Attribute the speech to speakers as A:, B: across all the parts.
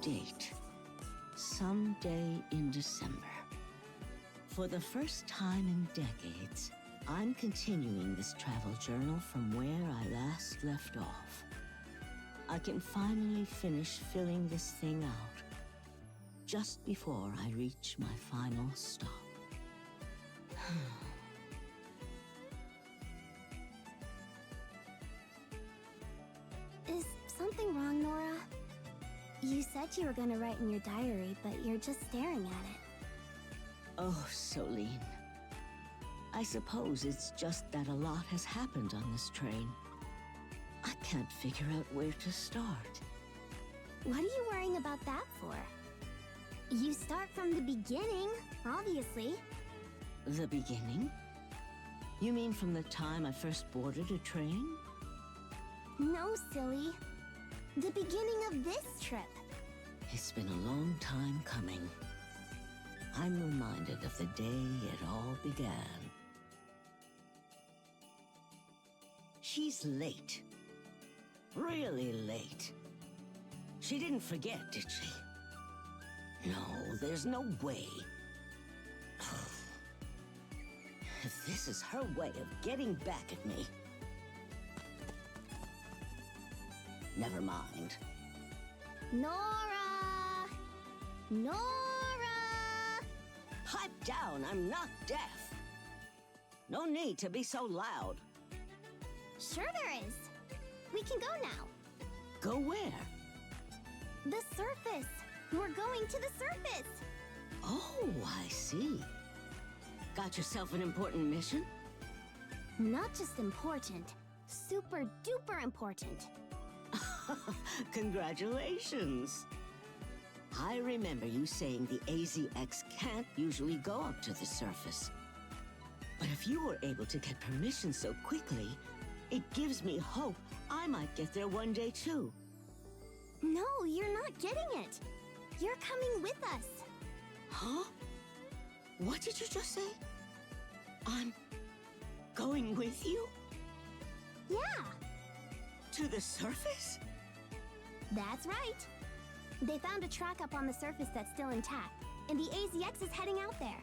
A: date. Someday in December. For the first time in decades, I'm continuing this travel journal from where I last left off. I can finally finish filling this thing out, just before I reach my final stop.
B: Is something wrong, Nora? You said you were gonna write in your diary, but you're just staring at it.
A: Oh, Solene. I suppose it's just that a lot has happened on this train. I can't figure out where to start.
B: What are you worrying about that for? You start from the beginning, obviously.
A: The beginning? You mean from the time I first boarded a train?
B: No, silly. The beginning of this trip.
A: It's been a long time coming. I'm reminded of the day it all began. She's late. Really late. She didn't forget, did she? No, there's no way. If this is her way of getting back at me. Never mind.
B: Nora! Nora!
A: Pipe down, I'm not deaf. No need to be so loud.
B: Sure there is. We can go now.
A: Go where?
B: The surface. We're going to the surface.
A: Oh, I see. Got yourself an important mission?
B: Not just important, super duper important.
A: Congratulations. I remember you saying the AZX can't usually go up to the surface. But if you were able to get permission so quickly, it gives me hope I might get there one day too.
B: No, you're not getting it. You're coming with us.
A: Huh? What did you just say? I'm going with you?
B: Yeah,
A: To the surface?
B: that's right. They found a track up on the surface that's still intact, and the AZX is heading out there.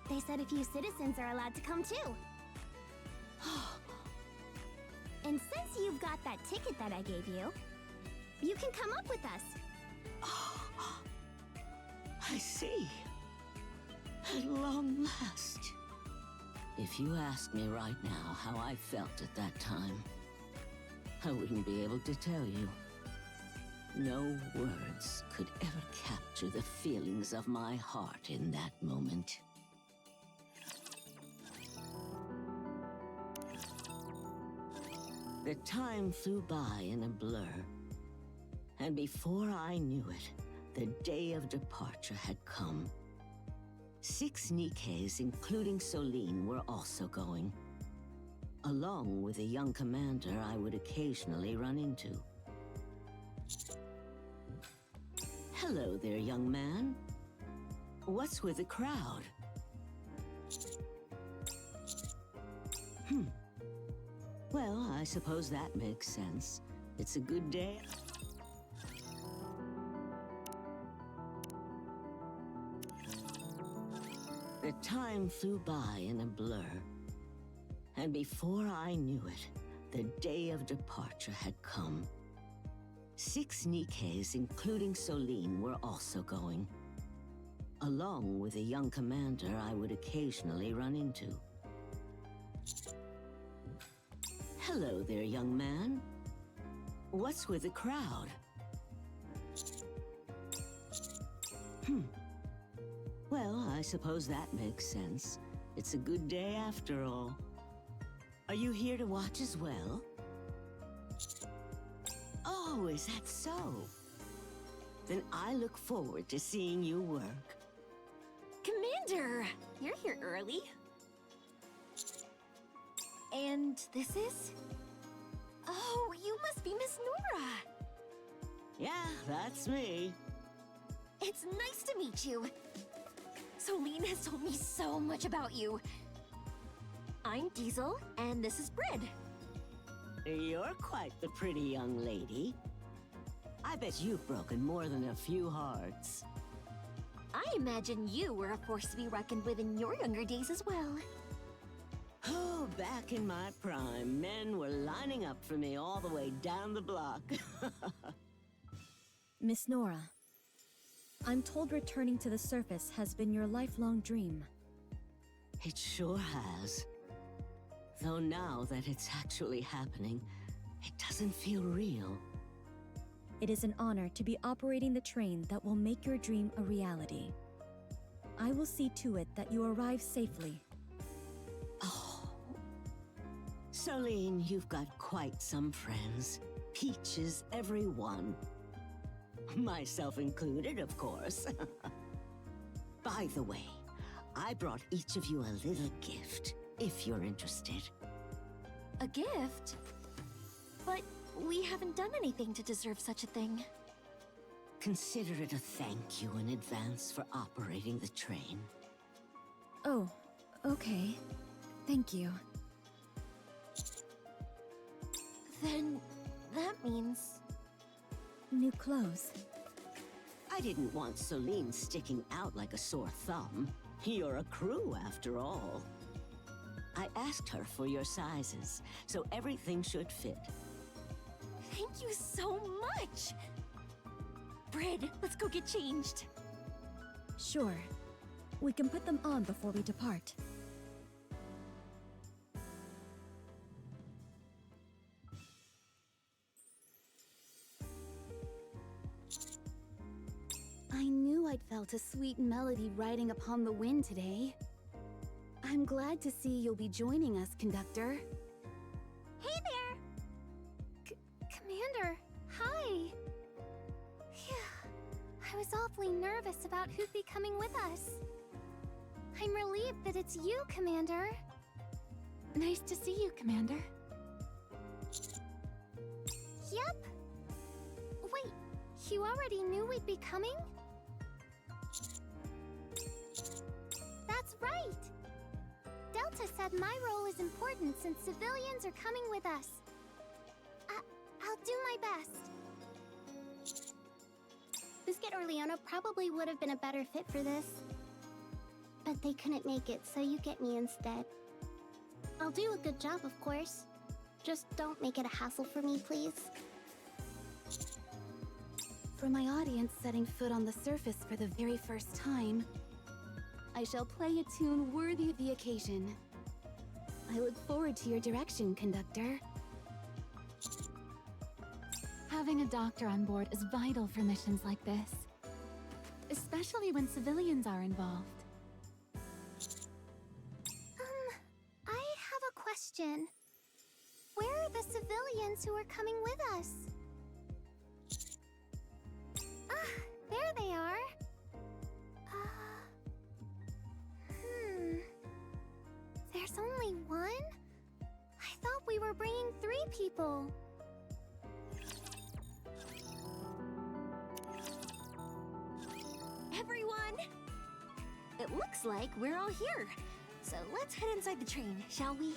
B: They said a few citizens are allowed to come too. And since you've got that ticket that I gave you, you can come up with us.
A: I see. At long last. If you asked me right now how I felt at that time, I wouldn't be able to tell you. No words could ever capture the feelings of my heart in that moment. The time flew by in a blur, and before I knew it, the day of departure had come. 6 nikkes, including Solene, were also going, along with a young commander I would occasionally run into. Hello there, young man. What's with the crowd? Well, I suppose that makes sense. It's a good day. The time flew by in a blur, and before I knew it, the day of departure had come. 6 nikkes, including Solene, were also going, along with a young commander I would occasionally run into. Hello there, young man. What's with the crowd? Well, I suppose that makes sense. It's a good day after all. Are you here to watch as well? Oh, is that so? Then I look forward to seeing you work.
C: Commander! You're here early. And this is? Oh, you must be Miss Nora!
A: Yeah, that's me.
C: It's nice to meet you. Solene has told me so much about you. I'm Diesel, and this is Brid.
A: You're quite the pretty young lady. I bet you've broken more than a few hearts.
C: I imagine you were a force to be reckoned with in your younger days as well.
A: Oh, back in my prime, men were lining up for me all the way down the block.
D: Miss Nora, I'm told returning to the surface has been your lifelong dream.
A: It sure has. Though now that it's actually happening, it doesn't feel real.
D: It is an honor to be operating the train that will make your dream a reality. I will see to it that you arrive safely.
A: Oh. Solene, you've got quite some friends. Peaches, every one. Myself included, of course. By the way, I brought each of you a little gift, if you're interested.
C: A gift? But we haven't done anything to deserve such a thing.
A: Consider it a thank you in advance for operating the train.
D: Oh, okay. Thank you.
C: Then that means...
D: New clothes.
A: I didn't want Solene sticking out like a sore thumb. You're a crew, after all. I asked her for your sizes, so everything should fit.
C: Thank you so much! Brid, let's go get changed.
D: Sure. We can put them on before we depart.
E: I knew I'd felt a sweet melody riding upon the wind today. I'm glad to see you'll be joining us, Conductor.
B: Hey there! Commander, hi! Phew. I was awfully nervous about who'd be coming with us. I'm relieved that it's you, Commander.
E: Nice to see you, Commander.
B: Yep. Wait, you already knew we'd be coming? That's right! Delta said my role is important since civilians are coming with us. I'll do my best. Biscuit or Leona probably would have been a better fit for this. But they couldn't make it, so you get me instead. I'll do a good job, of course. Just don't make it a hassle for me, please.
E: For my audience setting foot on the surface for the very first time, I shall play a tune worthy of the occasion. I look forward to your direction, Conductor. Having a doctor on board is vital for missions like this, especially when civilians are involved.
B: I have a question. Where are the civilians who are coming with us? Ah, there they are. There's only one? I thought we were bringing 3 people.
C: Everyone! It looks like we're all here. So let's head inside the train, shall we?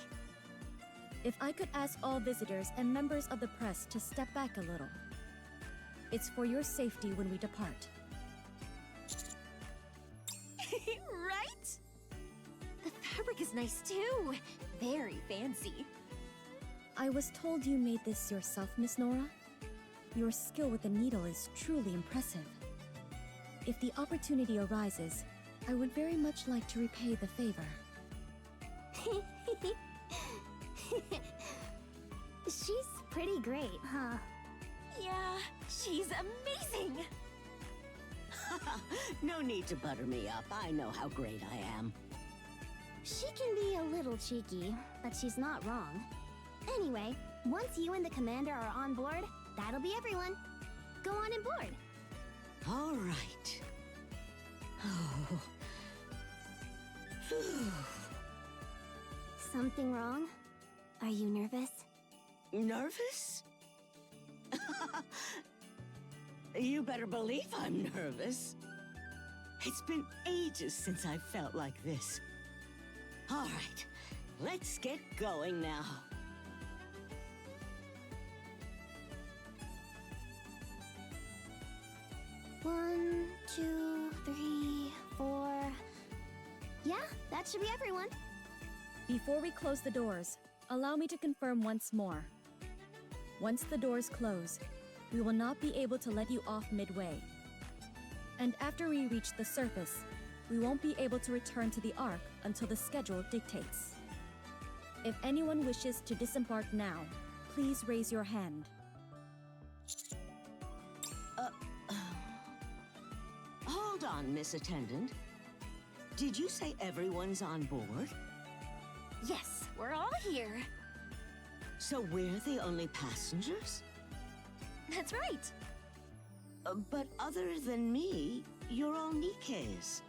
D: If I could ask all visitors and members of the press to step back a little. It's for your safety when we depart.
C: Right? The fabric is nice too. Very fancy.
D: I was told you made this yourself, Miss Nora. Your skill with the needle is truly impressive. If the opportunity arises, I would very much like to repay the favor.
B: She's pretty great, huh?
C: Yeah, she's amazing!
A: No need to butter me up. I know how great I am.
B: She can be a little cheeky, but she's not wrong. Anyway, once you and the commander are on board, that'll be everyone. Go on and board.
A: All right. Oh.
B: Something wrong? Are you nervous?
A: Nervous? You better believe I'm nervous. It's been ages since I felt like this. All right, let's get going now.
B: 1, 2, 3, 4. Yeah, that should be everyone.
D: Before we close the doors, allow me to confirm once more. Once the doors close, we will not be able to let you off midway. And after we reach the surface, we won't be able to return to the Ark until the schedule dictates. If anyone wishes to disembark now, please raise your hand.
A: Hold on, Miss Attendant. Did you say everyone's on board?
C: Yes, we're all here.
A: So we're the only passengers?
C: That's right.
A: But other than me, you're all nikkes.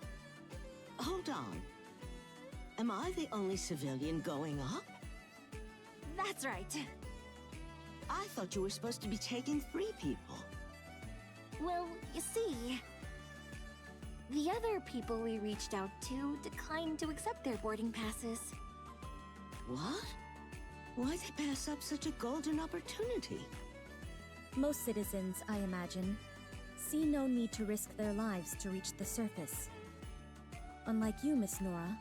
A: Hold on. Am I the only civilian going up?
C: That's right.
A: I thought you were supposed to be taking 3 people.
C: Well, you see, the other people we reached out to declined to accept their boarding passes.
A: What? Why'd they pass up such a golden opportunity?
D: Most citizens, I imagine, see no need to risk their lives to reach the surface. Unlike you, Miss Nora,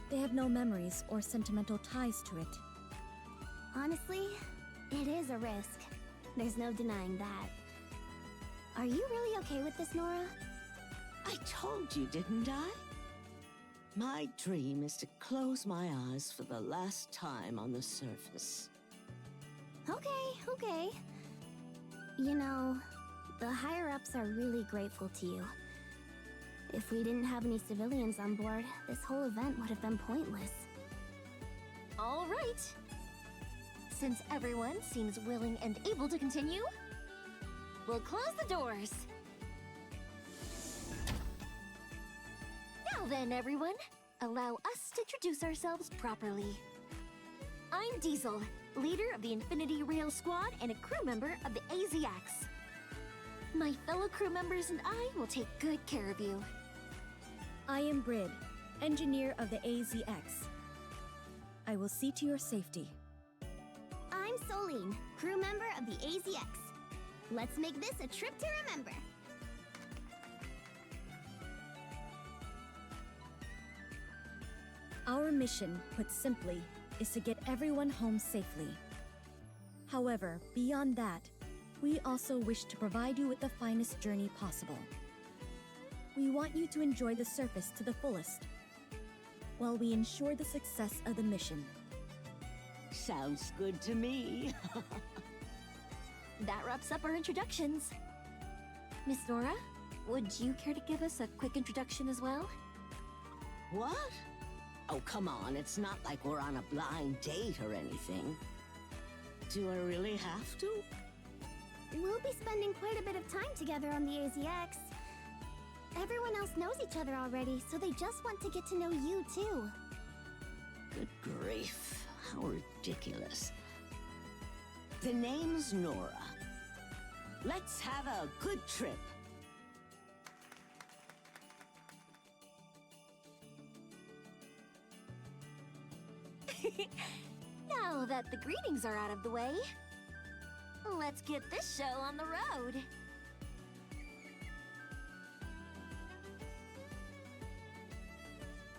D: they have no memories or sentimental ties to it.
B: Honestly, it is a risk. There's no denying that. Are you really okay with this, Nora?
A: I told you, didn't I? My dream is to close my eyes for the last time on the surface.
B: Okay. You know, the higher-ups are really grateful to you. If we didn't have any civilians on board, this whole event would have been pointless.
C: All right. Since everyone seems willing and able to continue, we'll close the doors. Now then, everyone, allow us to introduce ourselves properly. I'm Diesel, leader of the Infinity Rail Squad and a crew member of the AZX. My fellow crew members and I will take good care of you.
D: I am Brid, engineer of the AZX. I will see to your safety.
B: I'm Soline, crew member of the AZX. Let's make this a trip to remember.
D: Our mission, put simply, is to get everyone home safely. However, beyond that, we also wish to provide you with the finest journey possible. We want you to enjoy the surface to the fullest, while we ensure the success of the mission.
A: Sounds good to me.
C: That wraps up our introductions. Miss Nora, would you care to give us a quick introduction as well?
A: What? Oh, come on, it's not like we're on a blind date or anything. Do I really have to?
B: We'll be spending quite a bit of time together on the AZX. Everyone else knows each other already, so they just want to get to know you, too.
A: Good grief, how ridiculous. The name's Nora. Let's have a good trip.
C: Now that the greetings are out of the way, let's get this show on the road.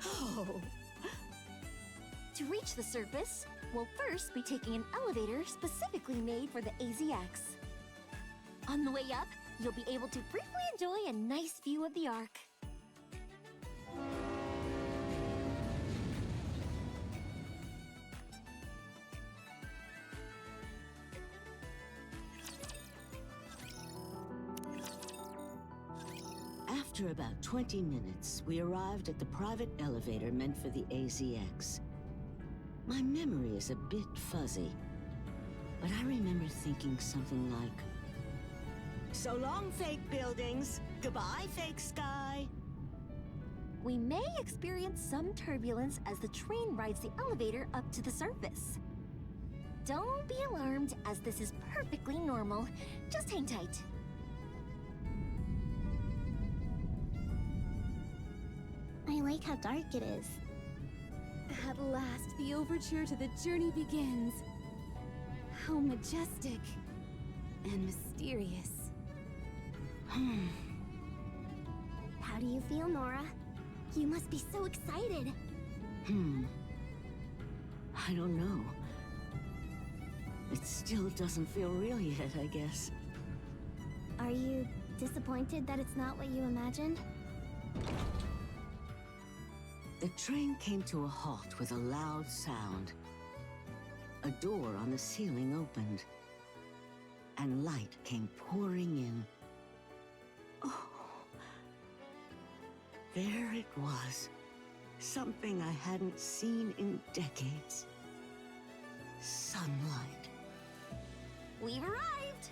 A: Oh,
C: To reach the surface, we'll first be taking an elevator specifically made for the AZX. On the way up, you'll be able to briefly enjoy a nice view of the Ark.
A: after about 20 minutes, we arrived at the private elevator meant for the AZX. My memory is a bit fuzzy, but I remember thinking something like, "So long, fake buildings. Goodbye, fake sky."
C: We may experience some turbulence as the train rides the elevator up to the surface. Don't be alarmed, as this is perfectly normal. Just hang tight.
B: I like how dark it is.
E: At last, the overture to the journey begins. How majestic and mysterious.
C: do you feel, Nora? You must be so excited.
A: I don't know. It still doesn't feel real yet, I guess.
B: Are you disappointed that it's not what you imagined?
A: The train came to a halt with a loud sound. A door on the ceiling opened, and light came pouring in. Oh, there it was. Something I hadn't seen in decades. Sunlight.
C: We've arrived!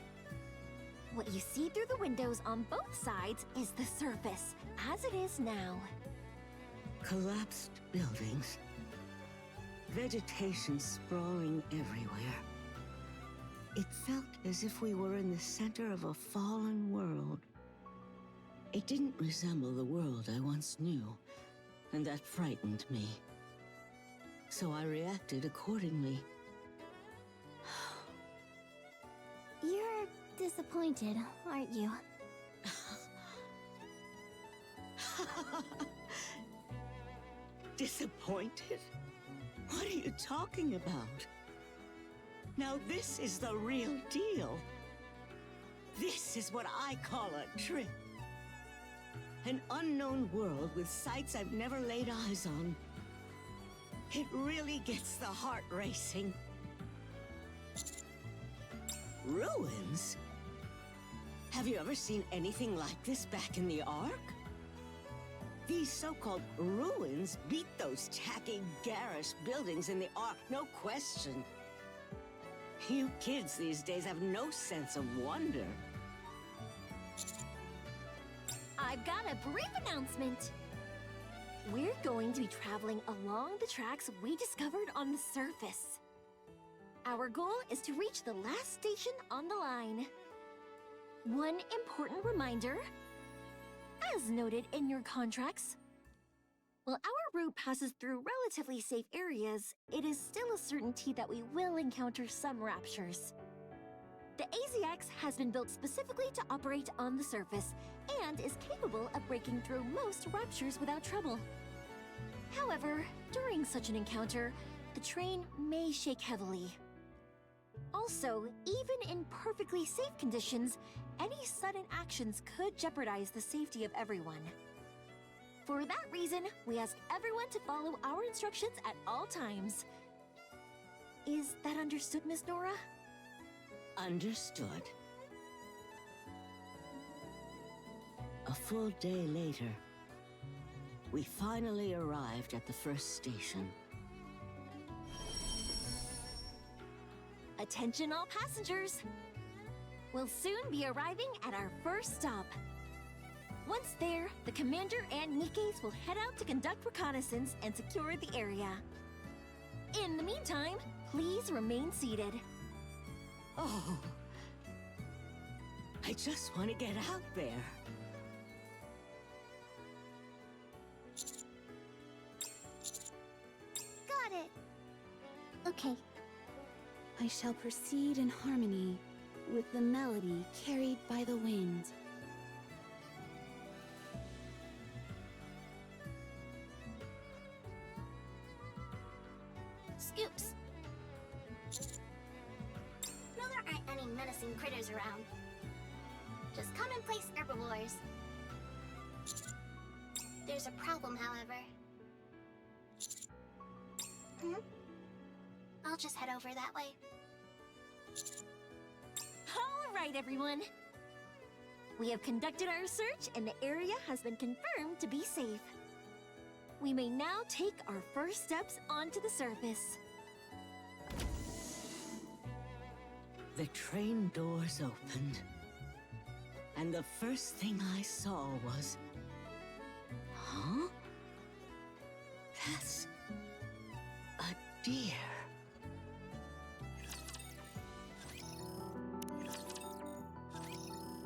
C: What you see through the windows on both sides is the surface, as it is now.
A: Collapsed buildings. Vegetation sprawling everywhere. It felt as if we were in the center of a fallen world. It didn't resemble the world I once knew, and that frightened me. So I reacted accordingly.
B: You're disappointed, aren't you?
A: Disappointed? What are you talking about? Now this is the real deal. This is what I call a trip. An unknown world with sights I've never laid eyes on. It really gets the heart racing. Ruins? Have you ever seen anything like this back in the Ark? These so-called ruins beat those tacky, garish buildings in the Ark, no question. You kids these days have no sense of wonder.
C: I've got a brief announcement. We're going to be traveling along the tracks we discovered on the surface. Our goal is to reach the last station on the line. One important reminder, as noted in your contracts, while our route passes through relatively safe areas, it is still a certainty that we will encounter some raptures. The AZX has been built specifically to operate on the surface and is capable of breaking through most raptures without trouble. However, during such an encounter, the train may shake heavily. Also, even in perfectly safe conditions, any sudden actions could jeopardize the safety of everyone. For that reason, we ask everyone to follow our instructions at all times. Is that understood, Miss Nora?
A: Understood. A full day later, we finally arrived at the first station.
C: Attention all passengers! We'll soon be arriving at our first stop. Once there, the commander and Nikkes will head out to conduct reconnaissance and secure the area. In the meantime, please remain seated.
A: Oh, I just want to get out there.
B: Got it. Okay.
E: I shall proceed in harmony with the melody carried by the wind.
B: Scoops. No, there aren't any menacing critters around. Just commonplace herbivores. There's a problem, however. I'll just head over that way.
C: All right, everyone. We have conducted our search and the area has been confirmed to be safe. We may now take our first steps onto the surface.
A: The train doors opened, and the first thing I saw was... Huh? That's... a deer.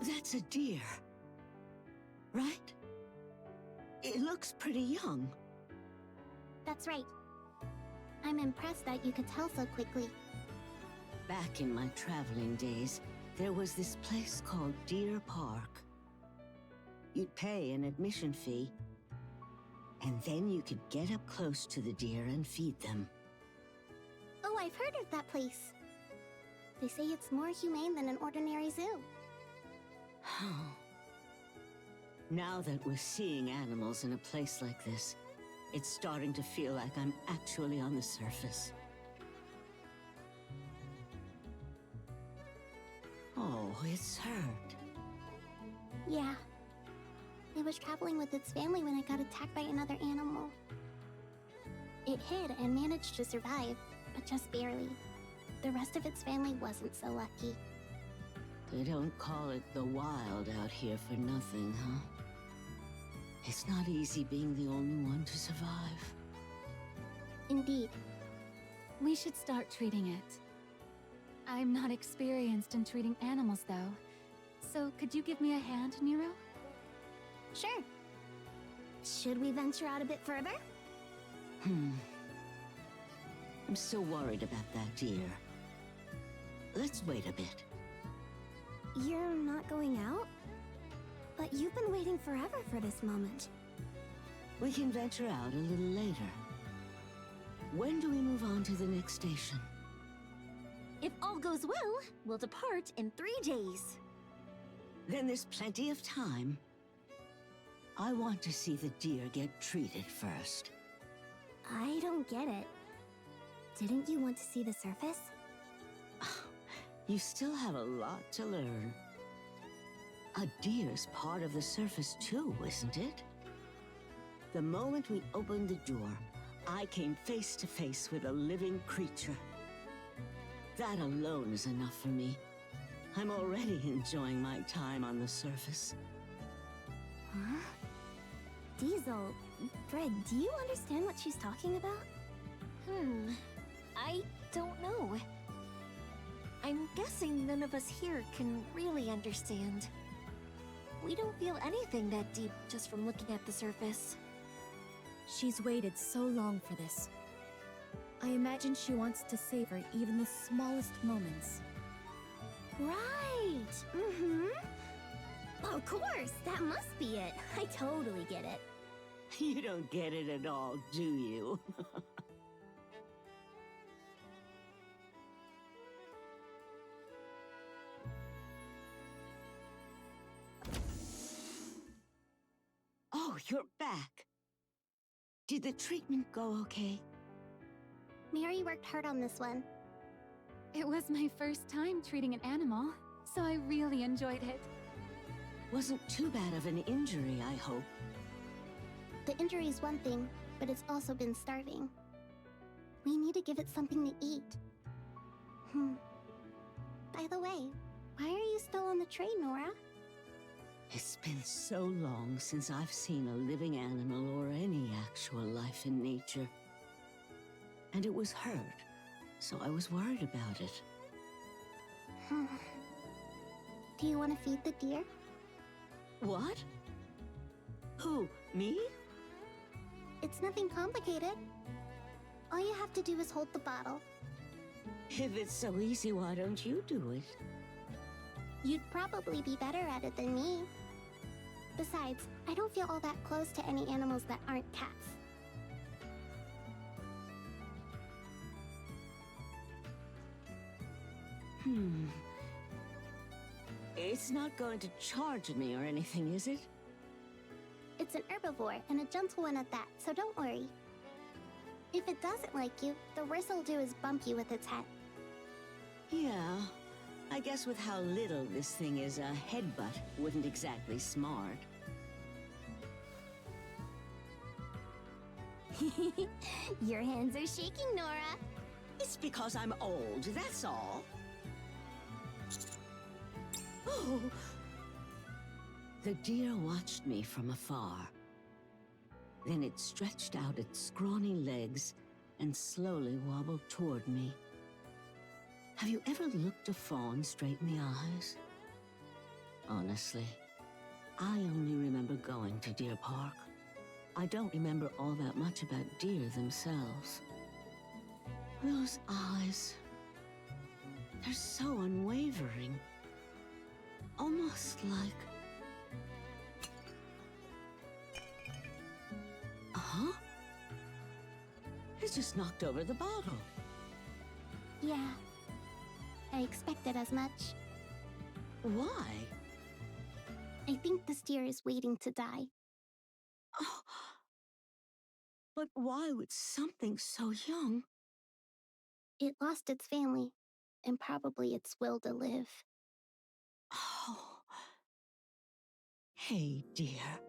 A: That's a deer, right? It looks pretty young.
B: That's right. I'm impressed that you could tell so quickly.
A: Back in my traveling days, there was this place called Deer Park. You'd pay an admission fee, and then you could get up close to the deer and feed them.
B: Oh, I've heard of that place. They say it's more humane than an ordinary zoo.
A: Now that we're seeing animals in a place like this, it's starting to feel like I'm actually on the surface. Oh, it's hurt.
B: Yeah. It was traveling with its family when it got attacked by another animal. It hid and managed to survive, but just barely. The rest of its family wasn't so lucky.
A: They don't call it the wild out here for nothing, huh? It's not easy being the only one to survive.
B: Indeed.
E: We should start treating it. I'm not experienced in treating animals, though. So could you give me a hand, Nero?
B: Sure. Should we venture out a bit further?
A: I'm still worried about that deer. Let's wait a bit.
B: You're not going out? But you've been waiting forever for this moment.
A: We can venture out a little later. When do we move on to the next station?
C: If all goes well, we'll depart in 3 days.
A: Then there's plenty of time. I want to see the deer get treated first.
B: I don't get it. Didn't you want to see the surface?
A: You still have a lot to learn. A deer's part of the surface too, isn't it? The moment we opened the door, I came face to face with a living creature. That alone is enough for me. I'm already enjoying my time on the surface.
B: Huh? Diesel, Fred, do you understand what she's talking about?
C: I don't know. I'm guessing none of us here can really understand. We don't feel anything that deep just from looking at the surface.
D: She's waited so long for this. I imagine she wants to savor even the smallest moments.
B: Right! Of course, that must be it. I totally get it.
A: You don't get it at all, do you? Oh, you're back. Did the treatment go okay?
B: Mary worked hard on this one.
E: It was my first time treating an animal, so I really enjoyed it.
A: Wasn't too bad of an injury, I hope.
B: The injury's one thing, but it's also been starving. We need to give it something to eat. By the way, why are you still on the train, Nora?
A: It's been so long since I've seen a living animal or any actual life in nature. And it was hurt, so I was worried about it.
B: Do you want to feed the deer?
A: What? Who, me?
B: It's nothing complicated. All you have to do is hold the bottle.
A: If it's so easy, why don't you do it?
B: You'd probably be better at it than me. Besides, I don't feel all that close to any animals that aren't cats.
A: It's not going to charge me or anything, is it?
B: It's an herbivore, and a gentle one at that, so don't worry. If it doesn't like you, the worst it'll do is bump you with its head.
A: Yeah, I guess with how little this thing is, a headbutt wouldn't exactly smart.
B: Your hands are shaking, Nora.
A: It's because I'm old, that's all. Oh! The deer watched me from afar. Then it stretched out its scrawny legs and slowly wobbled toward me. Have you ever looked a fawn straight in the eyes? Honestly, I only remember going to Deer Park. I don't remember all that much about deer themselves. Those eyes, they're so unwavering. Almost like... just knocked over the bottle.
B: Yeah. I expected as much.
A: Why?
B: I think this deer is waiting to die.
A: Oh, but why would something so young?
B: It lost its family, and probably its will to live.
A: Oh. Hey, dear.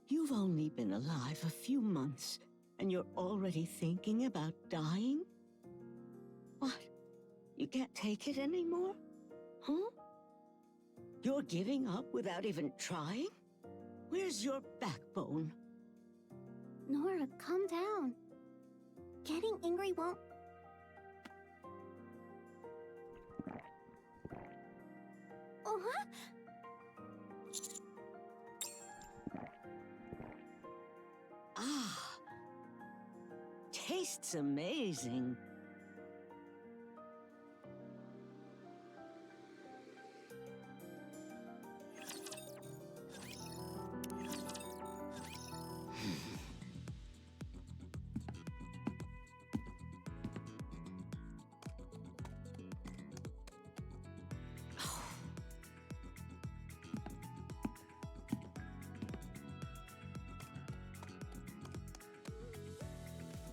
A: You've only been alive a few months, and you're already thinking about dying? What? You can't take it anymore? Huh? You're giving up without even trying? Where's your backbone?
B: Nora, calm down. Getting angry won't... Uh-huh.
A: Ah. Tastes amazing.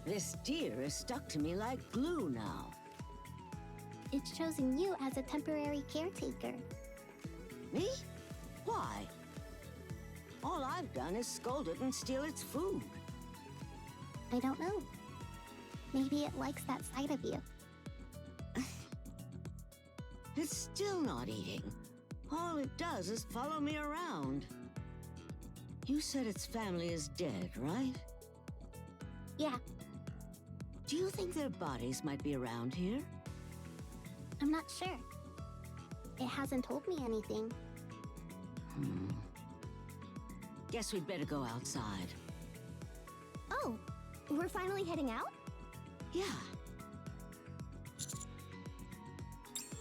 A: This deer is stuck to me like glue now.
B: It's chosen you as a temporary caretaker.
A: Me? Why? All I've done is scold it and steal its food.
B: I don't know. Maybe it likes that side of you.
A: It's still not eating. All it does is follow me around. You said its family is dead, right?
B: Yeah,
A: Do you think their bodies might be around here?
B: I'm not sure. It hasn't told me anything.
A: Guess we'd better go outside.
B: Oh, we're finally heading out?
A: Yeah.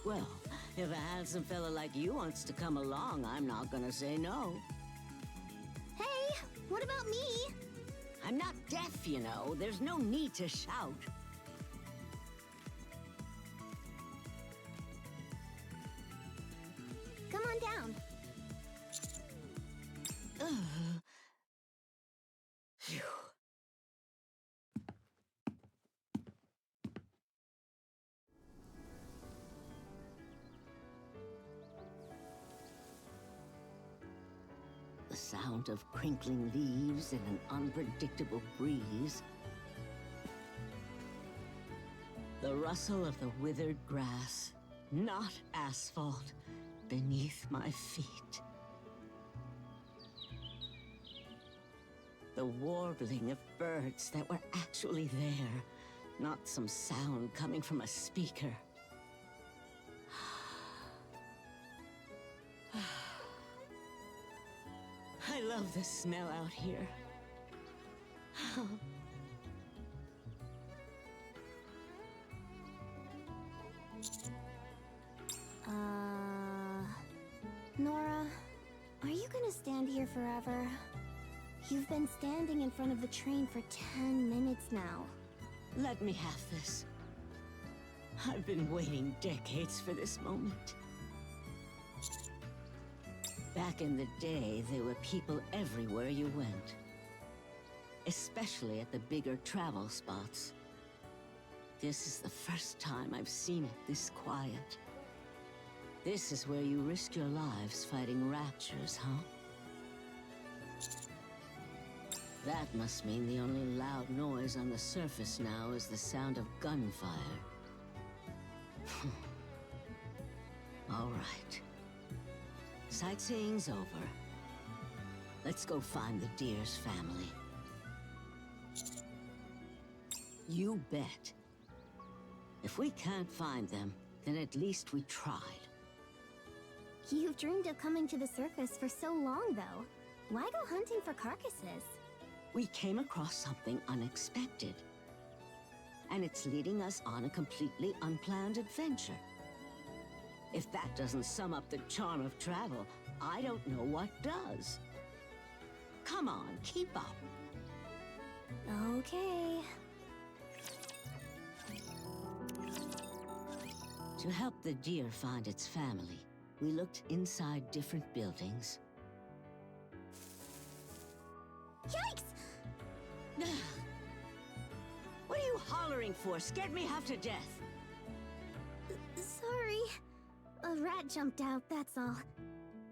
A: Well, if a handsome fella like you wants to come along, I'm not gonna say no.
B: Hey, what about me?
A: I'm not deaf, you know. There's no need to shout.
B: Come on down.
A: Phew. The sound of crinkling leaves and an unpredictable breeze. The rustle of the withered grass, not asphalt, beneath my feet. The warbling of birds that were actually there, not some sound coming from a speaker. I love the smell out here.
B: Nora, are you gonna stand here forever? You've been standing in front of the train for 10 minutes now.
A: Let me have this. I've been waiting decades for this moment. Back in the day, there were people everywhere you went. Especially at the bigger travel spots. This is the first time I've seen it this quiet. This is where you risk your lives fighting raptures, huh? That must mean the only loud noise on the surface now is the sound of gunfire. All right. Sightseeing's over. Let's go find the deer's family. You bet. If we can't find them, then at least we tried.
B: You've dreamed of coming to the surface for so long, though. Why go hunting for carcasses?
A: We came across something unexpected. And it's leading us on a completely unplanned adventure. If that doesn't sum up the charm of travel, I don't know what does. Come on, keep up.
B: Okay.
A: To help the deer find its family, we looked inside different buildings.
C: Yikes!
A: What are you hollering for? Scared me half to death.
C: Sorry. A rat jumped out, that's all.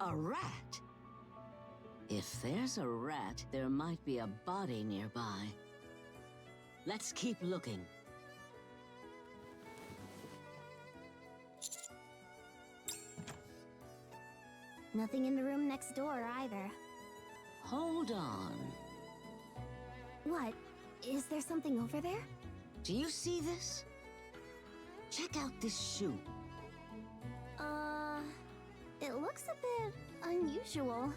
A: A rat? If there's a rat, there might be a body nearby. Let's keep looking.
C: Nothing in the room next door either.
A: Hold on.
C: What? Is there something over there?
A: Do you see this? Check out this shoe.
C: It looks a bit unusual.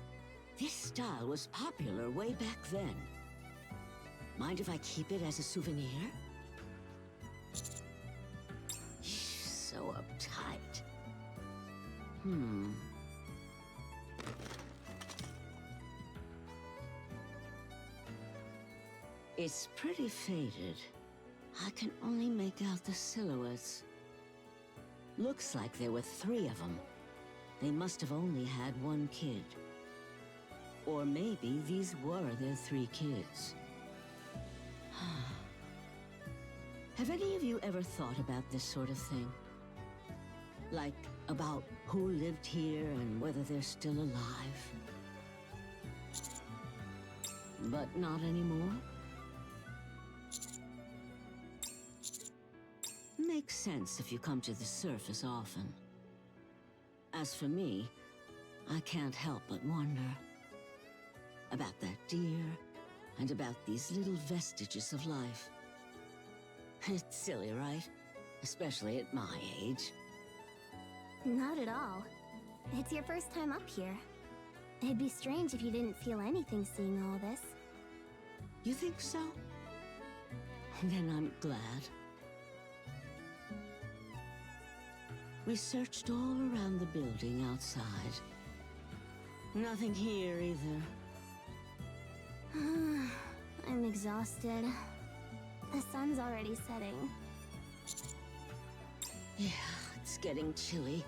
A: This style was popular way back then. Mind if I keep it as a souvenir? So uptight. It's pretty faded. I can only make out the silhouettes. Looks like there were 3 of them. They must have only had 1 kid. Or maybe these were their 3 kids. Have any of you ever thought about this sort of thing? Like, about who lived here and whether they're still alive? But not anymore? Makes sense if you come to the surface often. As for me, I can't help but wonder about that deer and about these little vestiges of life. It's silly, right? Especially at my age.
C: Not at all. It's your first time up here. It'd be strange if you didn't feel anything seeing all this.
A: You think so? Then I'm glad. We searched all around the building outside. Nothing here either.
C: I'm exhausted. The sun's already setting.
A: Yeah, it's getting chilly.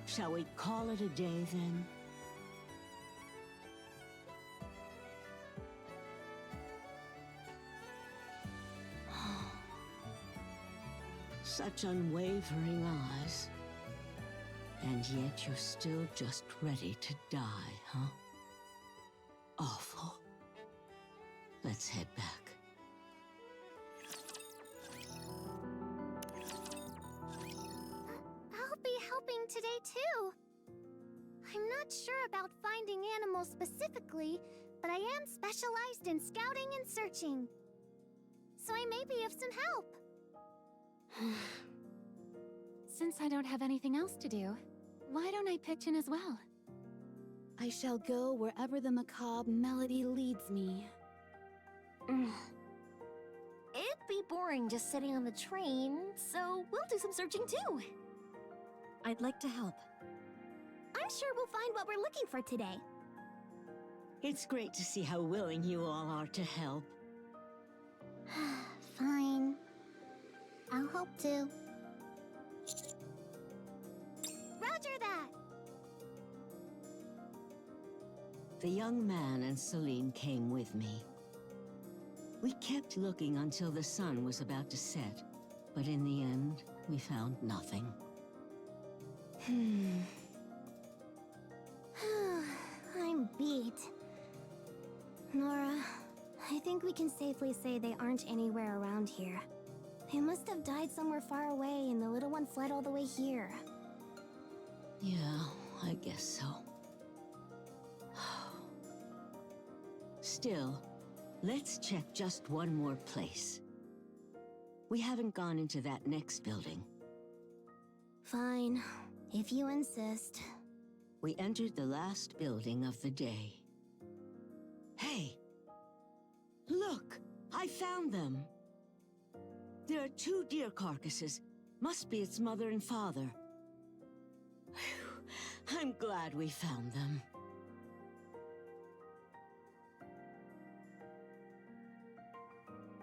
A: Shall we call it a day then? Such unwavering eyes. And yet you're still just ready to die, huh? Awful. Let's head back.
B: I'll be helping today too. I'm not sure about finding animals specifically, but I am specialized in scouting and searching. So I may be of some help.
E: Since I don't have anything else to do, why don't I pitch in as well? I shall go wherever the macabre melody leads me.
C: It'd be boring just sitting on the train, so we'll do some searching too.
D: I'd like to help.
C: I'm sure we'll find what we're looking for today.
A: It's great to see how willing you all are to help.
B: Fine. I'll help too. Roger that!
A: The young man and Celine came with me. We kept looking until the sun was about to set, but in the end, we found nothing.
C: I'm beat. Nora, I think we can safely say they aren't anywhere around here. They must have died somewhere far away, and the little one fled all the way here.
A: Yeah, I guess so. Still, let's check just one more place. We haven't gone into that next building.
C: Fine, if you insist.
A: We entered the last building of the day. Hey! Look! I found them! There are 2 deer carcasses. Must be its mother and father. Whew. I'm glad we found them.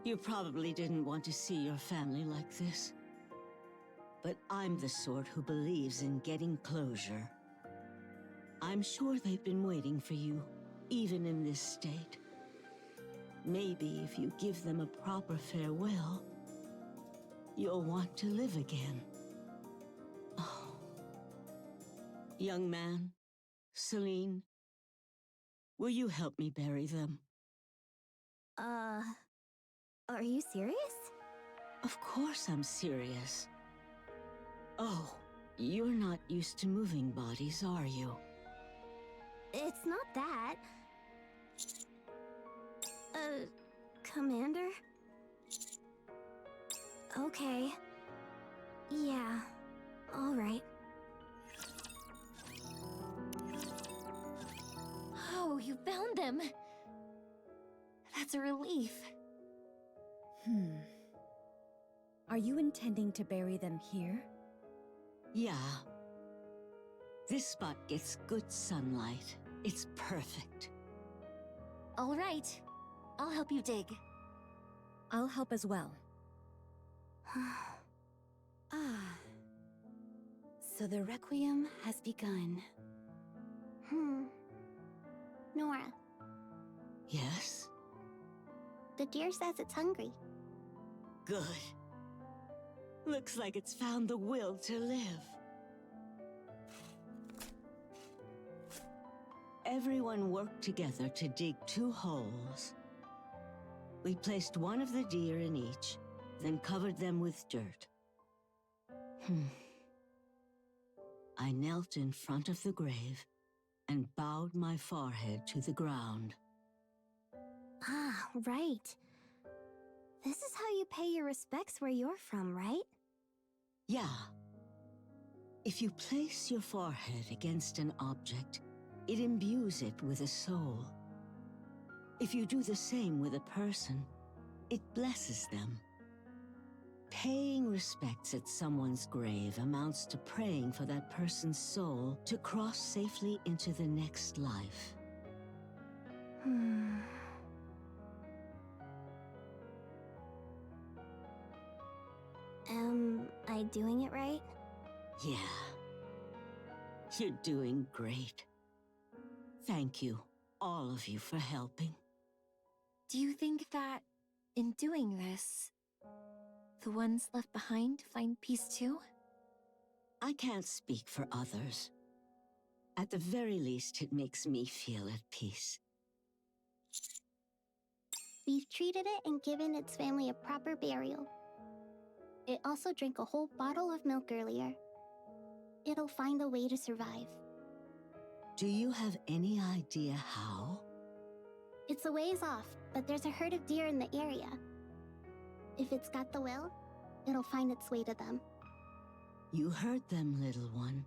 A: You probably didn't want to see your family like this. but I'm the sort who believes in getting closure. I'm sure they've been waiting for you, even in this state. Maybe if you give them a proper farewell, you'll want to live again. Oh. Young man, Celine, will you help me bury them?
C: Are you serious?
A: Of course I'm serious. Oh, you're not used to moving bodies, are you?
C: It's not that. Commander? Okay. Yeah, all right. Oh, you found them! That's a relief.
D: Are you intending to bury them here?
A: Yeah. This spot gets good sunlight. It's perfect.
C: All right. I'll help you dig.
D: I'll help as well.
E: So the Requiem has begun.
B: Nora,
A: Yes?
B: the deer says it's hungry.
A: Good. Looks like it's found the will to live. Everyone worked together to dig 2 holes. We placed one of the deer in each, then covered them with dirt. I knelt in front of the grave and bowed my forehead to the ground.
C: Ah, right. This is how you pay your respects where you're from, right?
A: Yeah. If you place your forehead against an object, it imbues it with a soul. If you do the same with a person, it blesses them. Paying respects at someone's grave amounts to praying for that person's soul to cross safely into the next life.
C: Am I doing it right?
A: Yeah. You're doing great. Thank you, all of you, for helping.
C: Do you think that, in doing this, the ones left behind find peace too?
A: I can't speak for others. At the very least, it makes me feel at peace.
B: We've treated it and given its family a proper burial. It also drank a whole bottle of milk earlier. It'll find a way to survive.
A: Do you have any idea how?
B: It's a ways off, but there's a herd of deer in the area. If it's got the will, it'll find its way to them.
A: You heard them, little one.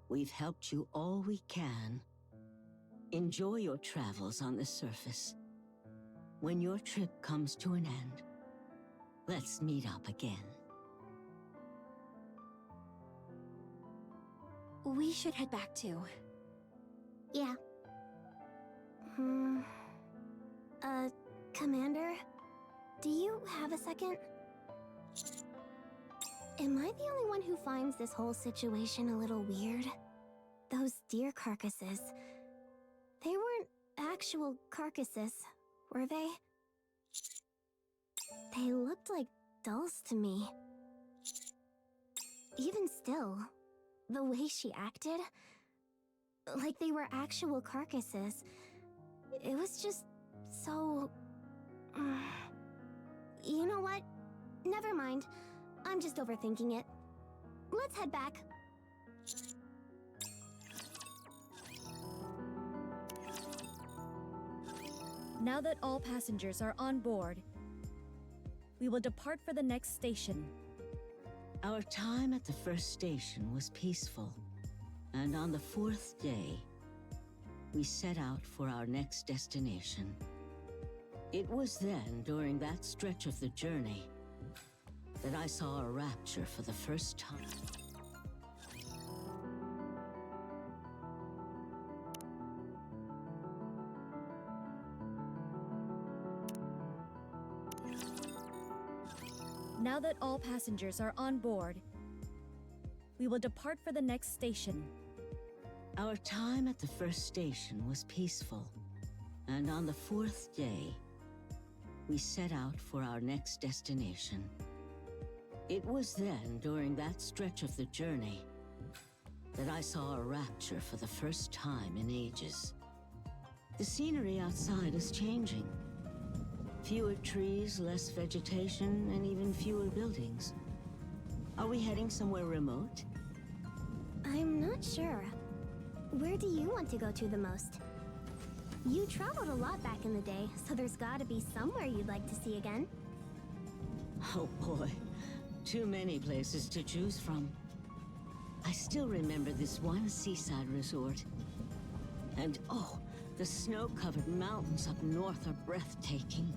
A: We've helped you all we can. Enjoy your travels on the surface. When your trip comes to an end, let's meet up again.
C: We should head back too.
B: Yeah.
C: Commander? Do you have a second? Am I the only one who finds this whole situation a little weird? Those deer carcasses. They weren't actual carcasses, were they? They looked like dolls to me. Even still, the way she acted, like they were actual carcasses, it was just so... You know what? Never mind. I'm just overthinking it. Let's head back.
D: Now that all passengers are on board, we will depart for the next station.
A: Our time at the first station was peaceful, and on the 4th day, we set out for our next destination. It was then, during that stretch of the journey, that I saw a rapture for the first time.
D: Now that all passengers are on board, We will depart for the next station.
A: Our time at the first station was peaceful, and on the fourth day, we set out for our next destination. It was then, during that stretch of the journey, that I saw a rapture for the first time in ages. The scenery outside is changing. Fewer trees, less vegetation, and even fewer buildings. Are we heading somewhere remote?
B: I'm not sure. Where do you want to go to the most? You traveled a lot back in the day, so there's gotta be somewhere you'd like to see again.
A: Oh boy, too many places to choose from. I still remember this one seaside resort. And oh, the snow-covered mountains up north are breathtaking.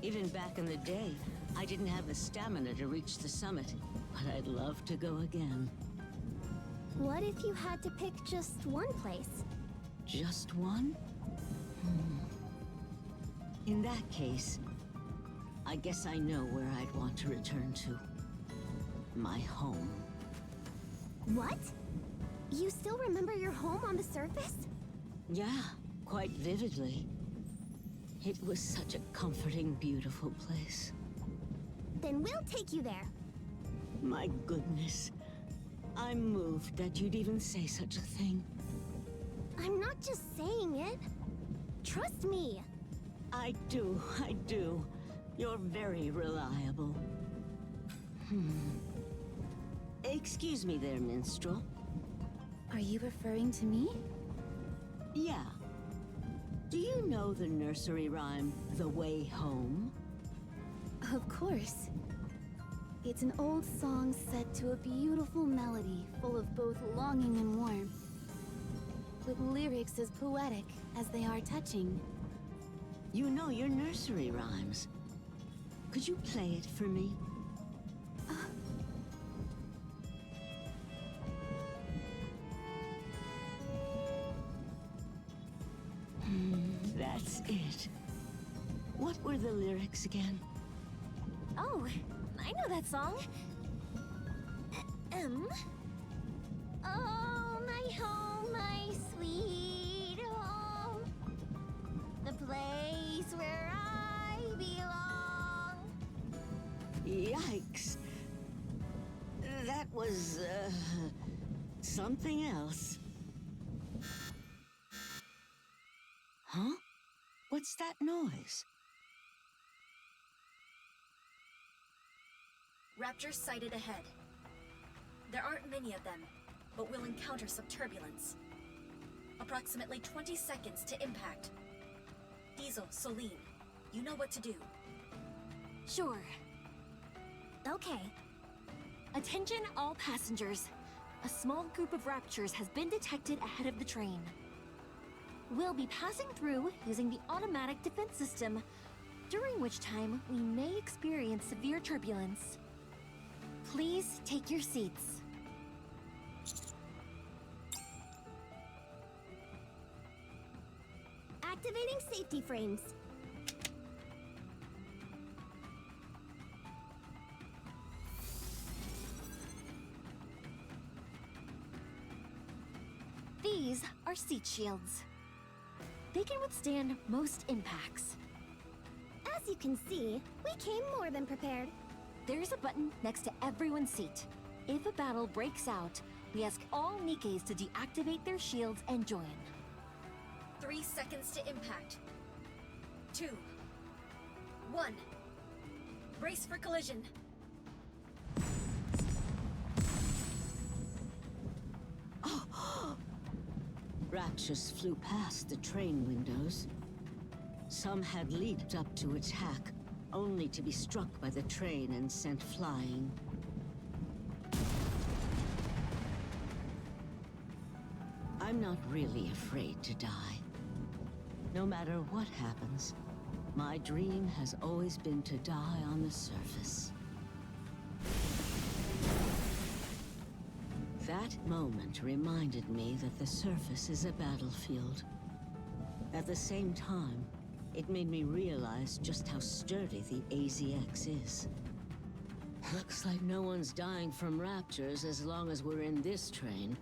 A: Even back in the day, I didn't have the stamina to reach the summit, but I'd love to go again.
B: What if you had to pick just one place?
A: Just one? In that case, I guess I know where I'd want to return to. My home.
B: What? You still remember your home on the surface?
A: Yeah, quite vividly. It was such a comforting, beautiful place.
B: Then we'll take you there.
A: My goodness. I'm moved that you'd even say such a thing.
B: I'm not just saying it. Trust me.
A: I do. You're very reliable. Excuse me there, minstrel.
E: Are you referring to me?
A: Yeah. Do you know the nursery rhyme, The Way Home?
E: Of course. It's an old song set to a beautiful melody full of both longing and warmth, with lyrics as poetic as they are touching.
A: You know your nursery rhymes. Could you play it for me? That's it. What were the lyrics again?
C: Oh, I know that song. Oh, my home, my sweet home. The place where I belong.
A: Yikes. That was, something else. Huh? What's that noise?
D: Raptors sighted ahead. There aren't many of them, but we'll encounter some turbulence. Approximately 20 seconds to impact. Diesel, Celine, you know what to do.
C: Sure. Okay. Attention all passengers. A small group of Raptors has been detected ahead of the train. We'll be passing through using the automatic defense system, during which time we may experience severe turbulence. Please take your seats.
B: Activating safety frames.
C: These are seat shields. They can withstand most impacts.
B: As you can see, we came more than prepared.
C: There's a button next to everyone's seat. If a battle breaks out, we ask all Nikkes to deactivate their shields and join.
D: 3 seconds to impact. 2, 1. Brace for collision.
A: Raptors flew past the train windows. Some had leaped up to attack, only to be struck by the train and sent flying. I'm not really afraid to die. No matter what happens, my dream has always been to die on the surface. That moment reminded me that the surface is a battlefield. At the same time, it made me realize just how sturdy the AZX is. Looks like no one's dying from raptures as long as we're in this train.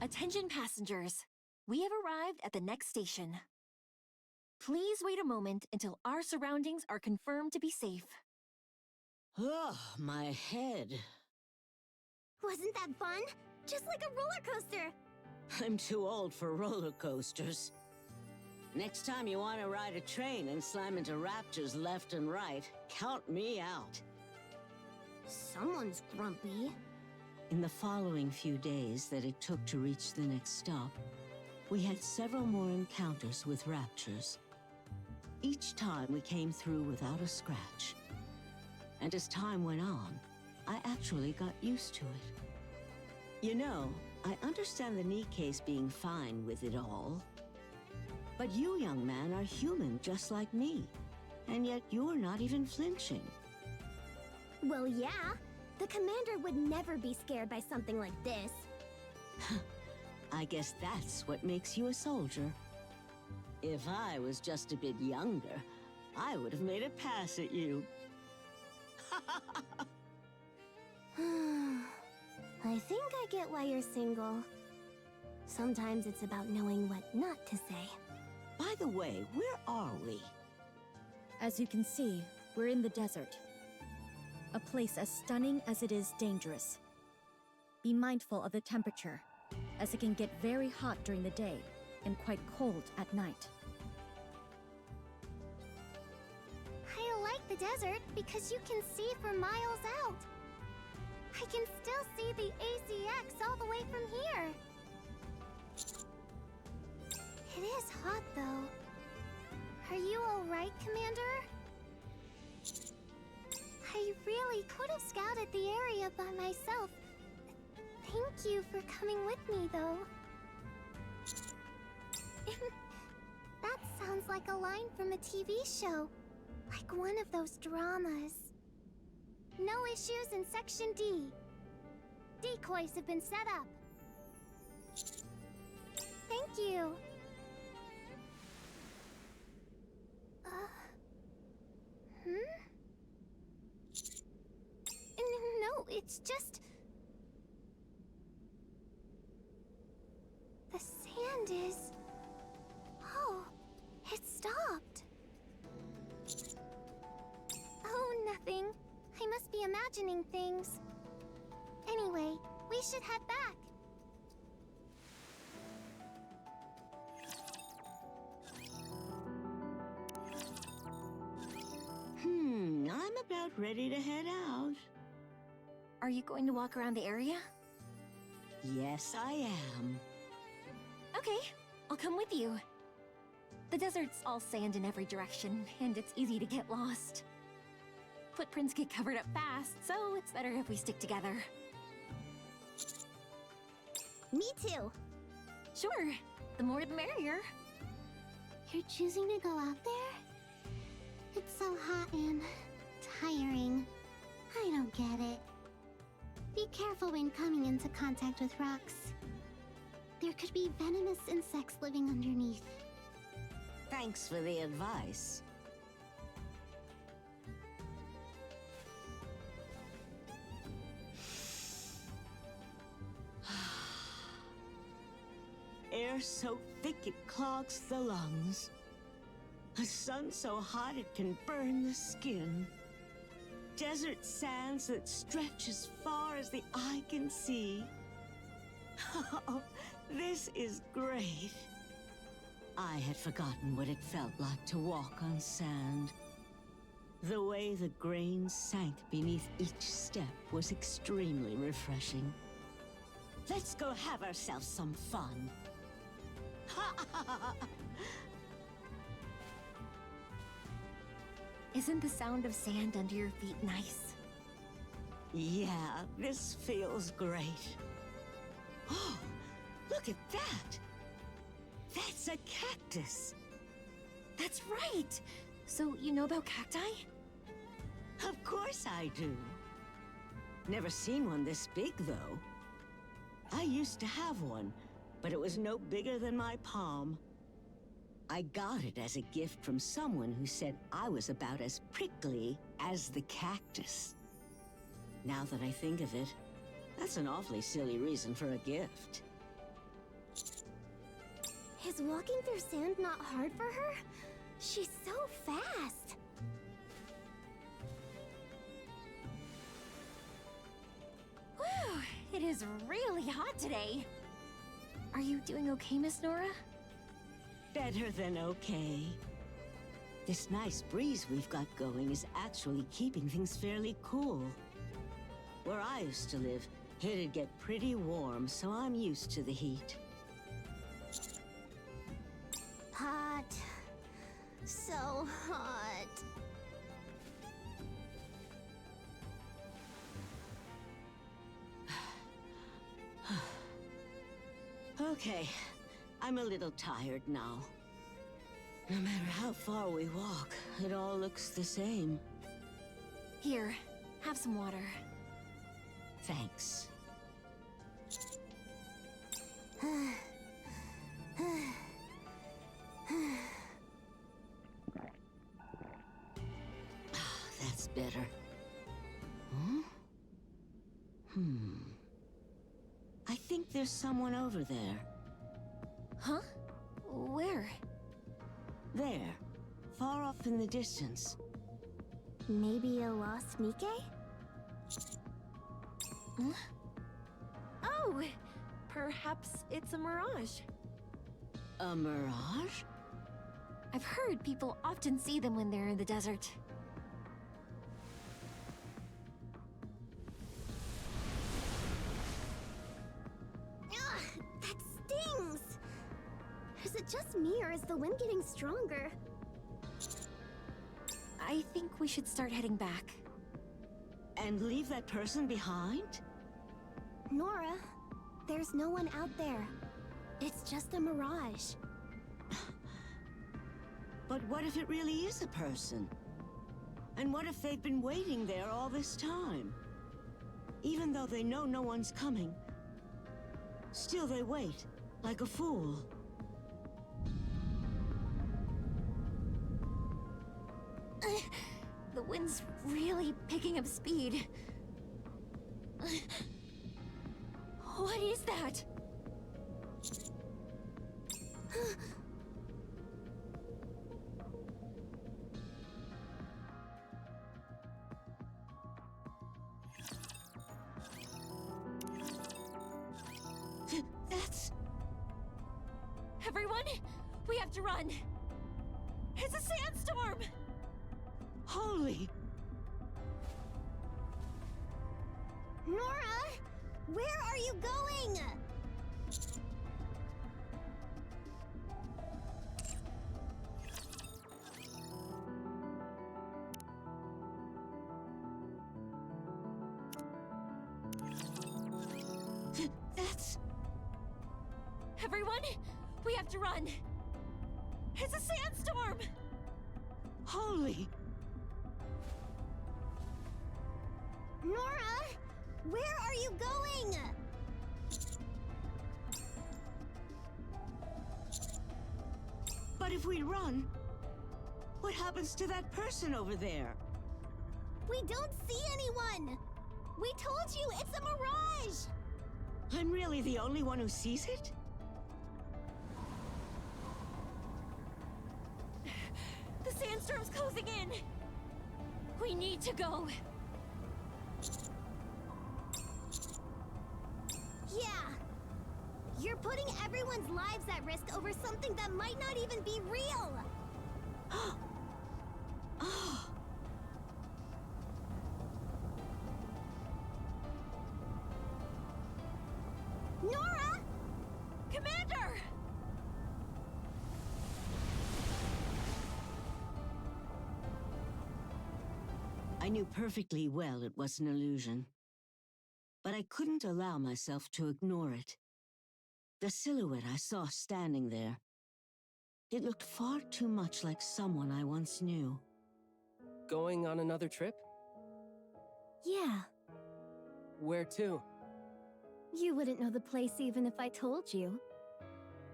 C: Attention passengers. We have arrived at the next station. Please wait a moment until our surroundings are confirmed to be safe.
A: Oh, my head.
B: Wasn't that fun? Just like a roller coaster.
A: I'm too old for roller coasters. Next time you want to ride a train and slam into raptors left and right, count me out.
B: Someone's grumpy.
A: In the following few days that it took to reach the next stop, we had several more encounters with raptors. Each time we came through without a scratch. And as time went on, I actually got used to it. You know, I understand the nikkes being fine with it all. But you, young man, are human just like me. And yet you're not even flinching.
B: Well, yeah. The commander would never be scared by something like this.
A: I guess that's what makes you a soldier. If I was just a bit younger, I would have made a pass at you.
B: I think I get why you're single. Sometimes it's about knowing what not to say.
A: By the way, where are we?
D: As you can see, we're in the desert. A place as stunning as it is dangerous. Be mindful of the temperature, as it can get very hot during the day and quite cold at night.
B: I like the desert because you can see for miles out. I can still see the AZX all the way from here. It is hot, though. Are you all right, Commander? I really could have scouted the area by myself. Thank you for coming with me, though. That sounds like a line from a TV show. Like one of those dramas. No issues in Section D. Decoys have been set up. Thank you. No, it's just... The sand is... Oh, it stopped. Oh, nothing. I must be imagining things. Anyway, we should head back.
A: I'm about ready to head out.
C: Are you going to walk around the area?
A: Yes, I am.
C: Okay, I'll come with you. The desert's all sand in every direction, and it's easy to get lost. Footprints get covered up fast, so it's better if we stick together.
B: Me too.
C: Sure, the more the merrier.
B: You're choosing to go out there? It's so hot and tiring. I don't get it. Be careful when coming into contact with rocks. There could be venomous insects living underneath.
A: Thanks for the advice. Air so thick it clogs the lungs. A sun so hot it can burn the skin. Desert sands that stretch as far as the eye can see. Oh, this is great. I had forgotten what it felt like to walk on sand. The way the grains sank beneath each step was extremely refreshing. Let's go have ourselves some fun.
C: Isn't the sound of sand under your feet nice?
A: Yeah, this feels great. Oh, look at that! That's a cactus!
C: That's right! So you know about cacti?
A: Of course I do. Never seen one this big, though. I used to have one, but it was no bigger than my palm. I got it as a gift from someone who said I was about as prickly as the cactus. Now that I think of it, that's an awfully silly reason for a gift.
B: Is walking through sand not hard for her? She's so fast.
C: Whew, it is really hot today. Are you doing okay, Miss Nora?
A: Better than okay. This nice breeze we've got going is actually keeping things fairly cool. Where I used to live, it'd get pretty warm, so I'm used to the heat.
B: Hot. So hot.
A: Okay, I'm a little tired now. No matter how far we walk, it all looks the same.
C: Here, have some water.
A: Thanks. That's better. I think there's someone over there.
C: Huh? Where?
A: There. Far off in the distance.
B: Maybe a lost nikke?
C: Huh? Oh! Perhaps it's a mirage.
A: A mirage?
C: I've heard people often see them when they're in the desert.
B: Ugh, that stings! Is it just me, or is the wind getting stronger?
C: I think we should start heading back.
A: And leave that person behind?
B: Nora, there's no one out there. It's just a mirage.
A: But what if it really is a person? And what if they've been waiting there all this time? Even though they know no one's coming, still they wait, like a fool.
C: The wind's really picking up speed. What is that?
A: That's...
C: Everyone, we have to run. It's a sandstorm!
A: Holy...
B: Nora! Where are you going?
A: That's...
C: Everyone, we have to run. It's a sandstorm!
A: Holy...
B: Nora! Where are you going?
A: But if we run, what happens to that person over there?
B: We don't see anyone! We told you it's a mirage!
A: I'm really the only one who sees it?
C: The sandstorm's closing in! We need to go!
B: Yeah! You're putting everyone's lives at risk over something that might not even be real!
A: Oh,
B: Nora!
C: Commander!
A: I knew perfectly well it was an illusion. But I couldn't allow myself to ignore it. The silhouette I saw standing there. It looked far too much like someone I once knew.
F: Going on another trip?
D: Yeah,
F: Where to?
D: you wouldn't know the place even if I told you.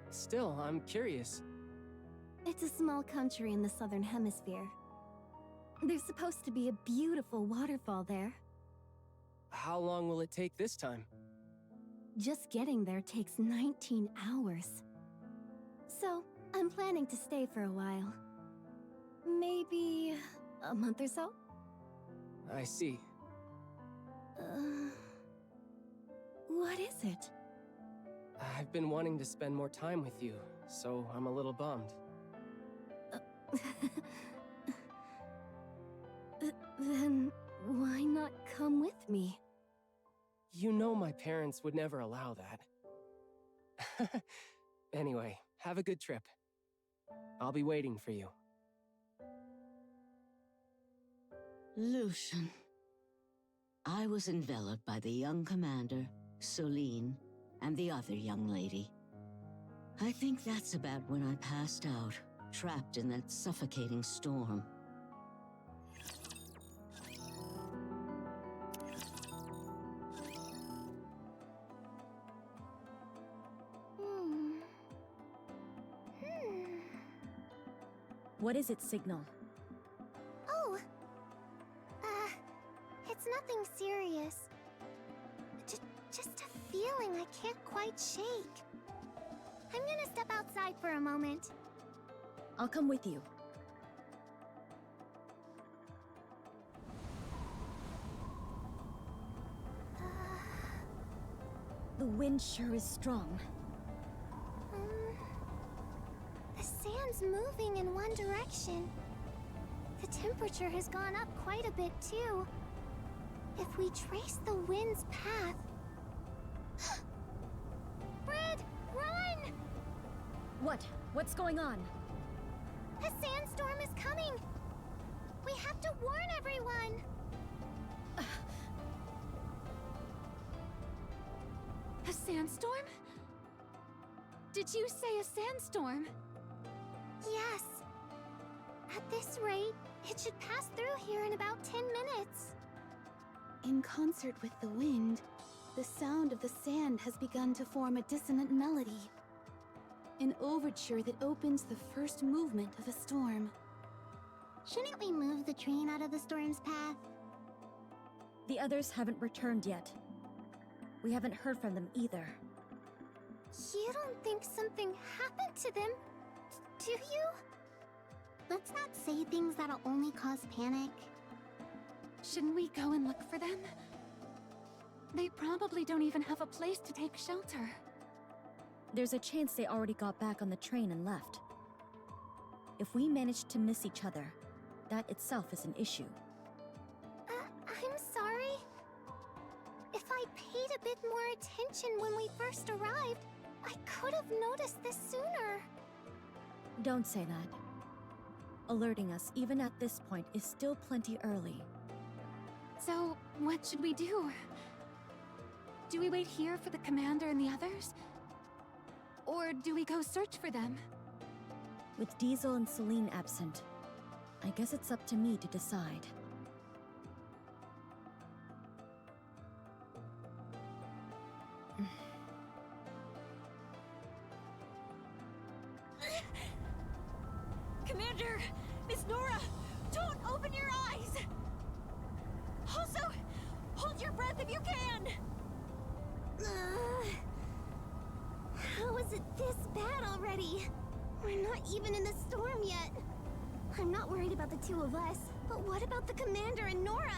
F: Still, I'm curious.
D: It's a small country in the southern hemisphere. There's supposed to be a beautiful waterfall there.
F: How long will it take this time?
D: Just getting there takes 19 hours. So, I'm planning to stay for a while. Maybe a month or so?
F: I see.
D: What is it?
F: I've been wanting to spend more time with you, so I'm a little bummed.
D: Then why not come with me?
F: You know my parents would never allow that. Anyway, have a good trip. I'll be waiting for you.
A: Lucian. I was enveloped by the young commander, Soline, and the other young lady. I think that's about when I passed out, trapped in that suffocating storm.
D: What is it, Signal?
B: Oh! It's nothing serious. Just a feeling I can't quite shake. I'm gonna step outside for a moment.
D: I'll come with you. The wind sure is strong.
B: The sand's moving in one direction. The temperature has gone up quite a bit, too. If we trace the wind's path... Fred, run!
D: What? What's going on?
B: A sandstorm is coming! We have to warn everyone!
E: A sandstorm? Did you say a sandstorm?
B: Yes. At this rate, it should pass through here in about 10 minutes.
E: In concert with the wind, the sound of the sand has begun to form a dissonant melody. An overture that opens the first movement of a storm.
B: Shouldn't we move the train out of the storm's path?
D: The others haven't returned yet. We haven't heard from them either.
B: You don't think something happened to them, do you? Let's not say things that'll only cause panic.
E: Shouldn't we go and look for them? They probably don't even have a place to take shelter.
D: There's a chance they already got back on the train and left. If we manage to miss each other, that itself is an issue.
B: I'm sorry. If I'd paid a bit more attention when we first arrived, I could have noticed this sooner.
D: Don't say that. Alerting us even at this point is still plenty early.
E: So, what should we do? Do we wait here for the commander and the others? Or do we go search for them?
D: With Diesel and Celine absent, I guess it's up to me to decide.
C: Commander! Miss Nora! Don't open your eyes! Also, hold your breath if you can!
B: How is it this bad already? We're not even in the storm yet. I'm not worried about the two of us, but what about the commander and Nora?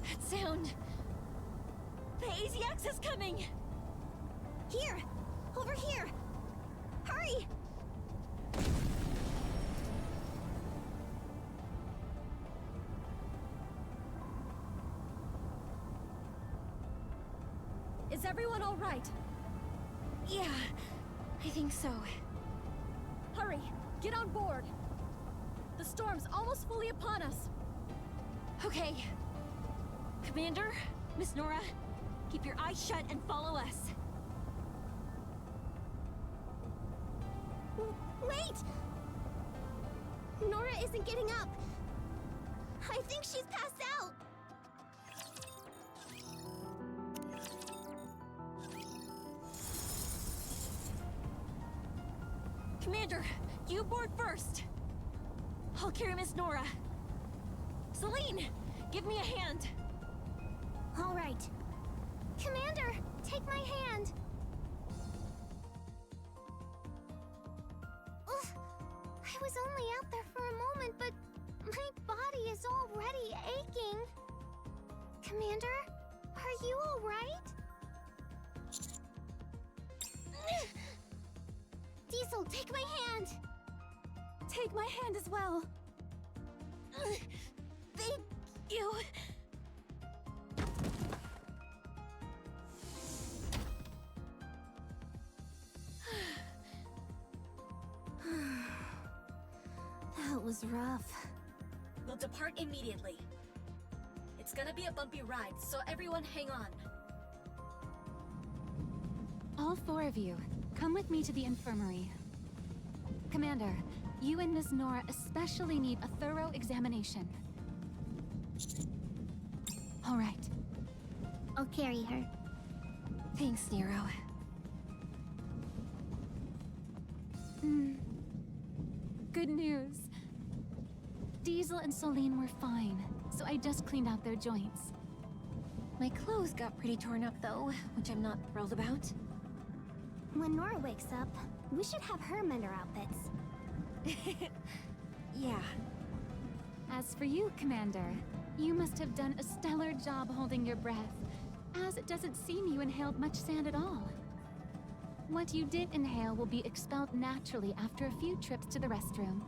C: That sound... The AZX is coming!
B: Here! Over here! Hurry!
D: Is everyone all right?
C: Yeah, I think so.
D: Hurry! Get on board! The storm's almost fully upon us!
C: Okay. Commander, Miss Nora, keep your eyes shut and follow us.
B: Wait! Nora isn't getting up. I think she's passed out.
C: Commander, you board first. I'll carry Miss Nora. Celine, give me a hand.
B: All right. Commander, take my hand. Oof. I was only out there for a moment, but my body is already aching. Commander, are you all right? Diesel, take my hand.
E: Take my hand as well.
C: Thank you.
B: That was rough.
D: We'll depart immediately. It's gonna be a bumpy ride, so everyone hang on.
E: All four of you, come with me to the infirmary. Commander, you and Ms. Nora especially need a thorough examination. All right.
B: I'll carry her.
C: Thanks, Nero.
E: Good news. Diesel and Celine were fine, so I just cleaned out their joints.
C: My clothes got pretty torn up though, which I'm not thrilled about.
B: When Nora wakes up, we should have her mend our outfits.
C: Yeah.
E: As for you, Commander, you must have done a stellar job holding your breath, as it doesn't seem you inhaled much sand at all. What you did inhale will be expelled naturally after a few trips to the restroom.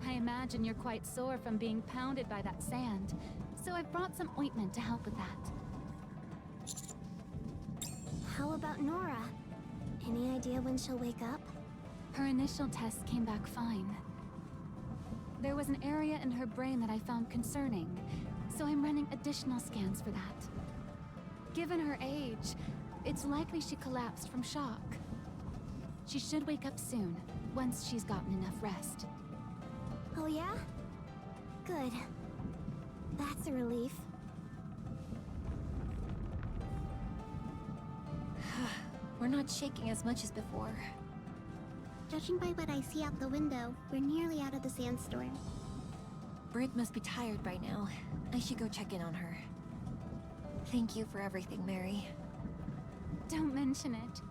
E: I imagine you're quite sore from being pounded by that sand, so I've brought some ointment to help with that.
B: How about Nora? Any idea when she'll wake up?
E: Her initial tests came back fine. There was an area in her brain that I found concerning, so I'm running additional scans for that. Given her age, it's likely she collapsed from shock. She should wake up soon, once she's gotten enough rest.
B: Oh yeah? Good. That's a relief.
C: We're not shaking as much as before.
B: Judging by what I see out the window, we're nearly out of the sandstorm.
C: Britt must be tired by now. I should go check in on her. Thank you for everything, Mary.
E: Don't mention it.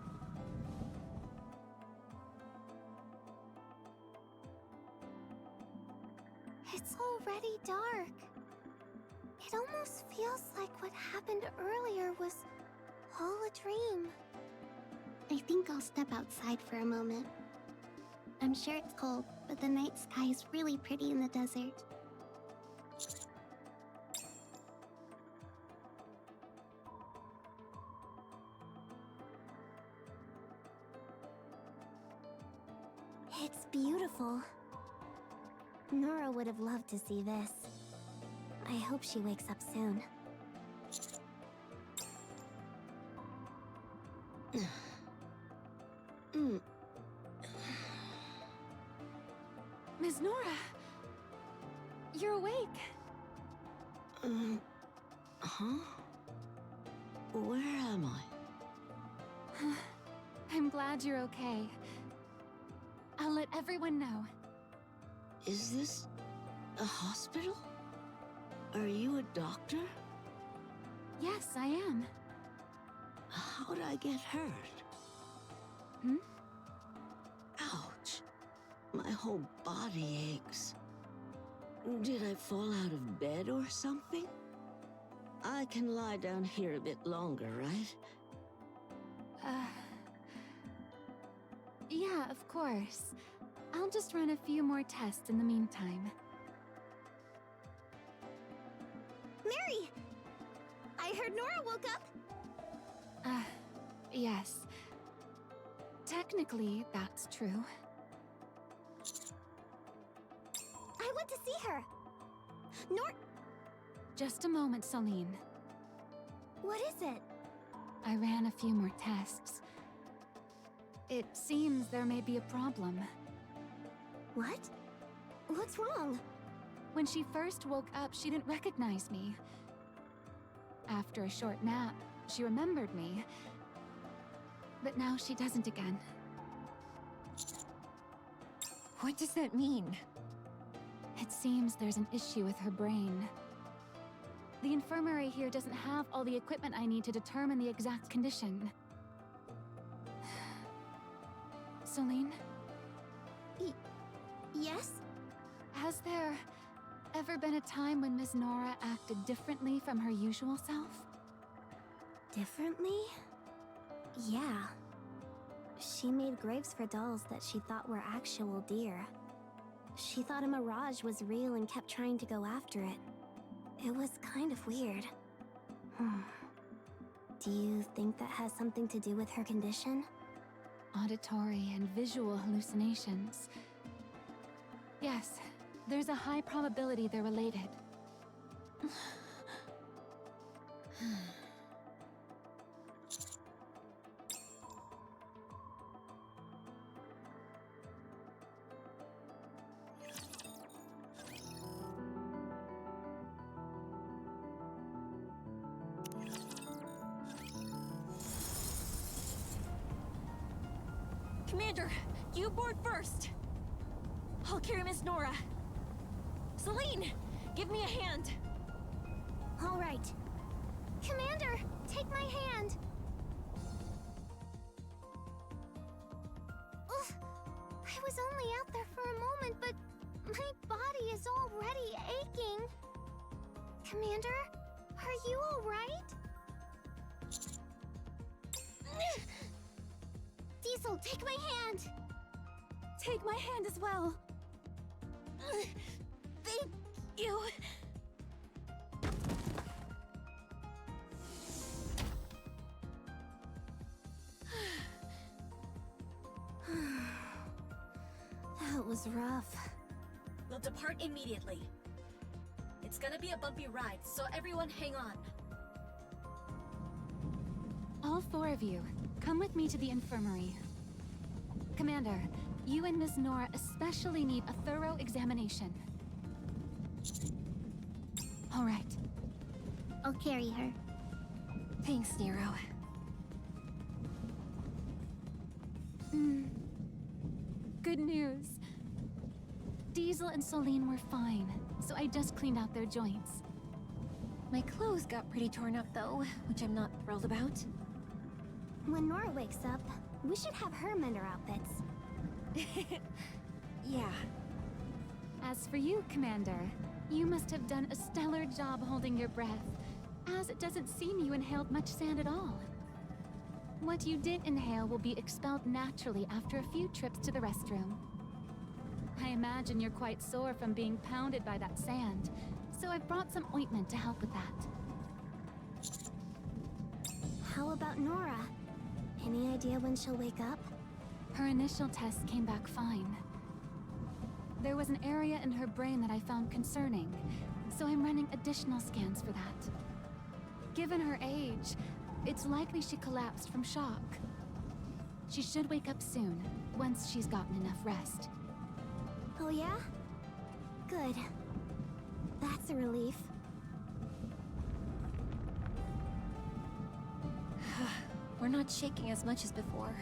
B: It's already dark. It almost feels like what happened earlier was all a dream. I think I'll step outside for a moment. I'm sure it's cold, but the night sky is really pretty in the desert. It's beautiful. Nora would have loved to see this. I hope she wakes up soon.
E: Ms. Nora! You're awake!
A: Huh? Where am I?
E: I'm glad you're okay. I'll let everyone know.
A: Is this a hospital? Are you a doctor?
E: Yes, I am.
A: How'd I get hurt? Ouch. My whole body aches. Did I fall out of bed or something? I can lie down here a bit longer, right?
E: Yeah, of course. I'll just run a few more tests in the meantime.
B: Mary! I heard Nora woke up!
E: Yes. Technically, that's true.
B: I want to see her!
E: Just a moment, Celine.
B: What is it?
E: I ran a few more tests. It seems there may be a problem.
C: What? What's wrong?
E: When she first woke up, she didn't recognize me. After a short nap, she remembered me. But now she doesn't again.
C: What does that mean?
E: It seems there's an issue with her brain. The infirmary here doesn't have all the equipment I need to determine the exact condition. Celine?
B: Yes?
E: Has there ever been a time when Ms. Nora acted differently from her usual self?
C: Differently? Yeah. She made graves for dolls that she thought were actual deer. She thought a mirage was real and kept trying to go after it. It was kind of weird. Do you think that has something to do with her condition?
E: Auditory and visual hallucinations. Yes, there's a high probability they're related.
C: Commander, you board first! I'll carry Miss Nora. Celine, give me a hand! All right.
B: Commander, take my hand! Ugh, I was only out there for a moment, but my body is already aching. Commander, are you alright? Diesel, take my hand!
C: Take my hand as well. Thank you. That was rough.
D: We'll depart immediately. It's gonna be a bumpy ride, so everyone hang on.
E: All four of you, come with me to the infirmary. Commander, you and Ms. Nora especially need a thorough examination. All right.
B: I'll carry her.
C: Thanks, Nero.
E: Good news. Diesel and Celine were fine, so I just cleaned out their joints.
C: My clothes got pretty torn up though, which I'm not thrilled about.
B: When Nora wakes up, we should have her mend our outfits.
C: Yeah.
E: As for you, Commander, you must have done a stellar job holding your breath, as it doesn't seem you inhaled much sand at all. What you did inhale will be expelled naturally after a few trips to the restroom. I imagine you're quite sore from being pounded by that sand, so I've brought some ointment to help with that.
B: How about Nora? Any idea when she'll wake up?
E: Her initial tests came back fine. There was an area in her brain that I found concerning, so I'm running additional scans for that. Given her age, it's likely she collapsed from shock. She should wake up soon, once she's gotten enough rest.
B: Oh yeah? Good. That's a relief.
C: We're not shaking as much as before.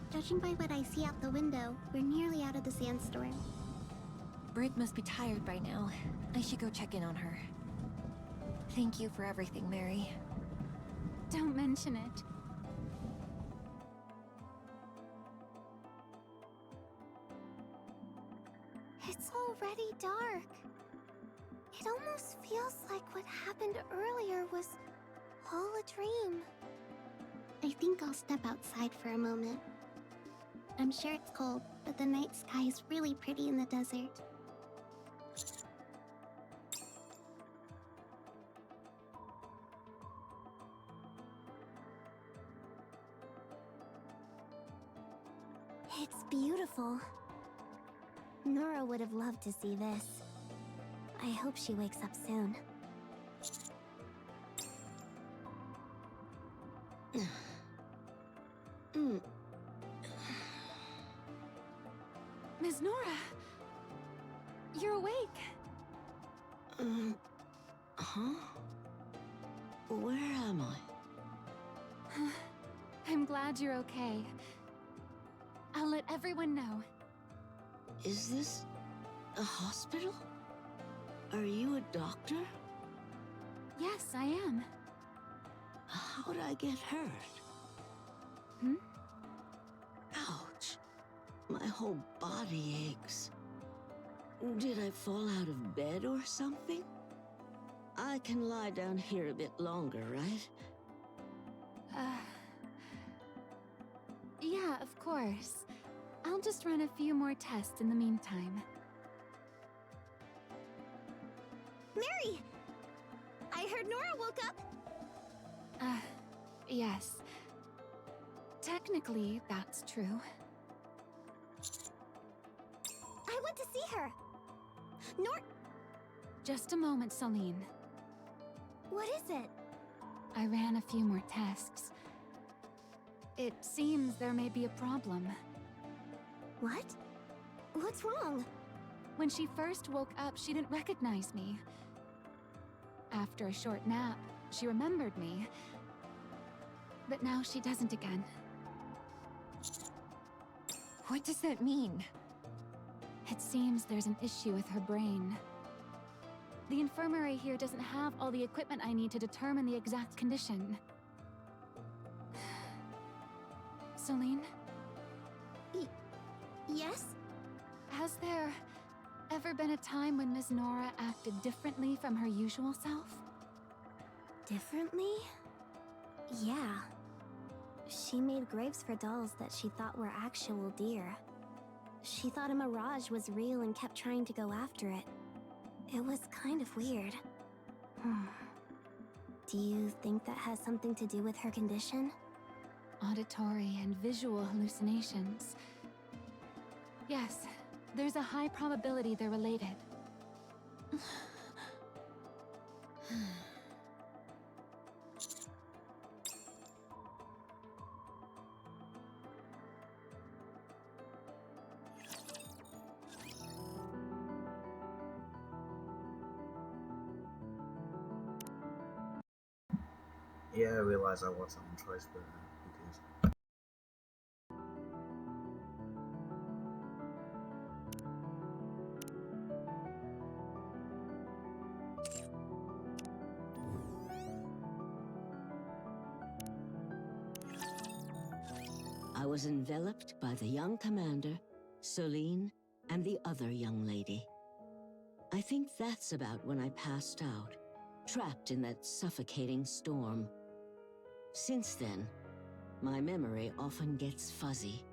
B: Judging by what I see out the window, we're nearly out of the sandstorm.
C: Britt must be tired by now. I should go check in on her. Thank you for everything, Mary.
E: Don't mention it.
B: It's already dark. It almost feels like what happened earlier was all a dream. I think I'll step outside for a moment. I'm sure it's cold, but the night sky is really pretty in the desert. It's beautiful. Nora would have loved to see this. I hope she wakes up soon.
E: Ms. Miss Nora! You're awake!
A: Huh? Where am I?
E: I'm glad you're okay. I'll let everyone know.
A: Is this a hospital? Are you a doctor?
E: Yes, I am.
A: How'd I get hurt?
E: Hmm?
A: Ouch. My whole body aches. Did I fall out of bed or something? I can lie down here a bit longer, right?
E: Yeah, of course. I'll just run a few more tests in the meantime.
C: Mary! I heard Nora woke up!
E: Yes. Technically, that's true.
C: I want to see her!
E: Just a moment, Celine.
C: What is it?
E: I ran a few more tests. It seems there may be a problem.
C: What? What's wrong?
E: When she first woke up, she didn't recognize me. After a short nap, she remembered me. But now she doesn't again.
C: What does that mean?
E: It seems there's an issue with her brain. The infirmary here doesn't have all the equipment I need to determine the exact condition. Celine?
C: Yes?
E: Has there ever been a time when Ms. Nora acted differently from her usual self?
C: Differently? Yeah. She made graves for dolls that she thought were actual deer. She thought a mirage was real and kept trying to go after it. It was kind of weird. Do you think that has something to do with her condition?
E: Auditory and visual hallucinations. Yes, there's a high probability they're related.
G: Yeah, I realize I wasn't on choice, but who cares?
A: I was enveloped by the young commander, Celine, and the other young lady. I think that's about when I passed out, trapped in that suffocating storm. Since then, my memory often gets fuzzy,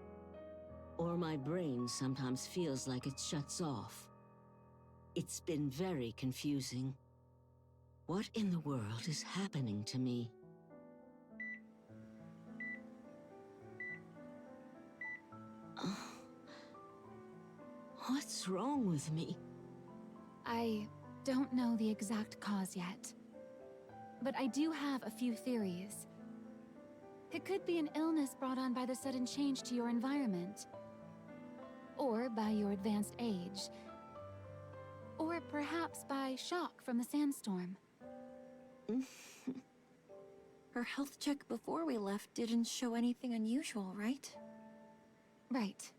A: or my brain sometimes feels like it shuts off. It's been very confusing. What in the world is happening to me? What's wrong with me?
E: I don't know the exact cause yet, but I do have a few theories. It could be an illness brought on by the sudden change to your environment, or by your advanced age, or perhaps by shock from the sandstorm.
D: Her health check before we left didn't show anything unusual, right?
E: Right.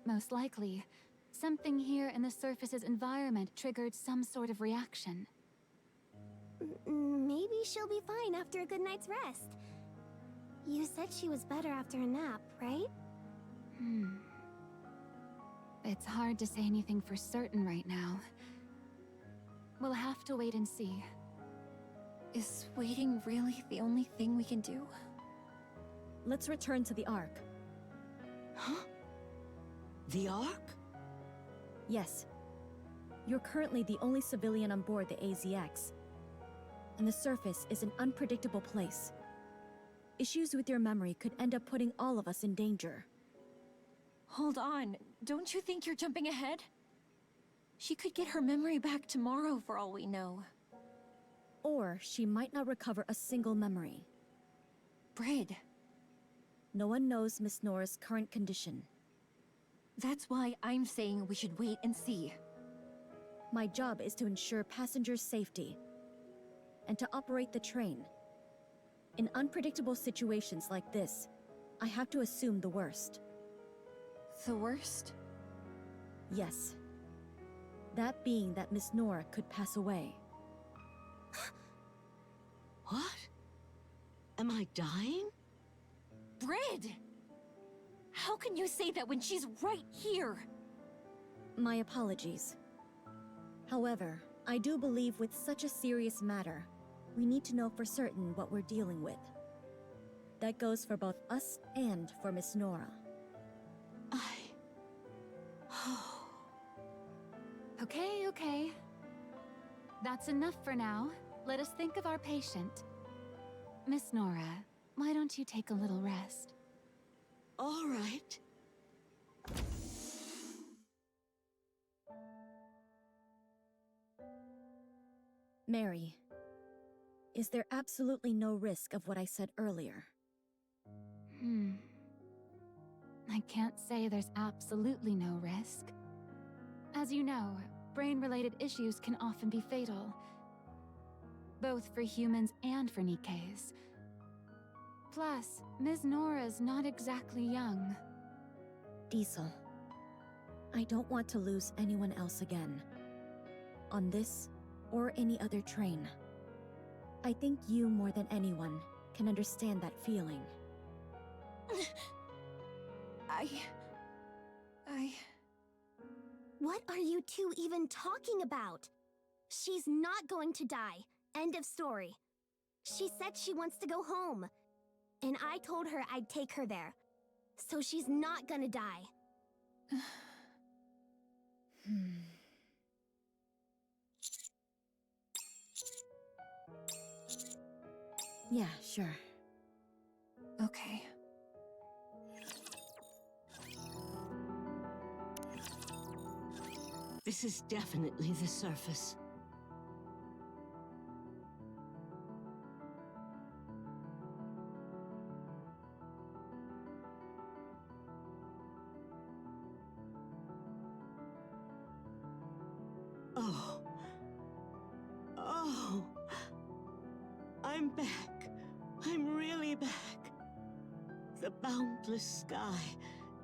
E: Most likely, something here in the surface's environment triggered some sort of reaction.
C: Maybe she'll be fine after a good night's rest. You said she was better after a nap, right?
E: It's hard to say anything for certain right now. We'll have to wait and see.
D: Is waiting really the only thing we can do?
H: Let's return to the Ark.
A: Huh? The Ark?
H: Yes. You're currently the only civilian on board the AZX. And the surface is an unpredictable place. Issues with your memory could end up putting all of us in danger.
D: Hold on, don't you think you're jumping ahead? She could get her memory back tomorrow for all we know.
H: Or she might not recover a single memory.
D: Brid.
H: No one knows Miss Nora's current condition.
C: That's why I'm saying we should wait and see.
H: My job is to ensure passengers' safety and to operate the train. In unpredictable situations like this, I have to assume the worst.
C: The worst?
H: Yes. That being that Miss Nora could pass away.
A: What? Am I dying?
C: Bread! How can you say that when she's right here?
H: My apologies. However, I do believe with such a serious matter, we need to know for certain what we're dealing with. That goes for both us and for Miss Nora.
E: Okay. That's enough for now. Let us think of our patient. Miss Nora, why don't you take a little rest?
A: All right.
H: Mary, is there absolutely no risk of what I said earlier?
E: I can't say there's absolutely no risk. As you know, brain-related issues can often be fatal, both for humans and for nikkes. Plus, Ms. Nora's not exactly young.
H: Diesel, I don't want to lose anyone else again. On this, or any other train. I think you, more than anyone, can understand that feeling.
C: What are you two even talking about? She's not going to die. End of story. She said she wants to go home. And I told her I'd take her there. So she's not gonna die.
H: Yeah, sure.
E: Okay.
A: This is definitely the surface. Oh, I'm back. I'm really back. The boundless sky,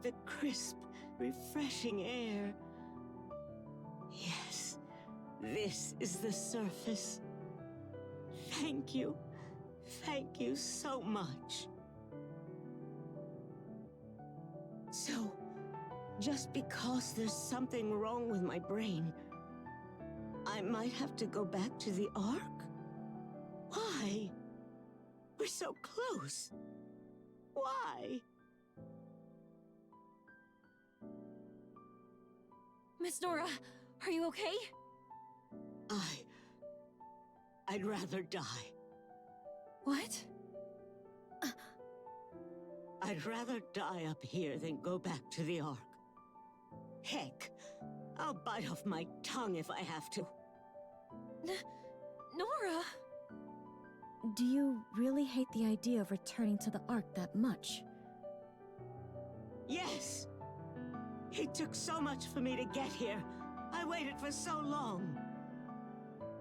A: the crisp, refreshing air. Yes, this is the surface. Thank you. Thank you so much. So, just because there's something wrong with my brain, I might have to go back to the Ark? Why? We're so close. Why?
C: Miss Nora, are you okay?
A: I'd rather die.
C: What?
A: I'd rather die up here than go back to the Ark. Heck, I'll bite off my tongue if I have to.
C: Nora!
H: Do you really hate the idea of returning to the Ark that much?
A: Yes! It took so much for me to get here. I waited for so long.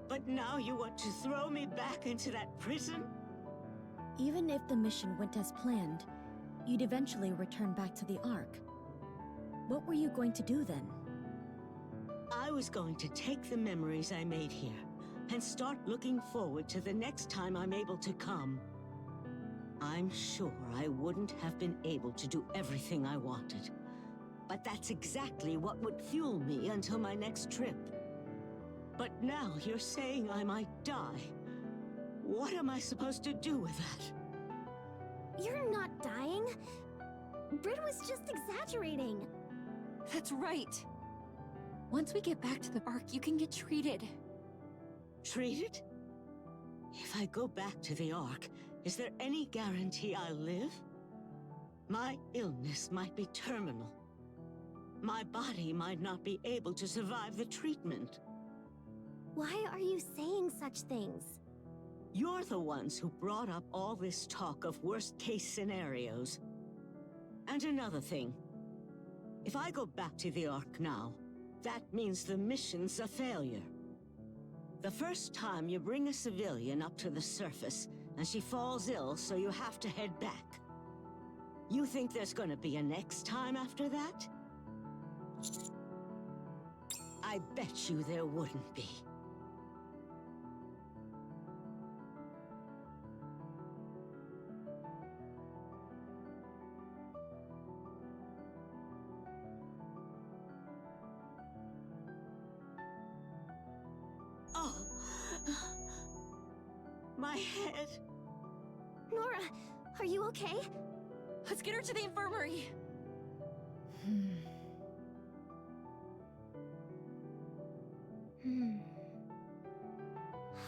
A: But now you want to throw me back into that prison?
H: Even if the mission went as planned, you'd eventually return back to the Ark. What were you going to do then?
A: I was going to take the memories I made here and start looking forward to the next time I'm able to come. I'm sure I wouldn't have been able to do everything I wanted. But that's exactly what would fuel me until my next trip. But now you're saying I might die. What am I supposed to do with that?
C: You're not dying. Brit was just exaggerating.
E: That's right. Once we get back to the Ark, you can get treated.
A: Treated? If I go back to the Ark, is there any guarantee I'll live? My illness might be terminal. My body might not be able to survive the treatment.
C: Why are you saying such things?
A: You're the ones who brought up all this talk of worst-case scenarios. And another thing. If I go back to the Ark now, that means the mission's a failure. The first time you bring a civilian up to the surface, and she falls ill, so you have to head back. You think there's gonna be a next time after that? I bet you there wouldn't be. Oh, my head.
C: Nora, are you okay? Let's get her to the infirmary.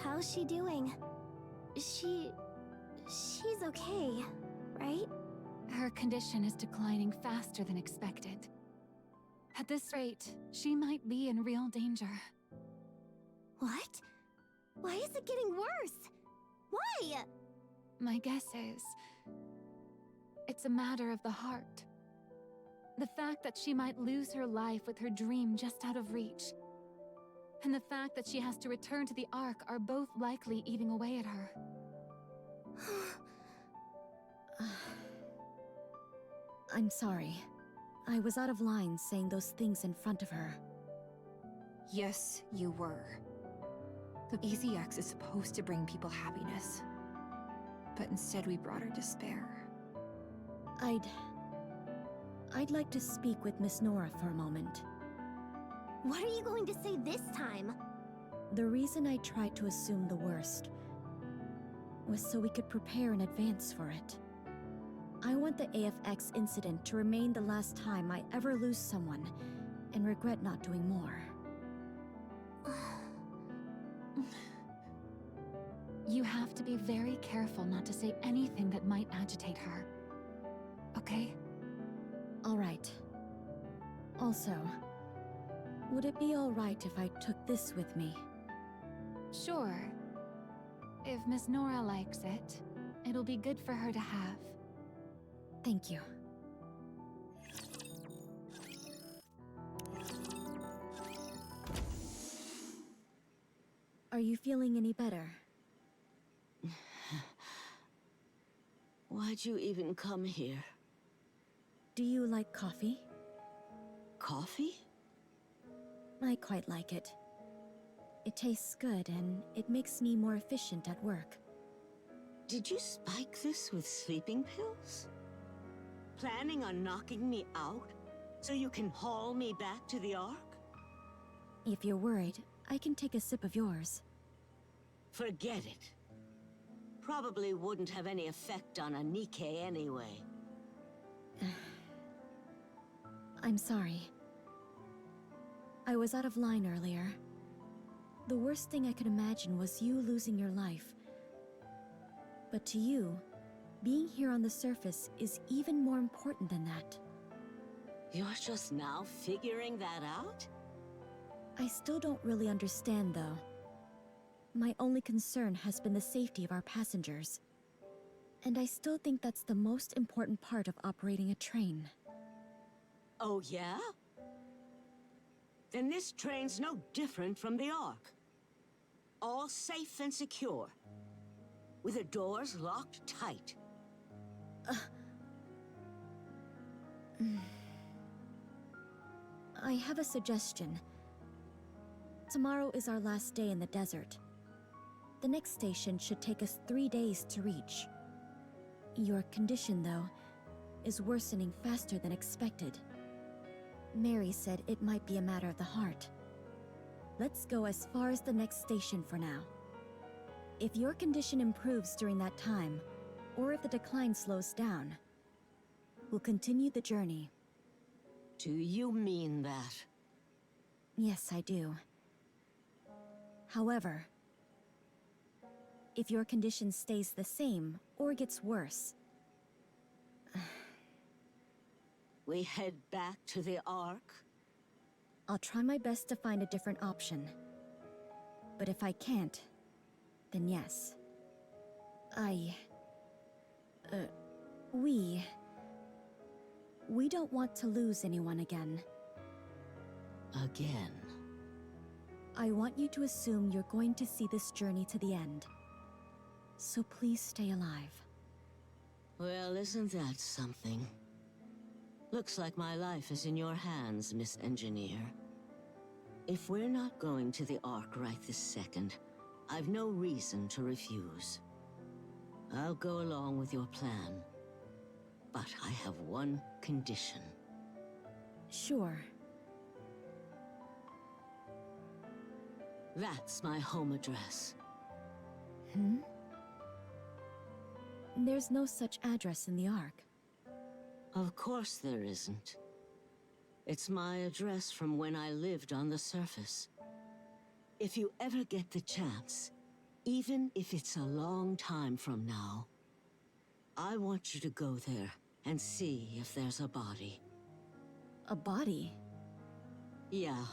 B: How's she doing? She's okay, right?
E: Her condition is declining faster than expected. At this rate, she might be in real danger.
B: What? Why is it getting worse? Why?
E: My guess is... it's a matter of the heart. The fact that she might lose her life with her dream just out of reach, and the fact that she has to return to the Ark are both likely eating away at her.
H: I'm sorry. I was out of line saying those things in front of her.
I: Yes, you were. The EZX is supposed to bring people happiness. But instead we brought her despair.
H: I'd like to speak with Miss Nora for a moment.
B: What are you going to say this time?
H: The reason I tried to assume the worst was so we could prepare in advance for it. I want the AFX incident to remain the last time I ever lose someone and regret not doing more.
E: You have to be very careful not to say anything that might agitate her. Okay?
H: All right. Also, would it be all right if I took this with me?
E: Sure. If Miss Nora likes it, it'll be good for her to have.
H: Thank you. Are you feeling any better?
A: Why'd you even come here?
H: Do you like coffee?
A: Coffee?
H: I quite like it. It tastes good and it makes me more efficient at work.
A: Did you spike this with sleeping pills? Planning on knocking me out so you can haul me back to the Ark?
H: If you're worried, I can take a sip of yours.
A: Forget it. Probably wouldn't have any effect on a nikke anyway.
H: I'm sorry. I was out of line earlier. The worst thing I could imagine was you losing your life. But to you, being here on the surface is even more important than that.
A: You're just now figuring that out?
H: I still don't really understand, though. My only concern has been the safety of our passengers. And I still think that's the most important part of operating a train.
A: Oh, yeah? Then this train's no different from the Ark. All safe and secure, with the doors locked tight.
H: I have a suggestion. Tomorrow is our last day in the desert. The next station should take us 3 days to reach. Your condition, though, is worsening faster than expected. Mary said it might be a matter of the heart. Let's go as far as the next station for now. If your condition improves during that time, or if the decline slows down, we'll continue the journey.
A: Do you mean that?
H: Yes, I do. However, if your condition stays the same or gets worse,
A: We head back to the Ark?
H: I'll try my best to find a different option. But if I can't, then yes. We don't want to lose anyone again.
A: Again.
H: I want you to assume you're going to see this journey to the end. So please stay alive.
A: Well, isn't that something? Looks like my life is in your hands, Miss Engineer. If we're not going to the Ark right this second, I've no reason to refuse. I'll go along with your plan. But I have one condition.
H: Sure.
A: That's my home address.
H: Hmm? There's no such address in the Ark.
A: Of course there isn't. It's my address from when I lived on the surface. If you ever get the chance, even if it's a long time from now, I want you to go there and see if there's a body.
H: A body?
A: Yeah.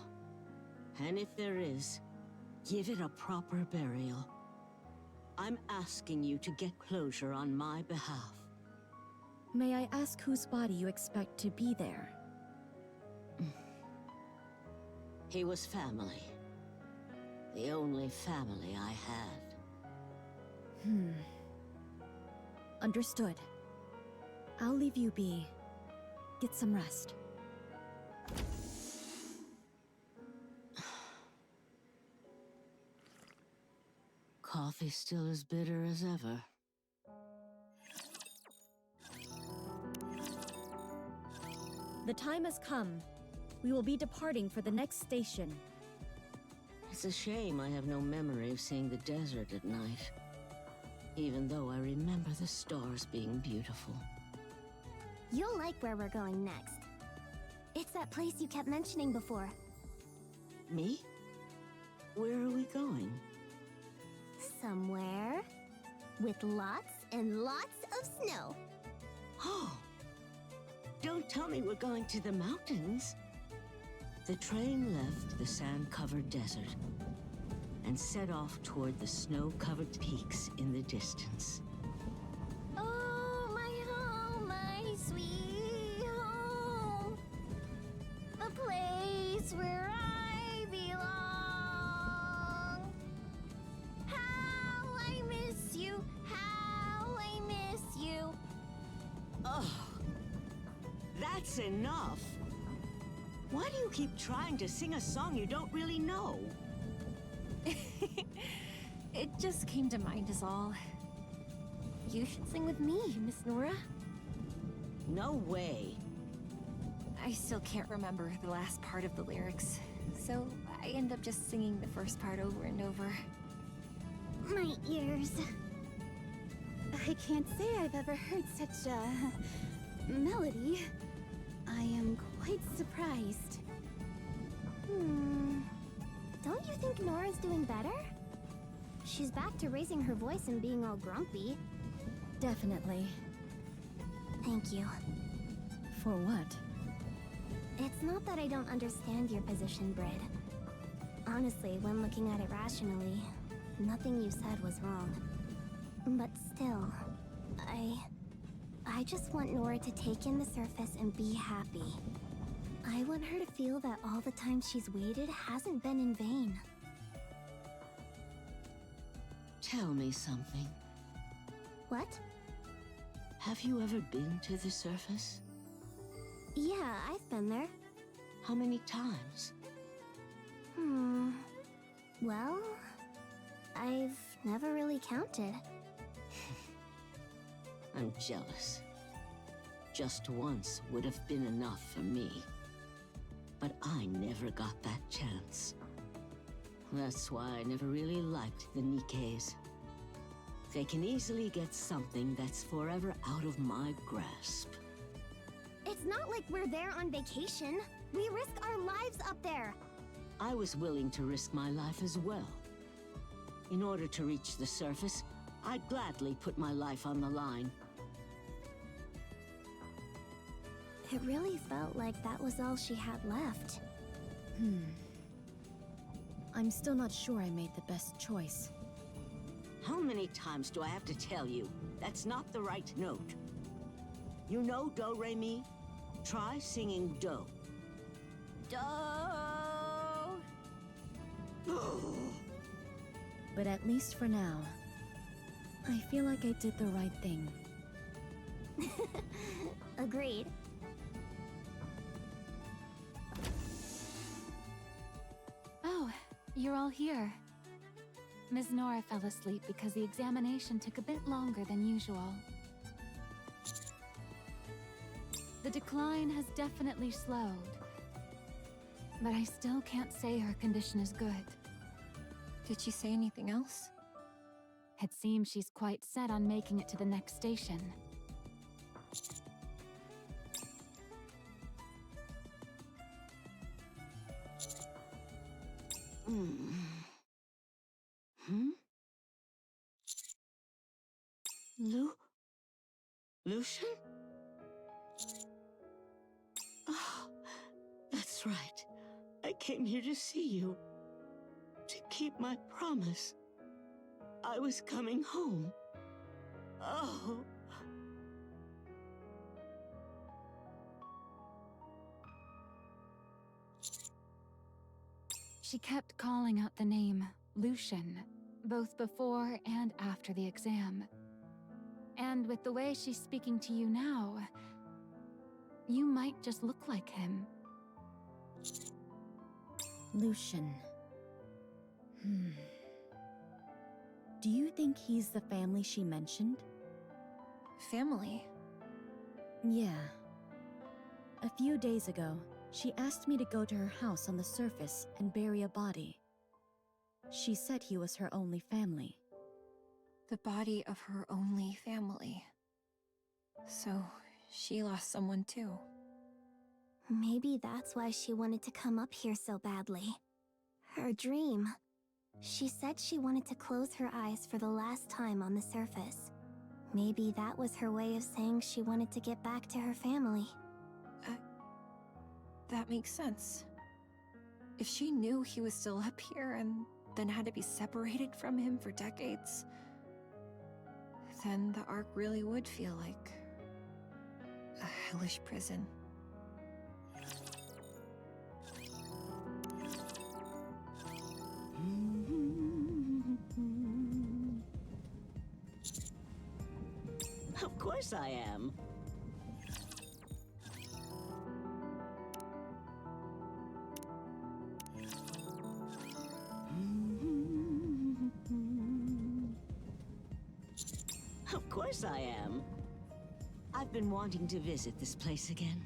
A: And if there is, give it a proper burial. I'm asking you to get closure on my behalf.
H: May I ask whose body you expect to be there?
A: He was family. The only family I had.
H: Understood. I'll leave you be. Get some rest.
A: Coffee still as bitter as ever.
H: The time has come. We will be departing for the next station.
A: It's a shame I have no memory of seeing the desert at night. Even though I remember the stars being beautiful.
B: You'll like where we're going next. It's that place you kept mentioning before.
A: Me? Where are we going?
B: Somewhere with lots and lots of snow.
A: Oh! Don't tell me we're going to the mountains. The train left the sand-covered desert and set off toward the snow-covered peaks in the distance.
B: Oh, my home, my sweet home. The place where I belong. How I miss you, how I miss you.
A: Oh! That's enough! Why do you keep trying to sing a song you don't really know?
C: It just came to mind is all.
B: You should sing with me, Miss Nora.
A: No way.
C: I still can't remember the last part of the lyrics, so I end up just singing the first part over and over.
B: My ears.
E: I can't say I've ever heard such a melody. I am quite surprised.
B: Don't you think Nora's doing better? She's back to raising her voice and being all grumpy.
H: Definitely.
B: Thank you.
H: For what?
B: It's not that I don't understand your position, Brid. Honestly, when looking at it rationally, nothing you said was wrong. But still, I just want Nora to take in the surface and be happy. I want her to feel that all the time she's waited hasn't been in vain.
A: Tell me something.
B: What?
A: Have you ever been to the surface?
B: Yeah, I've been there.
A: How many times?
B: Well, I've never really counted.
A: I'm jealous. Just once would have been enough for me. But I never got that chance. That's why I never really liked the Nikkes. They can easily get something that's forever out of my grasp.
B: It's not like we're there on vacation. We risk our lives up there.
A: I was willing to risk my life as well. In order to reach the surface, I'd gladly put my life on the line.
B: It really felt like that was all she had left.
H: I'm still not sure I made the best choice.
A: How many times do I have to tell you? That's not the right note. You know Do Re Mi? Try singing Do. Do!
H: But at least for now, I feel like I did the right thing.
B: Agreed.
E: Oh, you're all here. Ms. Nora fell asleep because the examination took a bit longer than usual. The decline has definitely slowed, but I still can't say her condition is good.
I: Did she say anything else?
E: It seems she's quite set on making it to the next station.
A: Lucian? Oh, that's right. I came here to see you. To keep my promise. I was coming home. Oh.
E: She kept calling out the name Lucian, both before and after the exam. And with the way she's speaking to you now, you might just look like him.
H: Lucian. Do you think he's the family she mentioned?
I: Family?
H: Yeah. A few days ago, she asked me to go to her house on the surface and bury a body. She said he was her only family.
I: The body of her only family. So, she lost someone too.
B: Maybe that's why she wanted to come up here so badly. Her dream. She said she wanted to close her eyes for the last time on the surface. Maybe that was her way of saying she wanted to get back to her family.
I: That makes sense. If she knew he was still up here and then had to be separated from him for decades, then the Ark really would feel like a hellish prison.
A: Of course I am. Of course I am. I've been wanting to visit this place again.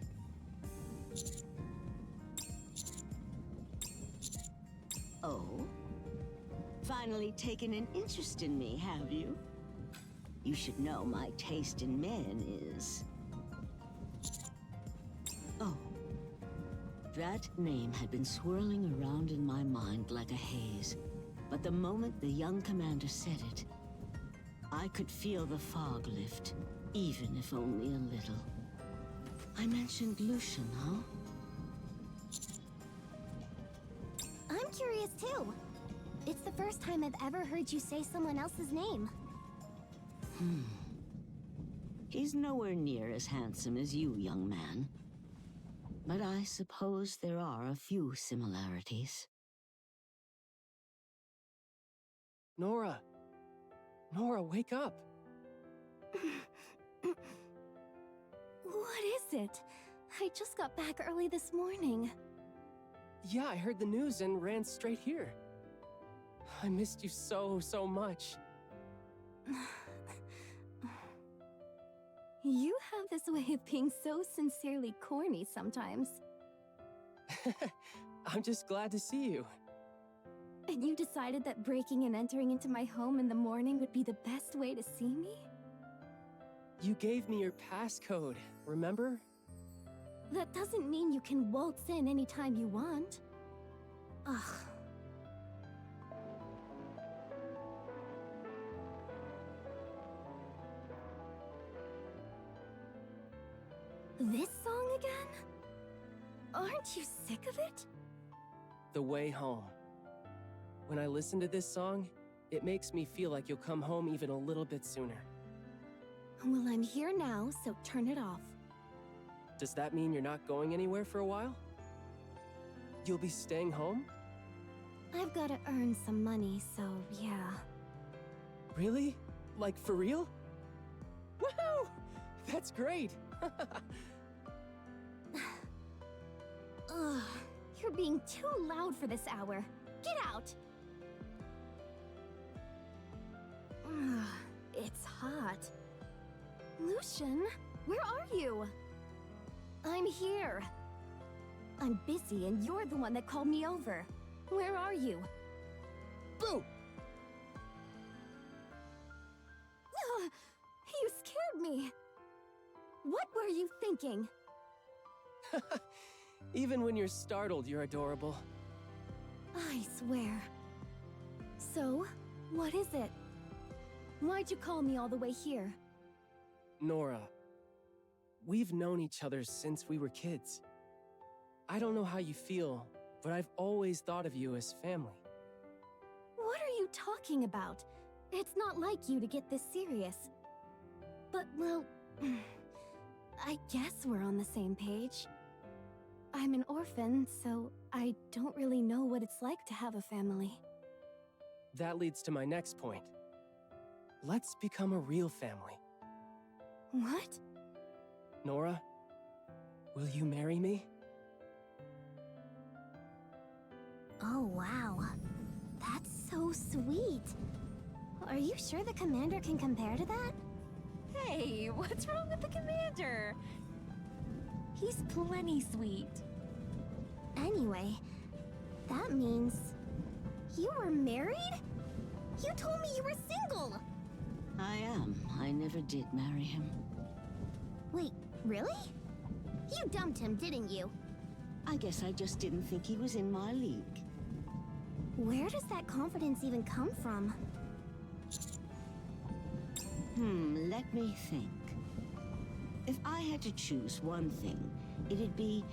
A: Oh? Finally taken an interest in me, have you? You should know my taste in men is... Oh. That name had been swirling around in my mind like a haze. But the moment the young commander said it, I could feel the fog lift, even if only a little. I mentioned Lucian, huh?
B: I'm curious too. It's the first time I've ever heard you say someone else's name.
A: He's nowhere near as handsome as you, young man. But I suppose there are a few similarities.
F: Nora! Nora, wake up!
B: What is it? I just got back early this morning.
F: Yeah, I heard the news and ran straight here. I missed you so much.
B: You have this way of being so sincerely corny sometimes.
F: I'm just glad to see you.
B: And you decided that breaking and entering into my home in the morning would be the best way to see me?
F: You gave me your passcode, remember?
B: That doesn't mean you can waltz in anytime you want. Ugh. This song again? Aren't you sick of it?
F: The Way Home. When I listen to this song, it makes me feel like you'll come home even a little bit sooner.
B: Well, I'm here now, so turn it off.
F: Does that mean you're not going anywhere for a while? You'll be staying home?
B: I've gotta earn some money, so yeah.
F: Really? Like, for real? Woohoo! That's great!
C: Ugh, you're being too loud for this hour. Get out!
B: Ugh, it's hot.
C: Lucian, where are you?
B: I'm here.
C: I'm busy and you're the one that called me over. Where are you?
F: Boo!
C: Ugh, you scared me. What were you thinking?
F: Even when you're startled, you're adorable.
C: I swear. So, what is it? Why'd you call me all the way here?
F: Nora, we've known each other since we were kids. I don't know how you feel, but I've always thought of you as family.
C: What are you talking about? It's not like you to get this serious. But, well, I guess we're on the same page. I'm an orphan, so I don't really know what it's like to have a family.
F: That leads to my next point. Let's become a real family.
C: What?
F: Nora, will you marry me?
C: Oh, wow. That's so sweet. Are you sure the commander can compare to that? Hey, what's wrong with the commander? He's plenty sweet. Anyway, that means you were married? You told me you were single!
A: I am. I never did marry him.
C: Wait, really? You dumped him, didn't you?
A: I guess I just didn't think he was in my league.
C: Where does that confidence even come from?
A: Let me think. If I had to choose one thing, it'd be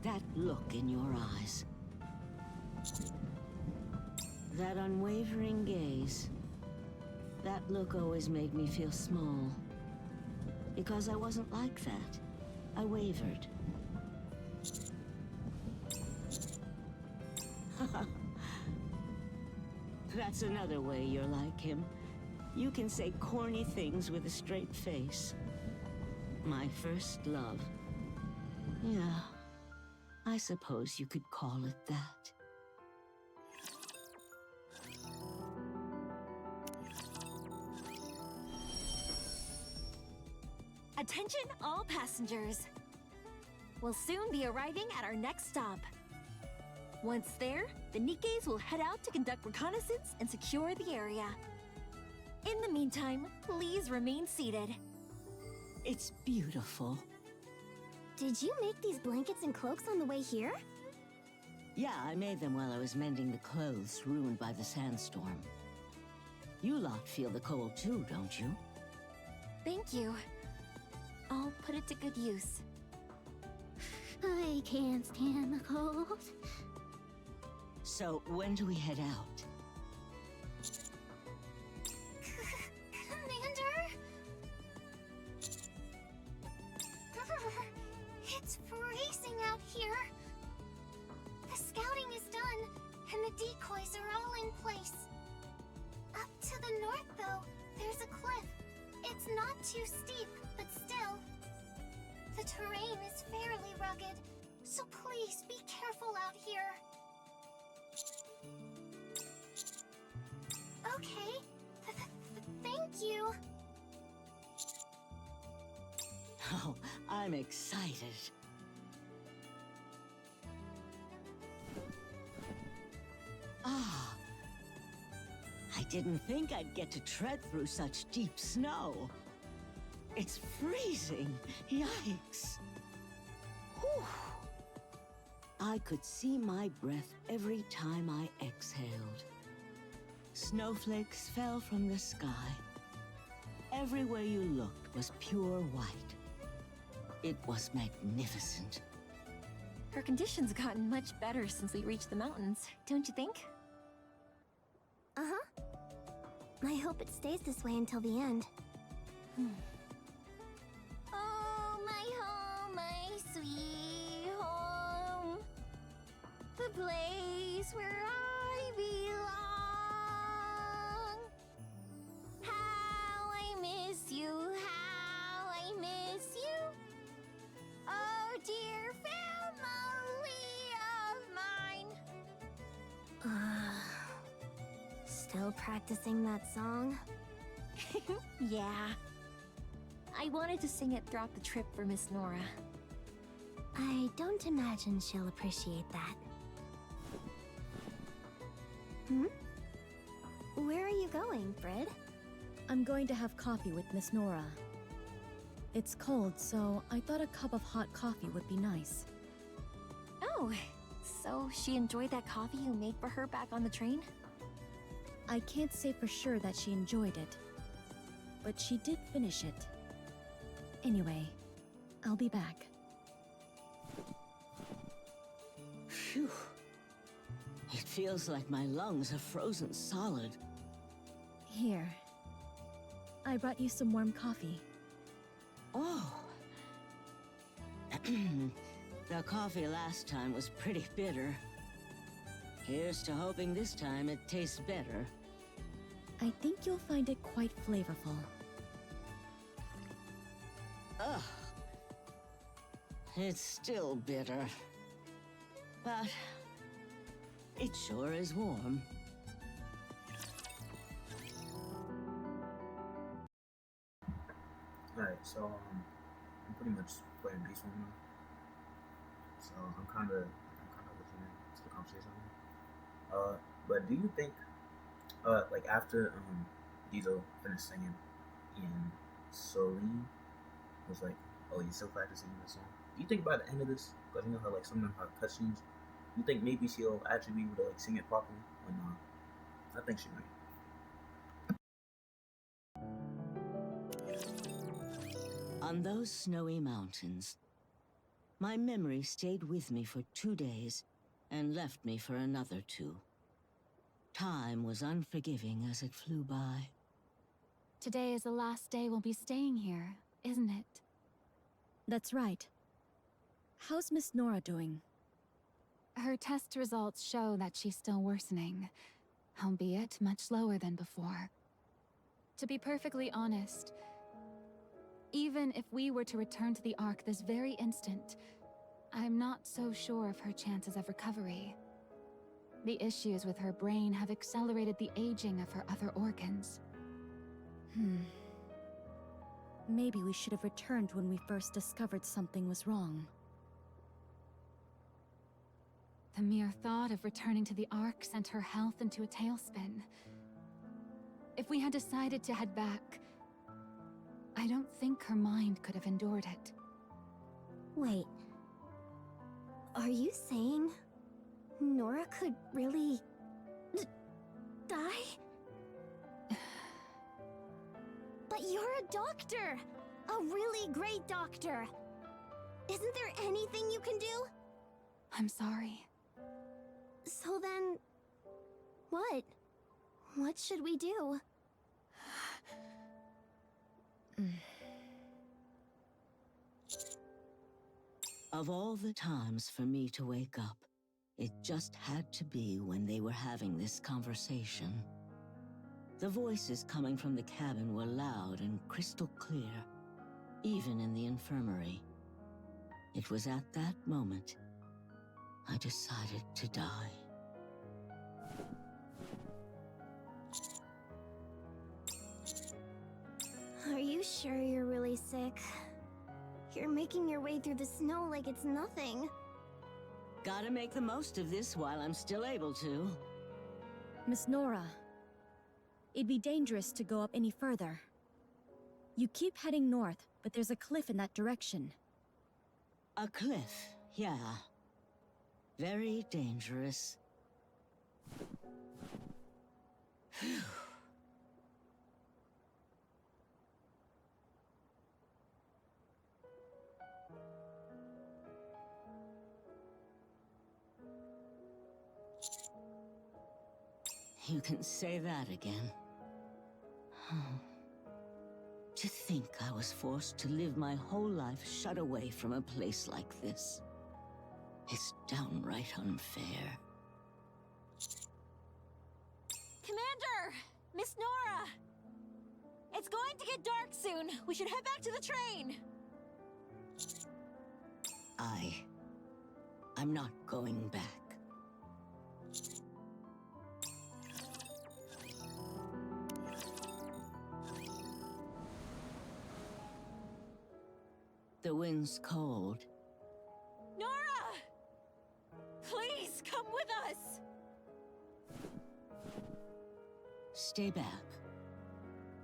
A: that look in your eyes. That unwavering gaze. That look always made me feel small. Because I wasn't like that. I wavered. That's another way you're like him. You can say corny things with a straight face. My first love. Yeah, I suppose you could call it that.
C: Attention all passengers. We'll soon be arriving at our next stop. Once there, the Nikkes will head out to conduct reconnaissance and secure the area. In the meantime, please remain seated.
A: It's beautiful.
C: Did you make these blankets and cloaks on the way here?
A: Yeah, I made them while I was mending the clothes ruined by the sandstorm. You lot feel the cold too, don't you?
C: Thank you. I'll put it to good use. I can't stand the cold.
A: So, when do we head out?
B: Commander? It's freezing out here. The scouting is done, and the decoys are all in place. Up to the north, though, there's a cliff. It's not too steep, but still. The terrain is fairly rugged, so please be careful out here. Okay. Thank you.
A: Oh, I'm excited. Ah. I didn't think I'd get to tread through such deep snow. It's freezing. Yikes. Whew. I could see my breath every time I exhaled. Snowflakes fell from the sky. Everywhere you looked was pure white. It was magnificent.
C: Her condition's gotten much better since we reached the mountains, don't you think? Uh-huh. I hope it stays this way until the end. Oh, my home, my the place where I belong. How I miss you, how I miss you. Oh, dear family of mine.
B: Still practicing that song?
C: Yeah. I wanted to sing it throughout the trip for Miss Nora.
B: I don't imagine she'll appreciate that. Where are you going, Fred?
H: I'm going to have coffee with Miss Nora. It's cold, so I thought a cup of hot coffee would be nice.
C: Oh, so she enjoyed that coffee you made for her back on the train?
H: I can't say for sure that she enjoyed it, but she did finish it. Anyway, I'll be back.
A: Phew. It feels like my lungs are frozen solid.
H: Here. I brought you some warm coffee.
A: Oh. The coffee last time was pretty bitter. Here's to hoping this time it tastes better.
H: I think you'll find it quite flavorful.
A: Ugh. It's still bitter. But it sure is warm.
G: Alright, so I'm pretty much playing Beast right now. So I'm kinda listening to the conversation. But do you think like after Diesel finished singing and Celine was like, oh, you're still practicing this song? Do you think by the end of this, because you know how like some of them have cutscenes, you think maybe she'll actually be able to like sing it properly or not? I think she might.
A: On those snowy mountains, my memory stayed with me for 2 days and left me for another 2. Time was unforgiving as it flew by.
E: Today is the last day we'll be staying here, isn't it?
H: That's right. How's Miss Nora doing?
E: Her test results show that she's still worsening, albeit much slower than before. To be perfectly honest, even if we were to return to the Ark this very instant, I'm not so sure of her chances of recovery. The issues with her brain have accelerated the aging of her other organs.
H: Maybe we should have returned when we first discovered something was wrong.
E: The mere thought of returning to the Ark sent her health into a tailspin. If we had decided to head back, I don't think her mind could have endured it.
B: Wait. Are you saying Nora could really die? But you're a doctor! A really great doctor! Isn't there anything you can do?
E: I'm sorry.
B: So then... what? What should we do?
A: Of all the times for me to wake up, it just had to be when they were having this conversation. The voices coming from the cabin were loud and crystal clear, even in the infirmary. It was at that moment I decided to die.
B: Are you sure you're really sick? You're making your way through the snow like it's nothing.
A: Gotta make the most of this while I'm still able to.
H: Miss Nora, it'd be dangerous to go up any further. You keep heading north, but there's a cliff in that direction.
A: A cliff, yeah. Very dangerous. Phew. You can say that again. To think I was forced to live my whole life shut away from a place like this. It's downright unfair.
C: Commander! Miss Nora! It's going to get dark soon. We should head back to the train.
A: I'm not going back. The wind's cold.
C: Nora! Please come with us!
A: Stay back.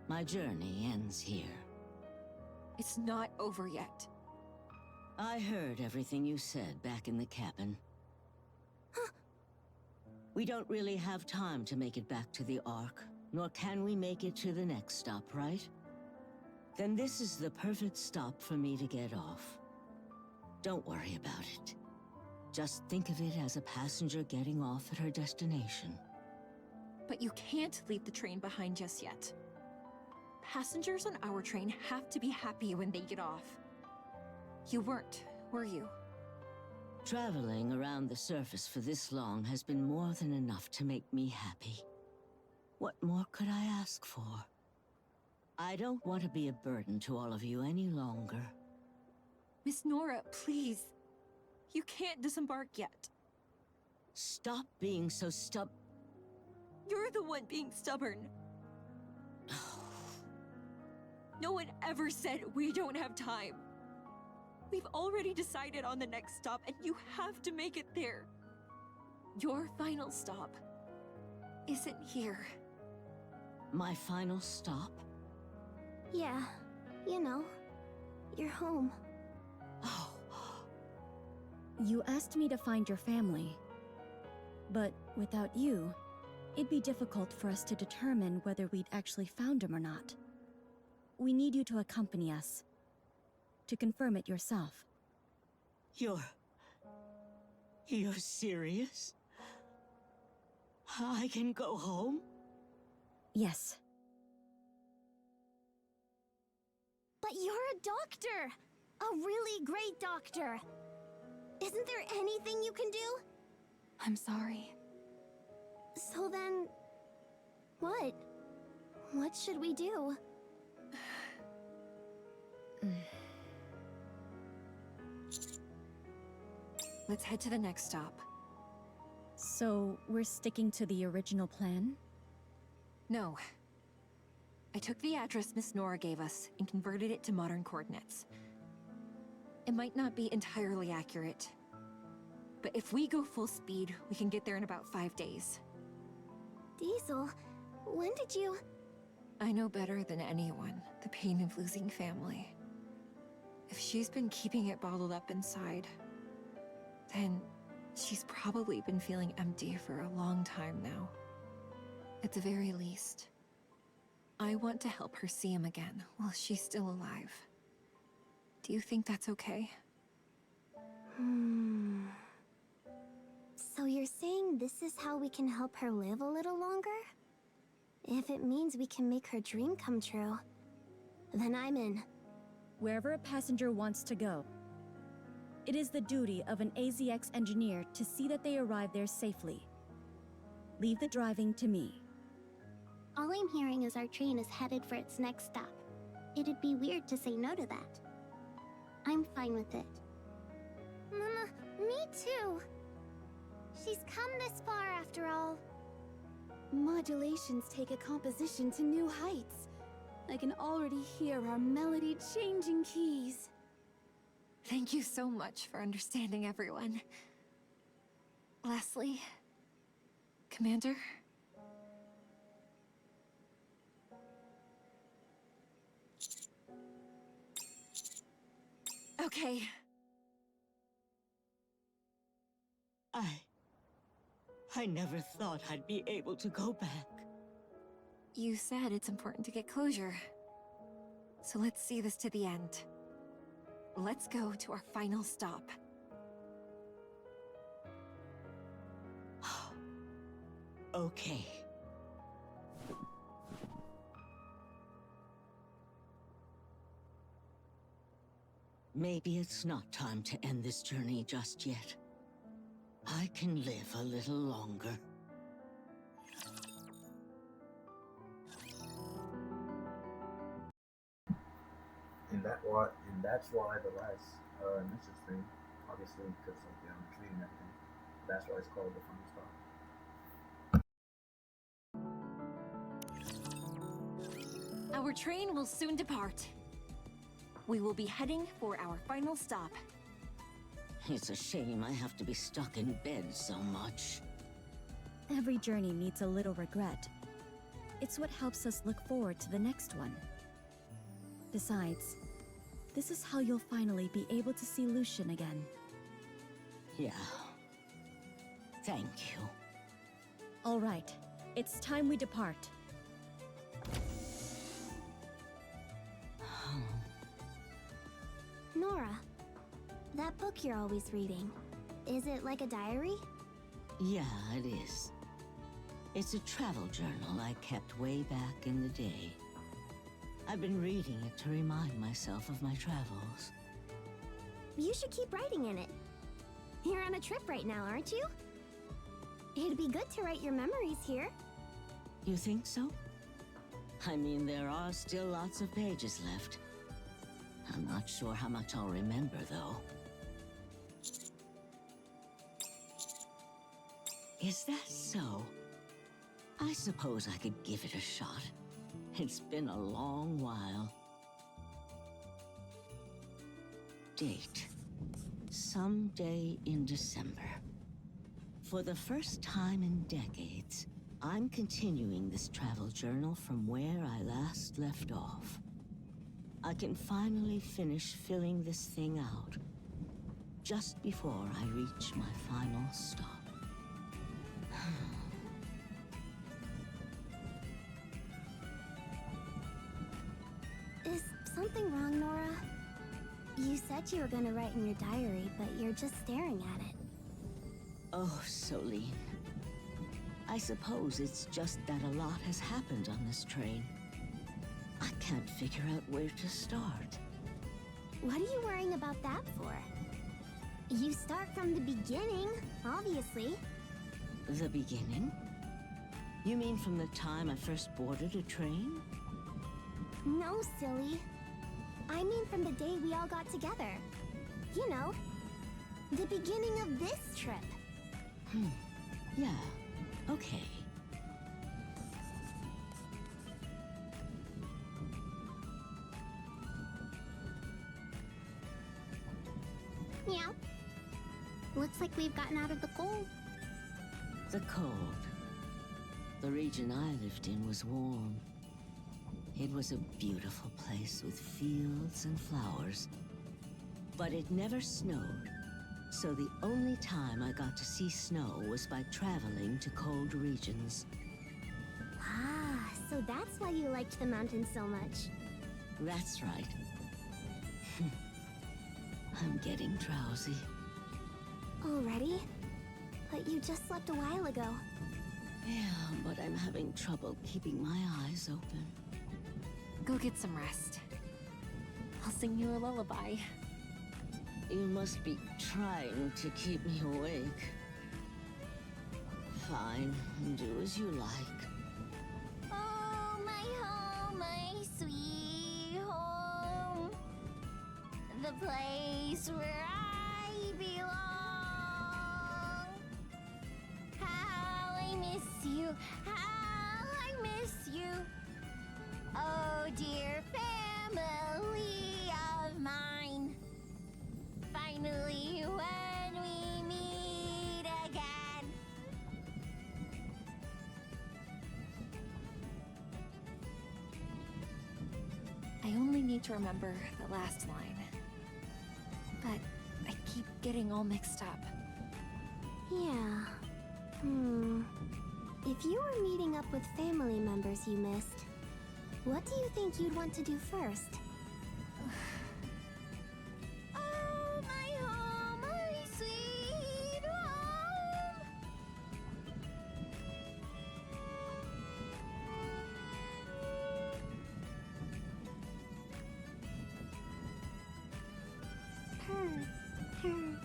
A: My journey ends here.
I: It's not over yet.
A: I heard everything you said back in the cabin. We don't really have time to make it back to the Ark, nor can we make it to the next stop, right? Then this is the perfect stop for me to get off. Don't worry about it. Just think of it as a passenger getting off at her destination.
I: But you can't leave the train behind just yet. Passengers on our train have to be happy when they get off. You weren't, were you?
A: Traveling around the surface for this long has been more than enough to make me happy. What more could I ask for? I don't want to be a burden to all of you any longer.
I: Miss Nora, please. You can't disembark yet.
A: Stop being so
I: You're the one being stubborn. No one ever said we don't have time. We've already decided on the next stop, and you have to make it there. Your final stop isn't here.
A: My final stop?
B: Yeah, you know, you're home.
A: Oh,
H: You asked me to find your family. But without you, it'd be difficult for us to determine whether we'd actually found him or not. We need you to accompany us. To confirm it yourself.
A: you're serious? I can go home?
H: Yes.
B: But you're a doctor! A really great doctor! Isn't there anything you can do?
E: I'm sorry.
B: So then... what? What should we do?
I: Let's head to the next stop.
H: So, we're sticking to the original plan?
I: No. I took the address Miss Nora gave us and converted it to modern coordinates. It might not be entirely accurate, but if we go full speed, we can get there in about 5 days.
B: Diesel, when did you...
I: I know better than anyone the pain of losing family. If she's been keeping it bottled up inside, then she's probably been feeling empty for a long time now. At the very least, I want to help her see him again while she's still alive. Do you think that's okay?
B: So you're saying this is how we can help her live a little longer? If it means we can make her dream come true, then I'm in.
H: Wherever a passenger wants to go. It is the duty of an AZX engineer to see that they arrive there safely. Leave the driving to me.
B: All I'm hearing is our train is headed for its next stop. It'd be weird to say no to that. I'm fine with it. Mama, me too. She's come this far after all.
E: Modulations take a composition to new heights. I can already hear our melody-changing keys.
I: Thank you so much for understanding, everyone. Lastly, Commander? Okay.
A: I never thought I'd be able to go back.
I: You said it's important to get closure. So let's see this to the end. Let's go to our final stop.
A: Okay. Maybe it's not time to end this journey just yet. I can live a little longer.
G: And that's why the last message thing, obviously, because like they're on the train and everything. That's why it's called the final stop.
C: Our train will soon depart. We will be heading for our final stop.
A: It's a shame I have to be stuck in bed so much.
H: Every journey needs a little regret. It's what helps us look forward to the next one. Besides, this is how you'll finally be able to see Lucian again.
A: Yeah. Thank you.
H: All right, it's time we depart.
B: Nora, that book you're always reading, is it like a diary?
A: Yeah, it is. It's a travel journal I kept way back in the day. I've been reading it to remind myself of my travels.
B: You should keep writing in it. You're on a trip right now, aren't you? It'd be good to write your memories here.
A: You think so? I mean, there are still lots of pages left. I'm not sure how much I'll remember, though. Is that so? I suppose I could give it a shot. It's been a long while. Date. Someday in December. For the first time in decades, I'm continuing this travel journal from where I last left off. I can finally finish filling this thing out, just before I reach my final stop.
B: Is something wrong, Nora? You said you were gonna write in your diary, but you're just staring at it.
A: Oh, Solene. I suppose it's just that a lot has happened on this train. I can't figure out where to start.
B: What are you worrying about that for? You start from the beginning, obviously.
A: The beginning? You mean from the time I first boarded a train?
B: No, silly. I mean from the day we all got together. You know, the beginning of this trip.
A: Yeah, okay.
B: Meow. Looks like we've gotten out of the cold.
A: The cold. The region I lived in was warm. It was a beautiful place with fields and flowers. But it never snowed, so the only time I got to see snow was by traveling to cold regions.
B: Ah, so that's why you liked the mountains so much.
A: That's right. I'm getting drowsy.
B: Already? But you just slept a while ago.
A: Yeah, but I'm having trouble keeping my eyes open.
C: Go get some rest. I'll sing you a lullaby.
A: You must be trying to keep me awake. Fine, do as you like.
B: Oh, my home, my sweet home. The place where I belong. How I miss you, how I miss you. Oh, dear family of mine. Finally, when we meet again.
C: I only need to remember the last line. But I keep getting all mixed up.
B: Yeah. If you were meeting up with family members you missed, what do you think you'd want to do first? Oh, my home, my sweet home. Purr, purr.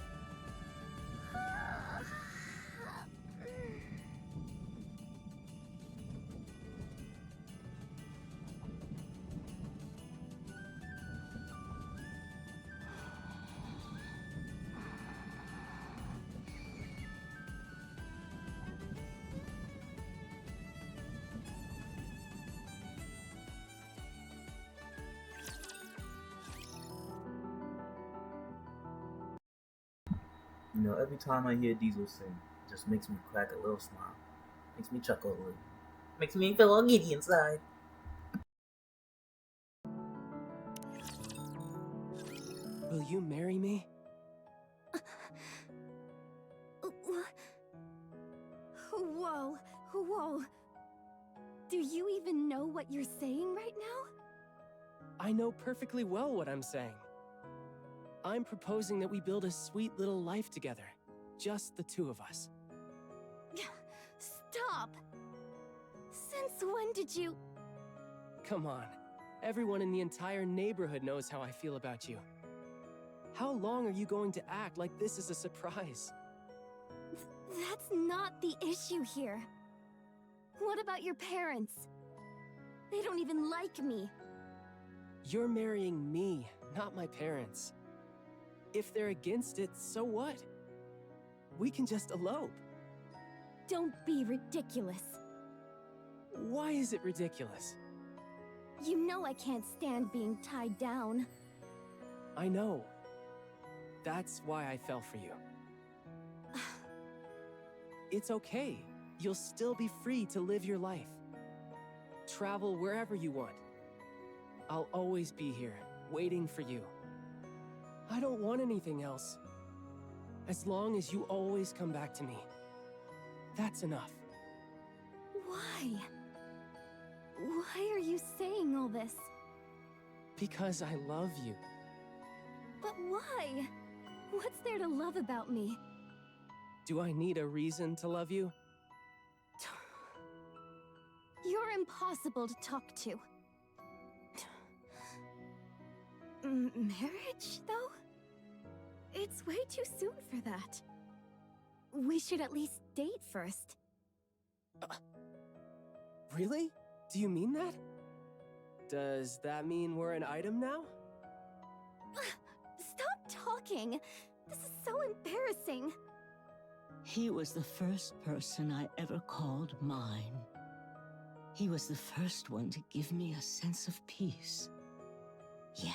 G: every time I hear Diesel sing, it just makes me crack a little smile. Makes me chuckle a little. Makes me feel all giddy inside.
F: Will you marry me?
C: Whoa, whoa. Do you even know what you're saying right now?
F: I know perfectly well what I'm saying. I'm proposing that we build a sweet little life together. Just the two of us.
C: Stop! Since when did you...
F: Come on. Everyone in the entire neighborhood knows how I feel about you. How long are you going to act like this is a surprise?
C: That's not the issue here. What about your parents? They don't even like me.
F: You're marrying me, not my parents. If they're against it, so what? We can just elope.
C: Don't be ridiculous.
F: Why is it ridiculous?
C: You know I can't stand being tied down.
F: I know. That's why I fell for you. It's okay. You'll still be free to live your life. Travel wherever you want. I'll always be here, waiting for you. I don't want anything else. As long as you always come back to me. That's enough.
C: Why? Why are you saying all this?
F: Because I love you.
C: But why? What's there to love about me?
F: Do I need a reason to love you?
C: You're impossible to talk to. Marriage, though? It's way too soon for that. We should at least date first.
F: Really? Do you mean that? Does that mean we're an item now?
C: Stop talking! This is so embarrassing.
A: He was the first person I ever called mine. He was the first one to give me a sense of peace. Yeah,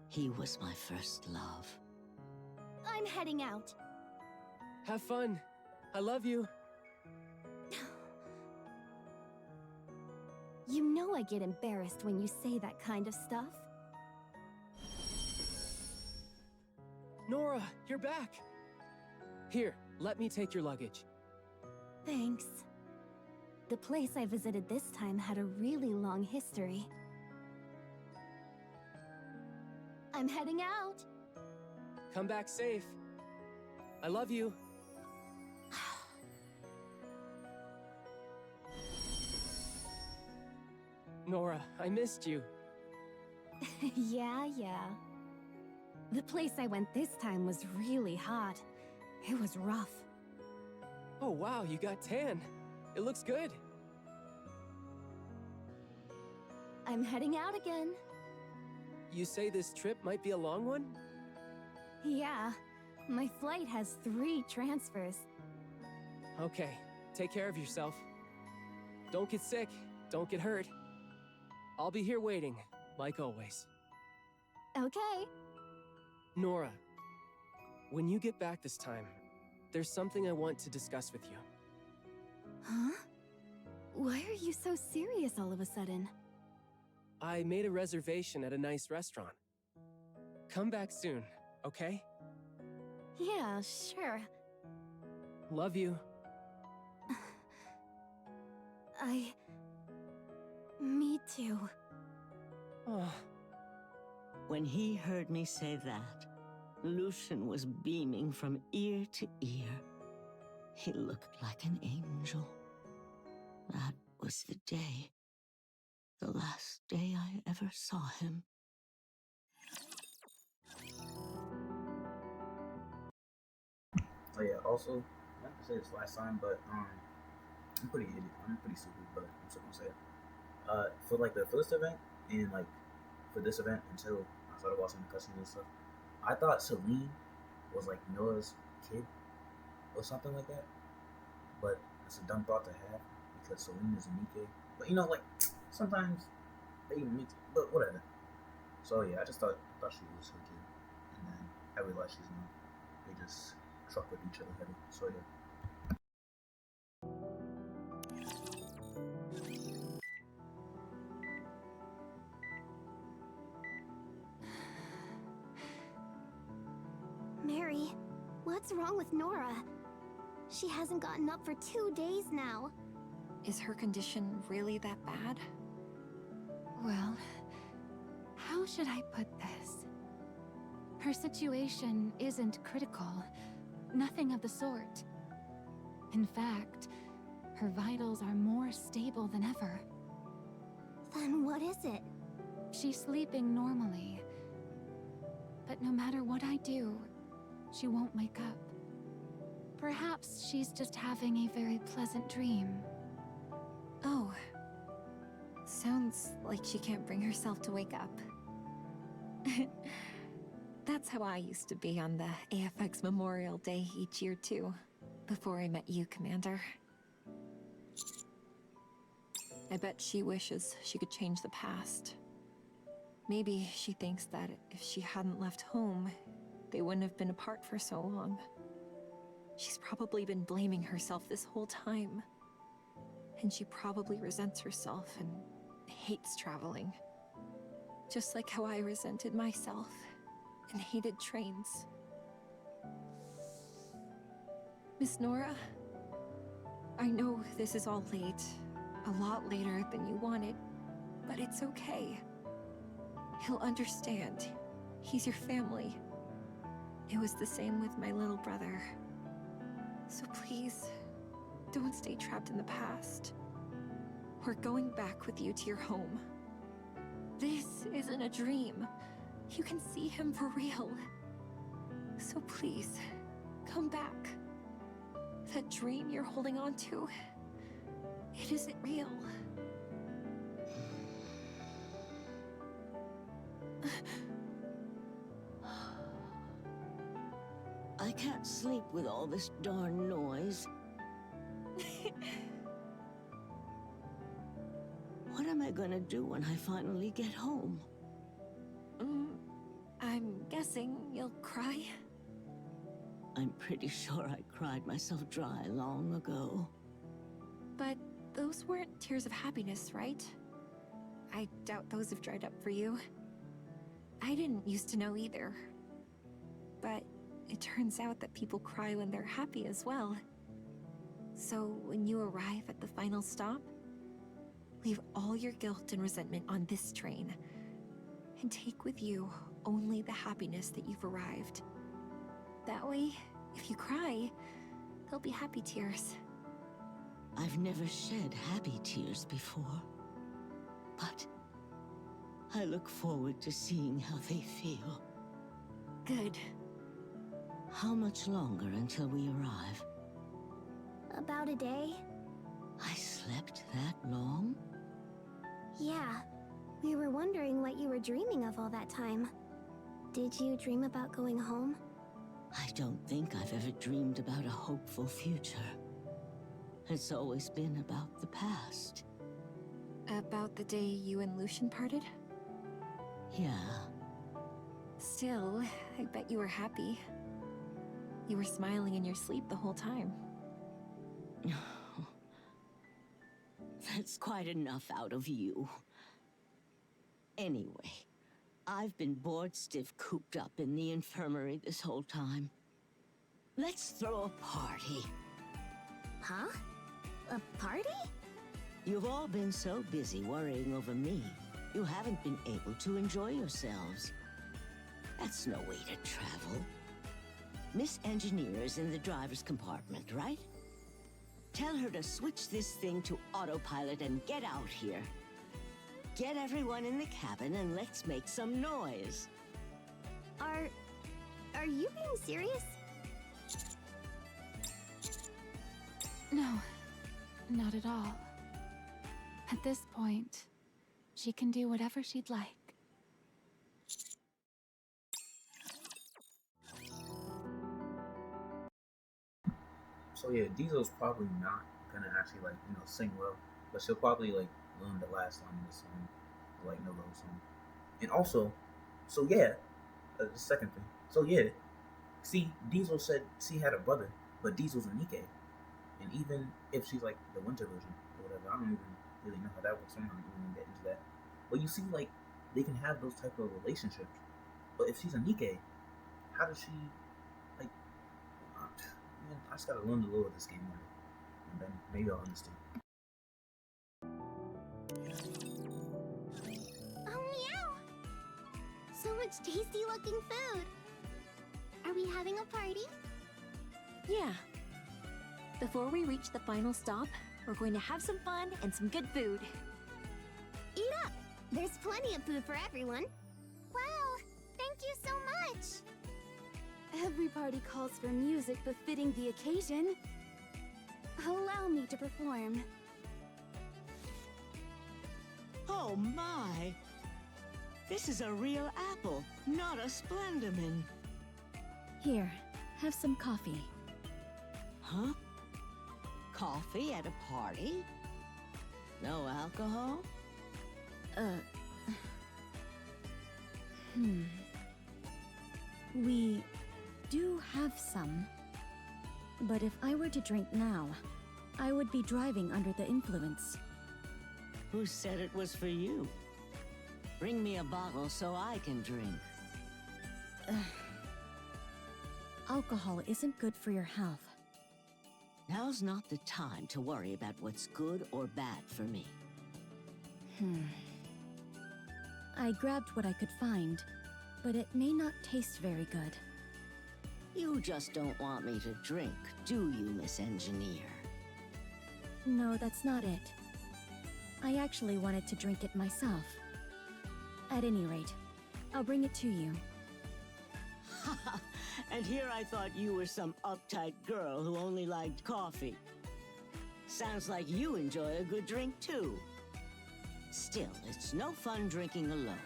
A: he was my first love.
C: I'm heading out.
F: Have fun. I love you.
C: You know I get embarrassed when you say that kind of stuff.
F: Nora, you're back. Here, let me take your luggage.
C: Thanks. The place I visited this time had a really long history. I'm heading out.
F: Come back safe. I love you. Nora, I missed you.
C: Yeah. The place I went this time was really hot. It was rough.
F: Oh wow, you got tan. It looks good.
C: I'm heading out again.
F: You say this trip might be a long one?
C: Yeah, my flight has 3 transfers.
F: Okay, take care of yourself. Don't get sick, don't get hurt. I'll be here waiting, like always.
C: Okay.
F: Nora, when you get back this time, there's something I want to discuss with you.
C: Huh? Why are you so serious all of a sudden?
F: I made a reservation at a nice restaurant. Come back soon, okay?
C: Yeah, sure.
F: Love you.
C: Me too.
F: Oh.
A: When he heard me say that, Lucian was beaming from ear to ear. He looked like an angel. That was the day. The last day I ever saw him.
G: Oh yeah, also, I have to say this last time, but I'm pretty idiot. I'm pretty stupid, but I'm still gonna say it. For like the first event and like for this event until I started watching the cutscenes and stuff, I thought Celine was like Noah's kid or something like that. But it's a dumb thought to have because Celine is a nikke. But you know, like sometimes they mix, but whatever. So yeah, I thought she was her kid, and then I realized she's not. They just truck with each other heavy. So yeah.
B: Mary, what's wrong with Nora? She hasn't gotten up for 2 days now.
I: Is her condition really that bad?
E: Well, how should I put this? Her situation isn't critical. Nothing of the sort. In fact, her vitals are more stable than ever.
B: Then what is it?
E: She's sleeping normally. But no matter what I do, she won't wake up. Perhaps she's just having a very pleasant dream.
I: Oh. Sounds like she can't bring herself to wake up. That's how I used to be on the AFX Memorial Day each year too, before I met you, Commander. I bet she wishes she could change the past. Maybe she thinks that if she hadn't left home, they wouldn't have been apart for so long. She's probably been blaming herself this whole time. And she probably resents herself and hates traveling. Just like how I resented myself and hated trains. Miss Nora, I know this is all late, a lot later than you wanted, but it's okay. He'll understand. He's your family. It was the same with my little brother. So please, don't stay trapped in the past. We're going back with you to your home. This isn't a dream. You can see him for real. So please, come back. That dream you're holding on to, it isn't real.
A: I can't sleep with all this darn noise. What am I gonna do when I finally get home?
I: I'm guessing you'll cry?
A: I'm pretty sure I cried myself dry long ago.
I: But those weren't tears of happiness, right? I doubt those have dried up for you. I didn't used to know either. But it turns out that people cry when they're happy as well. So when you arrive at the final stop, leave all your guilt and resentment on this train, and take with you only the happiness that you've arrived. That way, if you cry, they'll be happy tears.
A: I've never shed happy tears before, but I look forward to seeing how they feel.
I: Good.
A: How much longer until we arrive?
B: About a day?
A: I slept that long?
B: Yeah. We were wondering what you were dreaming of all that time. Did you dream about going home?
A: I don't think I've ever dreamed about a hopeful future. It's always been about the past.
I: About the day you and Lucian parted?
A: Yeah.
I: Still, I bet you were happy. You were smiling in your sleep the whole time.
A: That's quite enough out of you. Anyway, I've been bored stiff cooped up in the infirmary this whole time. Let's throw a party.
B: Huh? A party?
A: You've all been so busy worrying over me, you haven't been able to enjoy yourselves. That's no way to travel. Miss Engineer is in the driver's compartment, right? Tell her to switch this thing to autopilot and get out here. Get everyone in the cabin and let's make some noise.
B: Are you being serious?
E: No, not at all. At this point, she can do whatever she'd like.
G: So yeah, Diesel's probably not gonna actually like sing well, but she'll probably like learn the last line of the song, like no little song. And also, so yeah, the second thing. So yeah, See, Diesel said she had a brother, but Diesel's a Nikke. And even if she's like the winter version or whatever, I don't even really know how that works. I'm not even gonna get into that. But you see, like, they can have those type of relationships. But if she's a Nikke, how does she, like, man, I just gotta learn the lore of this game more. And then maybe I'll understand.
B: Oh, meow! So much tasty looking food. Are we having a party?
C: Yeah. Before we reach the final stop, we're going to have some fun and some good food.
B: Eat up! There's plenty of food for everyone. Wow! Thank you so much!
E: Every party calls for music befitting the occasion. Allow me to perform.
A: Oh my! This is a real apple, not a Splendamin.
H: Here, have some coffee.
A: Huh? Coffee at a party? No alcohol?
H: We do have some. But if I were to drink now, I would be driving under the influence.
A: Who said it was for you? Bring me a bottle so I can drink.
H: Alcohol isn't good for your health.
A: Now's not the time to worry about what's good or bad for me.
H: I grabbed what I could find, but it may not taste very good.
A: You just don't want me to drink, do you, Miss Engineer?
H: No, that's not it. I actually wanted to drink it myself. At any rate, I'll bring it to you.
A: And here I thought you were some uptight girl who only liked coffee. Sounds like you enjoy a good drink too. Still, it's no fun drinking alone.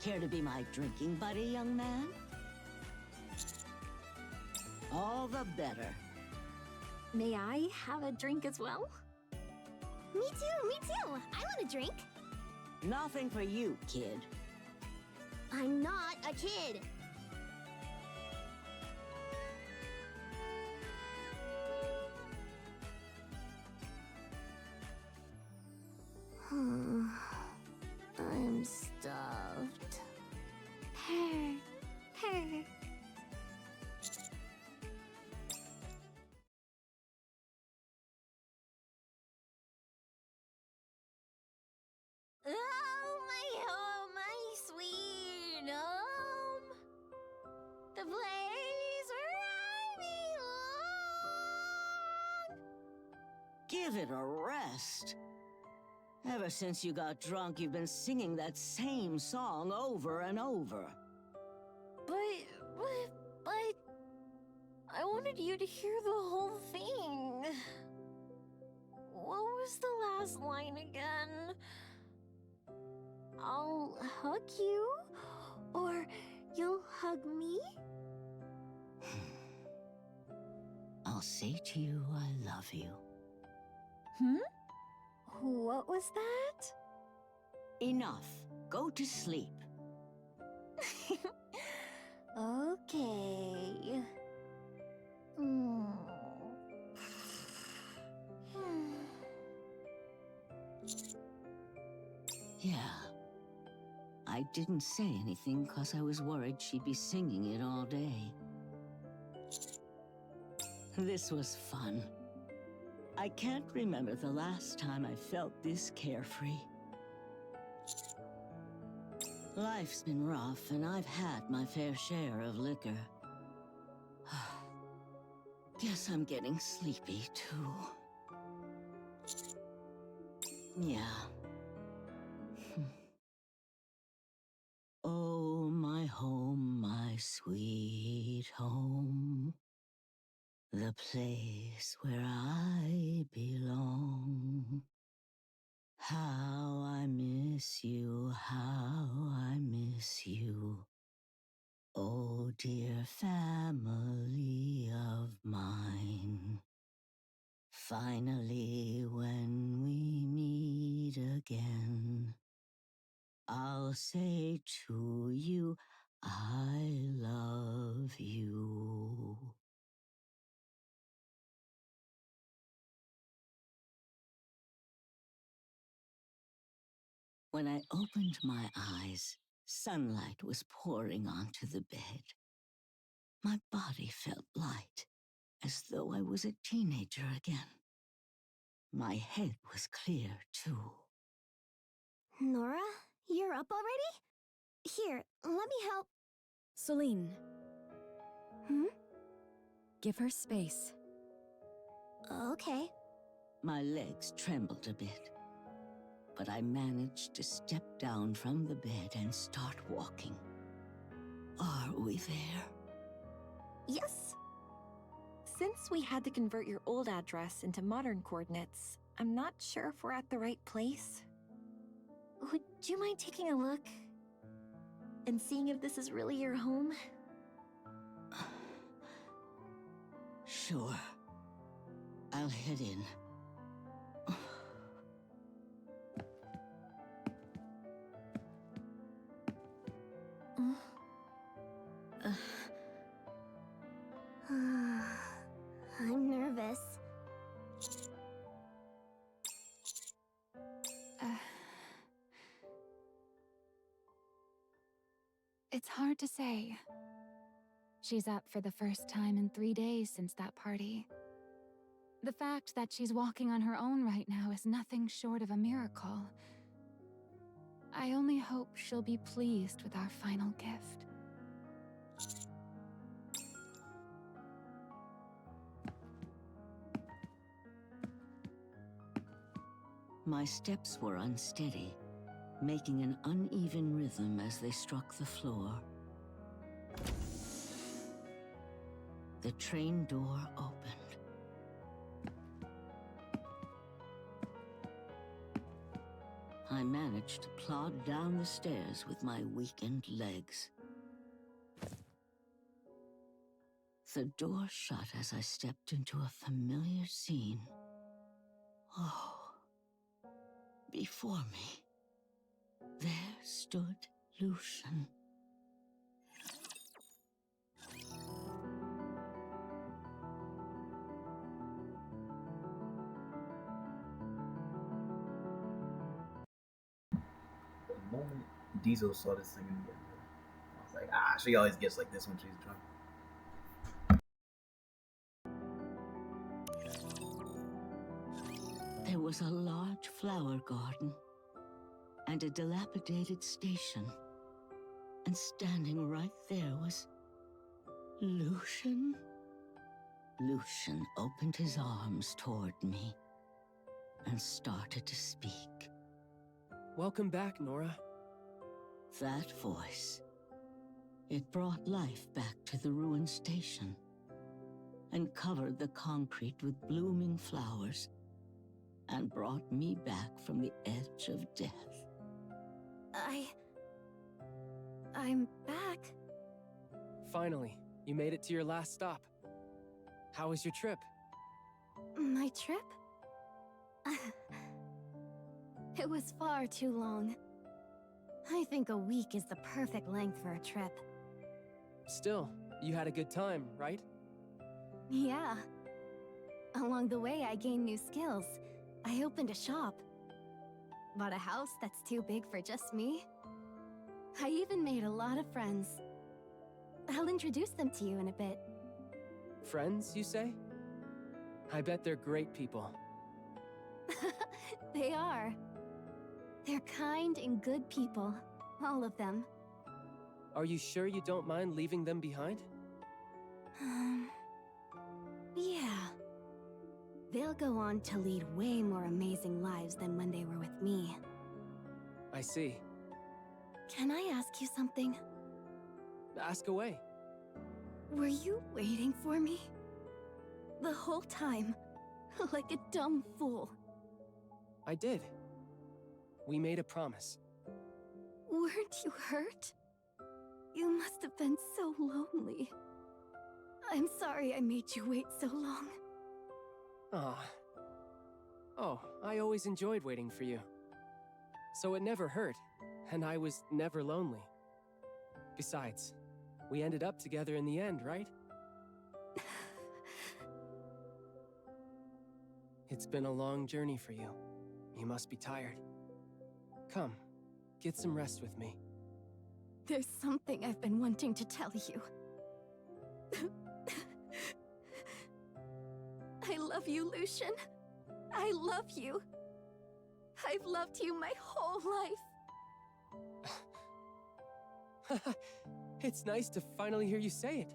A: Care to be my drinking buddy, young man? All the better.
C: May I have a drink as well?
B: Me too, me too! I want a drink!
A: Nothing for you, kid.
B: I'm not a kid! I'm stuffed.
C: Purr, purr.
B: Oh, my sweet home. The place where I belong.
A: Give it a rest. Ever since you got drunk, you've been singing that same song over and over.
C: But I wanted you to hear the whole thing. What was the last line again? I'll hug you, or you'll hug me?
A: I'll say to you, I love you.
C: What was that?
A: Enough. Go to sleep.
C: Okay.
A: Yeah. I didn't say anything because I was worried she'd be singing it all day. This was fun. I can't remember the last time I felt this carefree. Life's been rough, and I've had my fair share of liquor. Guess I'm getting sleepy, too. Yeah. Oh, my home, my sweet home. The place where I belong. How I miss you, how I miss you. Oh, dear family of mine. Finally, when we meet again, I'll say to you, I love you. When I opened my eyes, sunlight was pouring onto the bed. My body felt light, as though I was a teenager again. My head was clear, too.
C: Nora, you're up already? Here, let me help.
H: Celine,
C: Hmm?
H: give her space.
C: Okay.
A: My legs trembled a bit, but I managed to step down from the bed and start walking. Are we there?
I: Yes. Since we had to convert your old address into modern coordinates, I'm not sure if we're at the right place. Would you mind taking a look? And seeing if this is really your home?
A: Sure. I'll head in.
C: I'm nervous.
E: It's hard to say. She's up for the first time in 3 days since that party. The fact that she's walking on her own right now is nothing short of a miracle. I only hope she'll be pleased with our final gift.
A: My steps were unsteady, making an uneven rhythm as they struck the floor. The train door opened. I managed to plod down the stairs with my weakened legs. The door shut as I stepped into a familiar scene. Oh, before me, there stood Lucian.
G: The moment Diesel saw this thing in the end, I was like, she always gets like this when she's drunk.
A: There was a large flower garden and a dilapidated station. And standing right there was Lucian. Lucian opened his arms toward me and started to speak.
F: Welcome back, Nora.
A: That voice, it brought life back to the ruined station and covered the concrete with blooming flowers and brought me back from the edge of death.
C: I'm back.
F: Finally, you made it to your last stop. How was your trip?
C: My trip? It was far too long. I think a week is the perfect length for a trip.
F: Still, you had a good time, right?
C: Yeah. Along the way, I gained new skills. I opened a shop. Bought a house that's too big for just me. I even made a lot of friends. I'll introduce them to you in a bit.
F: Friends, you say? I bet they're great people.
C: They are. They're kind and good people. All of them.
F: Are you sure you don't mind leaving them behind?
C: Yeah. They'll go on to lead way more amazing lives than when they were with me.
F: I see.
C: Can I ask you something?
F: Ask away.
C: Were you waiting for me? The whole time. Like a dumb fool.
F: I did. We made a promise.
C: Weren't you hurt? You must have been so lonely. I'm sorry I made you wait so long.
F: Oh, I always enjoyed waiting for you. So it never hurt, and I was never lonely. Besides, we ended up together in the end, right? It's been a long journey for you. You must be tired. Come, get some rest with me.
D: There's something I've been wanting to tell you. I love you, Lucian. I love you. I've loved you my whole life.
F: It's nice to finally hear you say it.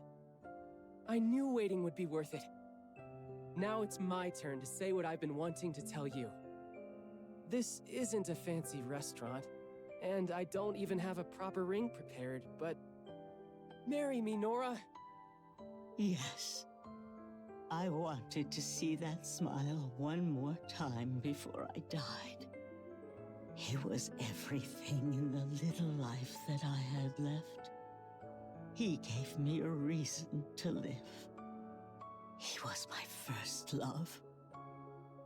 F: I knew waiting would be worth it. Now it's my turn to say what I've been wanting to tell you. This isn't a fancy restaurant, and I don't even have a proper ring prepared, but... marry me, Nora!
A: Yes. I wanted to see that smile one more time before I died. It was everything in the little life that I had left. He gave me a reason to live. He was my first love,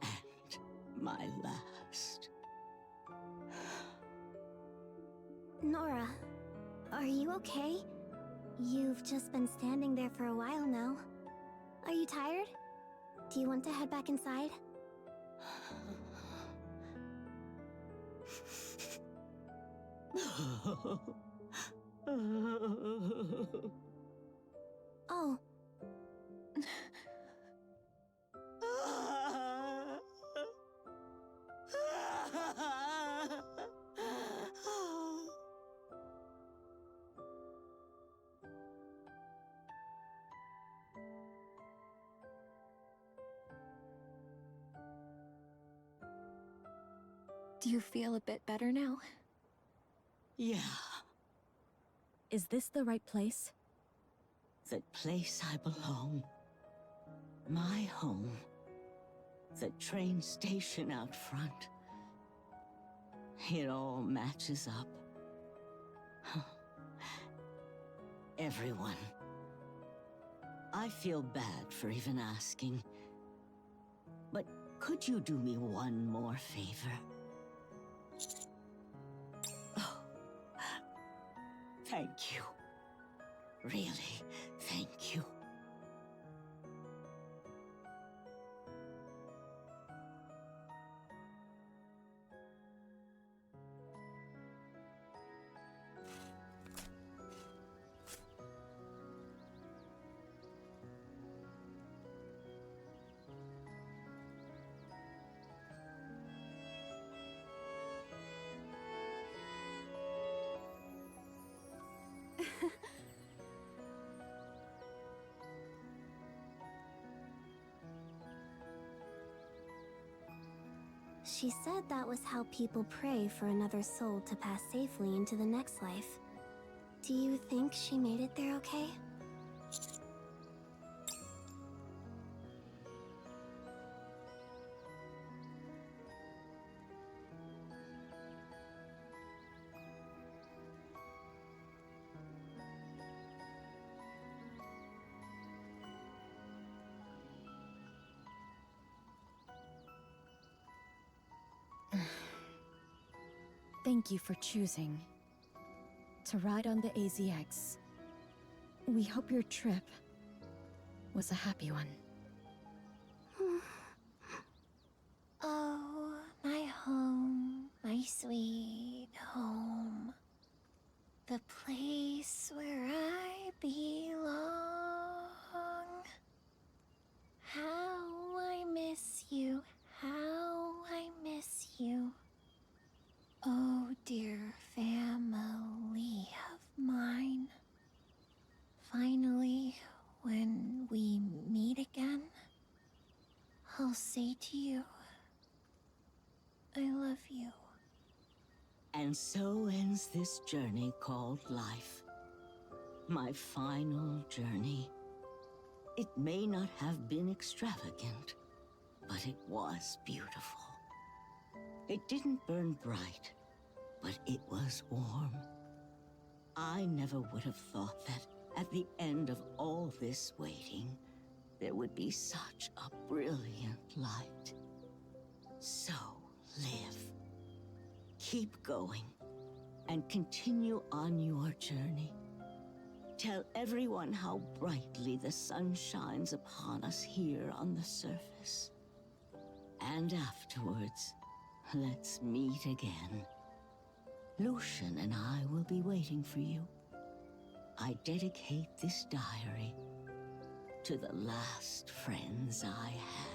A: and my last.
B: Nora, are you okay? You've just been standing there for a while now. Are you tired? Do you want to head back inside? Oh.
C: Do you feel a bit better now?
A: Yeah,
H: Is this the right place?
A: the place I belong. My home. The train station out front. It all matches up. Everyone. I feel bad for even asking. But could you do me one more favor? Oh. Thank you. Really, thank you.
B: She said that was how people pray for another soul to pass safely into the next life. Do you think she made it there okay?
H: Thank you for choosing to ride on the AZX. We hope your trip was a happy one.
C: Oh, my home, my sweet home. The place where I belong. How I miss you, how I miss you. Oh, dear family of mine. Finally, when we meet again, I'll say to you, I love you.
A: And so ends this journey called life. My final journey. It may not have been extravagant, but it was beautiful. It didn't burn bright, but it was warm. I never would have thought that at the end of all this waiting, there would be such a brilliant light. So live. Keep going and continue on your journey. Tell everyone how brightly the sun shines upon us here on the surface. And afterwards, let's meet again. Lucian and I will be waiting for you. I dedicate this diary to the last friends I had.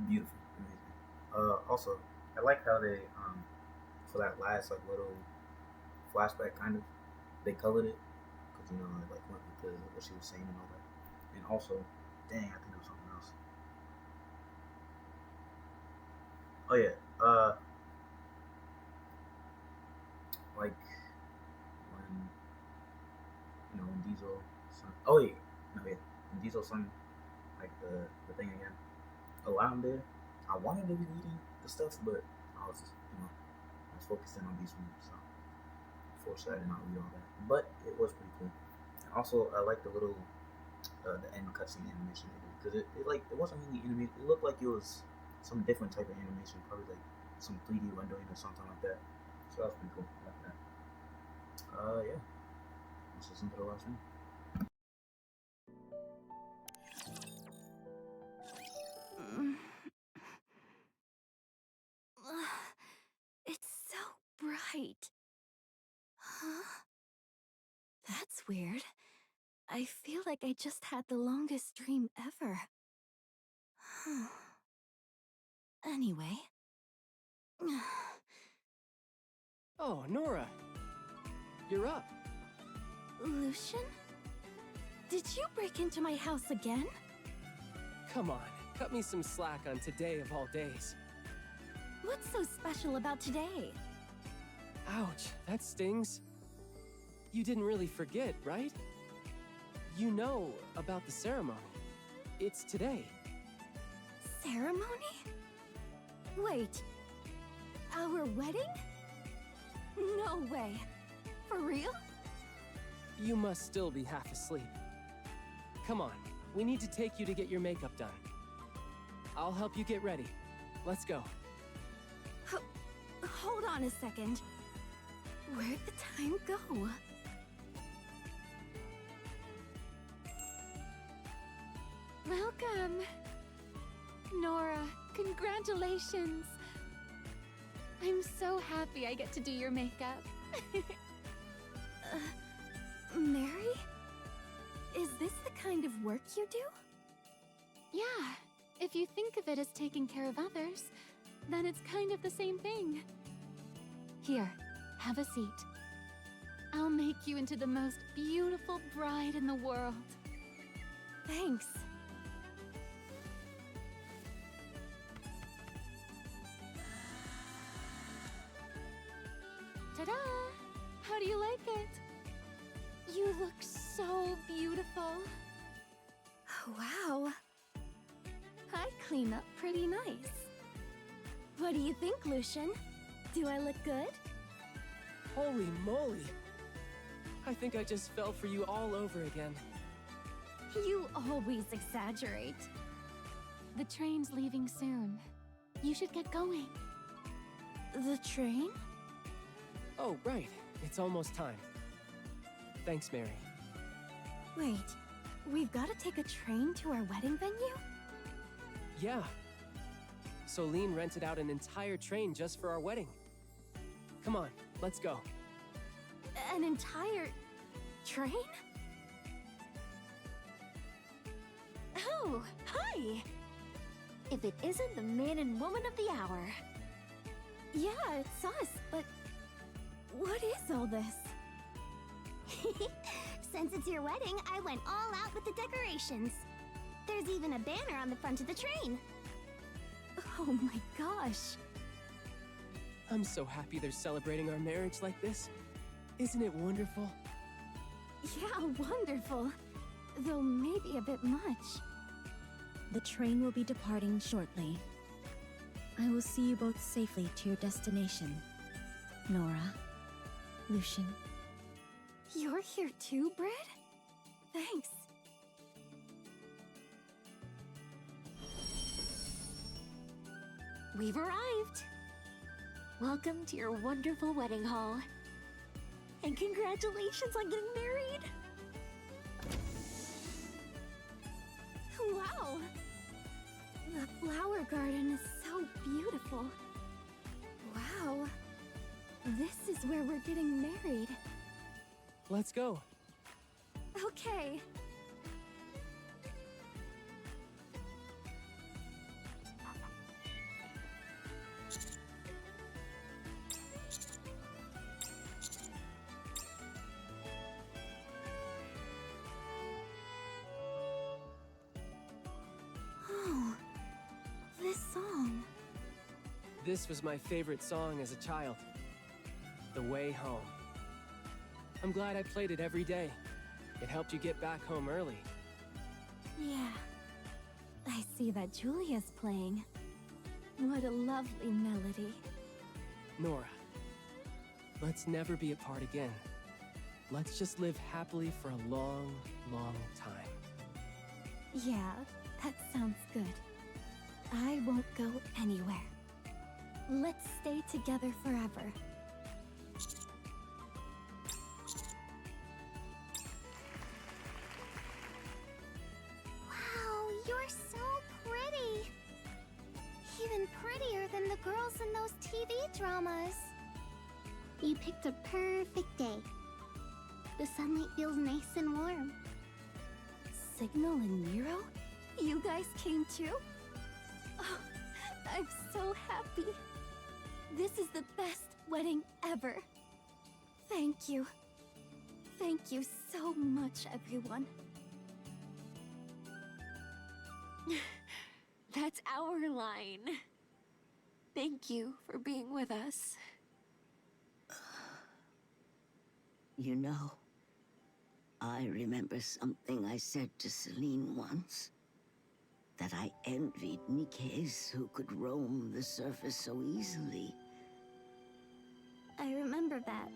G: Beautiful, amazing. Also, I like how they for that last like little flashback kind of they colored it because you know it like went with what she was saying and all that. And also, dang, I think it was something else. Oh yeah, like when when Diesel sung. Oh yeah, no yeah, when Diesel sung like the thing again. Around there, I wanted to be reading the stuff, but I was I was focusing on these ones, so unfortunately I did not read all that. But it was pretty cool. And also, I like the little the end cutscene animation because it wasn't really animated. It looked like it was some different type of animation, probably like some 3D rendering or something like that. So that was pretty cool. I like that. Yeah. Let's listen to the last one.
C: It's so bright. Huh? That's weird. I feel like I just had the longest dream ever. Anyway.
F: Oh, Nora! You're up!
C: Lucian? Did you break into my house again?
F: Come on, cut me some slack on today of all days.
C: What's so special about today?
F: Ouch, that stings. You didn't really forget, right? You know about the ceremony. It's today.
C: Ceremony? Wait, our wedding? No way. For real?
F: You must still be half asleep. Come on, we need to take you to get your makeup done. I'll help you get ready. Let's go.
C: Hold on a second. Where'd the time go?
E: Welcome! Nora, congratulations! I'm so happy I get to do your makeup. Mary? Is this the kind of work you do?
J: Yeah, if you think of it as taking care of others, then it's kind of the same thing. Here, have a seat. I'll make you into the most beautiful bride in the world.
E: Thanks.
J: Ta-da! How do you like it? You look so beautiful.
E: Wow. I clean up pretty nice. What do you think, Lucian? Do I look good?
F: Holy moly! I think I just fell for you all over again.
E: You always exaggerate.
J: The train's leaving soon. You should get going.
E: The train?
F: Oh, right. It's almost time. Thanks, Mary.
E: Wait, we've got to take a train to our wedding venue?
F: Yeah. Solene rented out an entire train just for our wedding. Come on, let's go.
E: An entire train?
C: Oh, hi! If it isn't the man and woman of the hour.
E: Yeah, it's us, but what is all this?
B: Since it's your wedding, I went all out with the decorations. There's even a banner on the front of the train.
E: Oh my gosh.
F: I'm so happy they're celebrating our marriage like this. Isn't it wonderful?
E: Yeah, wonderful. Though maybe a bit much.
D: The train will be departing shortly. I will see you both safely to your destination. Nora, Lucian.
E: You're here too, Britt? Thanks.
C: We've arrived. Welcome to your wonderful wedding hall. And congratulations on getting married.
E: Wow! The flower garden is so beautiful. Wow. This is where we're getting married.
F: Let's go.
E: Okay. Oh, this song.
F: This was my favorite song as a child. The Way Home. I'm glad I played it every day. It helped you get back home early.
E: Yeah. I see that Julia's playing. What a lovely melody.
F: Nora, let's never be apart again. Let's just live happily for a long, long time.
E: Yeah, that sounds good. I won't go anywhere. Let's stay together forever.
B: Wow, you're so pretty. Even prettier than the girls in those TV dramas. You picked a perfect day. The sunlight feels nice and warm.
E: Signal and Nero? You guys came too? Oh, I'm so happy. This is the best wedding ever. Thank you. Thank you so much, everyone.
C: That's our line. Thank you for being with us.
A: You know, I remember something I said to Celine once. That I envied nikkes who could roam the surface so easily.
B: I remember that.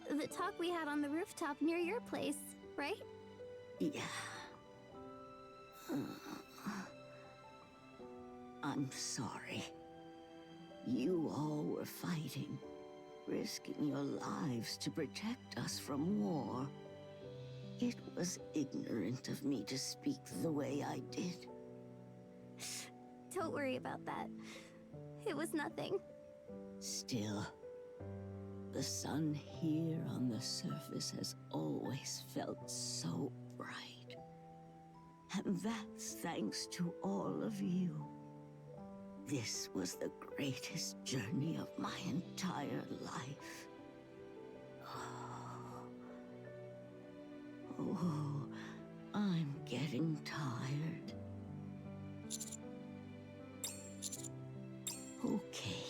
B: The talk we had on the rooftop near your place, right?
A: Yeah. I'm sorry. You all were fighting, risking your lives to protect us from war. It was ignorant of me to speak the way I did.
B: Don't worry about that. It was nothing.
A: Still, The sun here on the surface has always felt so bright. And that's thanks to all of you. This was the greatest journey of my entire life. Oh, I'm getting tired. Okay.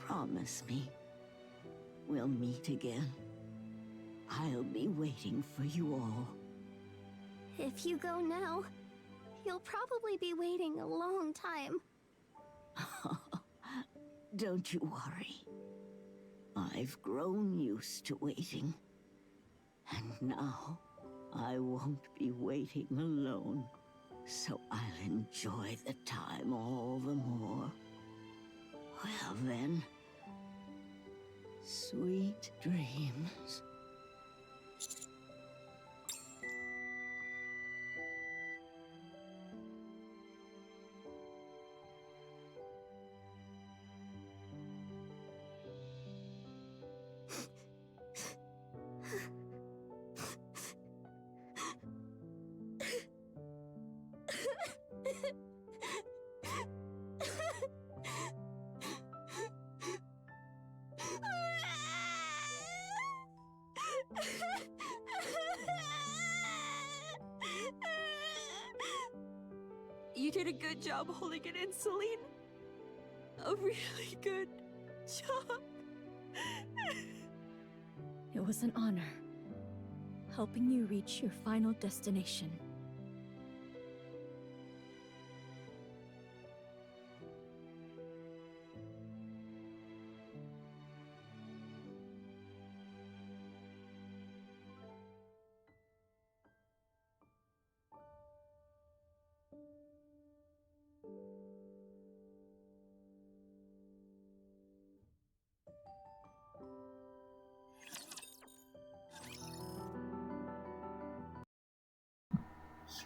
A: Promise me. We'll meet again. I'll be waiting for you all.
B: If you go now, you'll probably be waiting a long time.
A: Don't you worry. I've grown used to waiting. And now, I won't be waiting alone. So I'll enjoy the time all the more. Well then, sweet dreams.
I: You did a good job holding it in, Celine. A really good job.
H: It was an honor, helping you reach your final destination.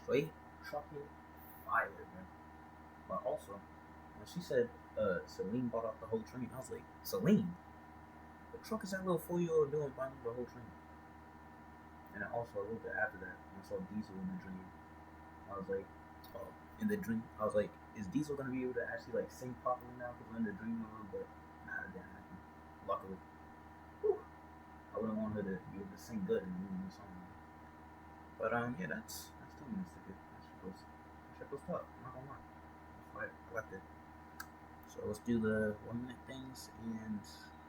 G: Straight trucking fire, man. But also, when she said Celine bought off the whole train, I was like, Celine? The truck is that little 4-year-old doing buying the whole train? And then also a little bit after that, when I saw Diesel in the dream, I was like, oh, in the dream, I was like, is Diesel gonna be able to actually like sing properly now? Because we're in the dream world, but nah, it didn't happen. Luckily. Whew. I wouldn't want her to be able to sing good in the song. But yeah, that's 2 minutes to get. That shit was tough. I'm not gonna lie. I liked it. So let's do the 1 minute things and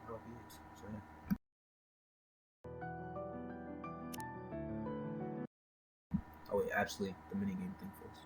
G: that'll be it. So yeah. Oh wait, actually, the minigame thing first.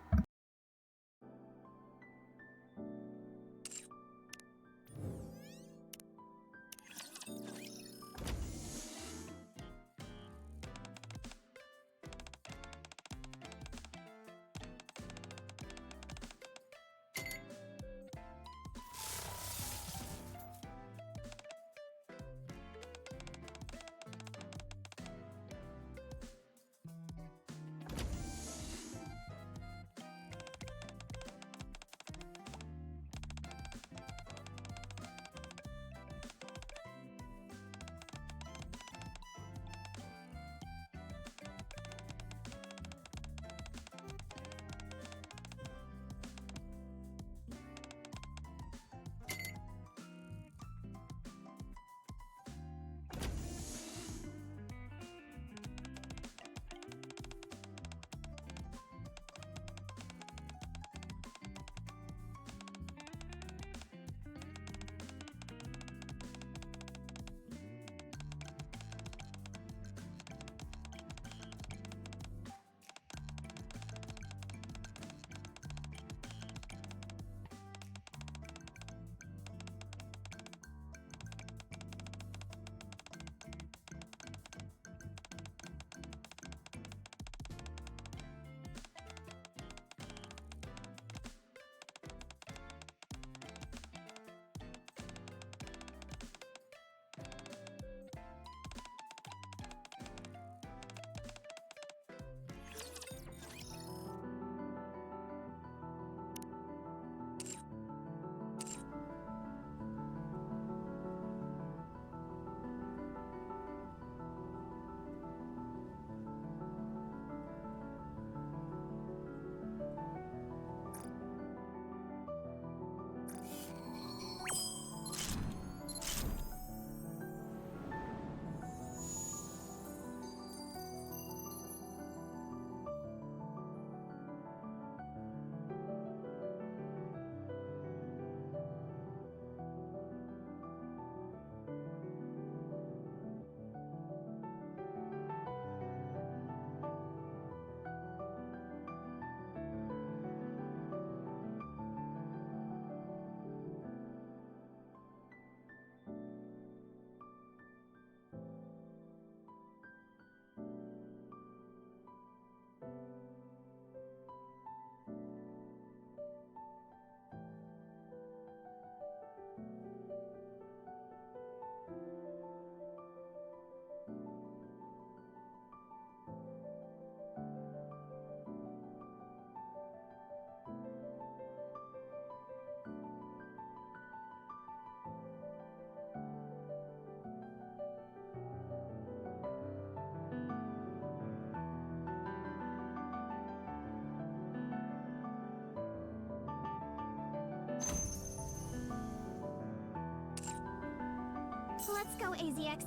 B: Let's go, AZX.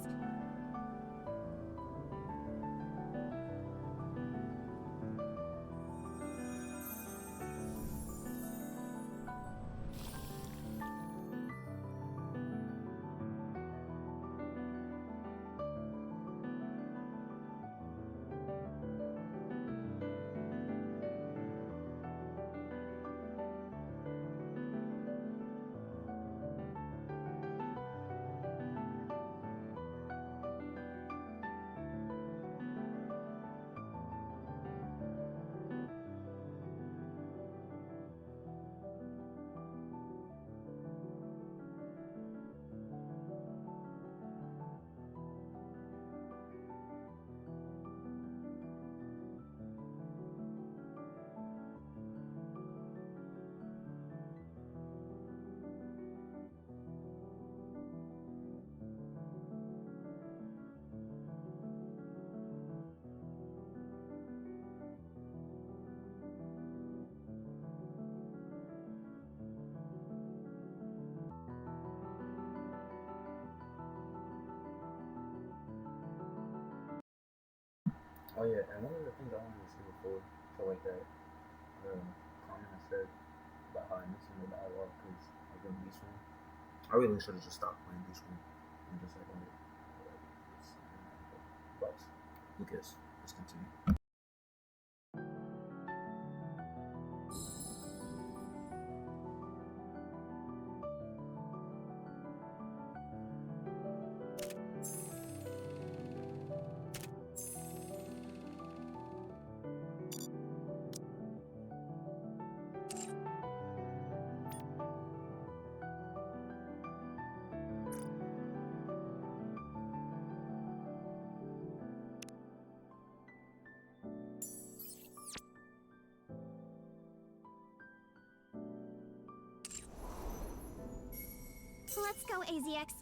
G: Oh yeah, and one of the things I wanted to say before, so like that comment I said about how I missed the dialogue because I've been Beast One. I really should have just stopped playing Beast One and just like ended. But Lucas, let's continue.
B: Let's go, AZX.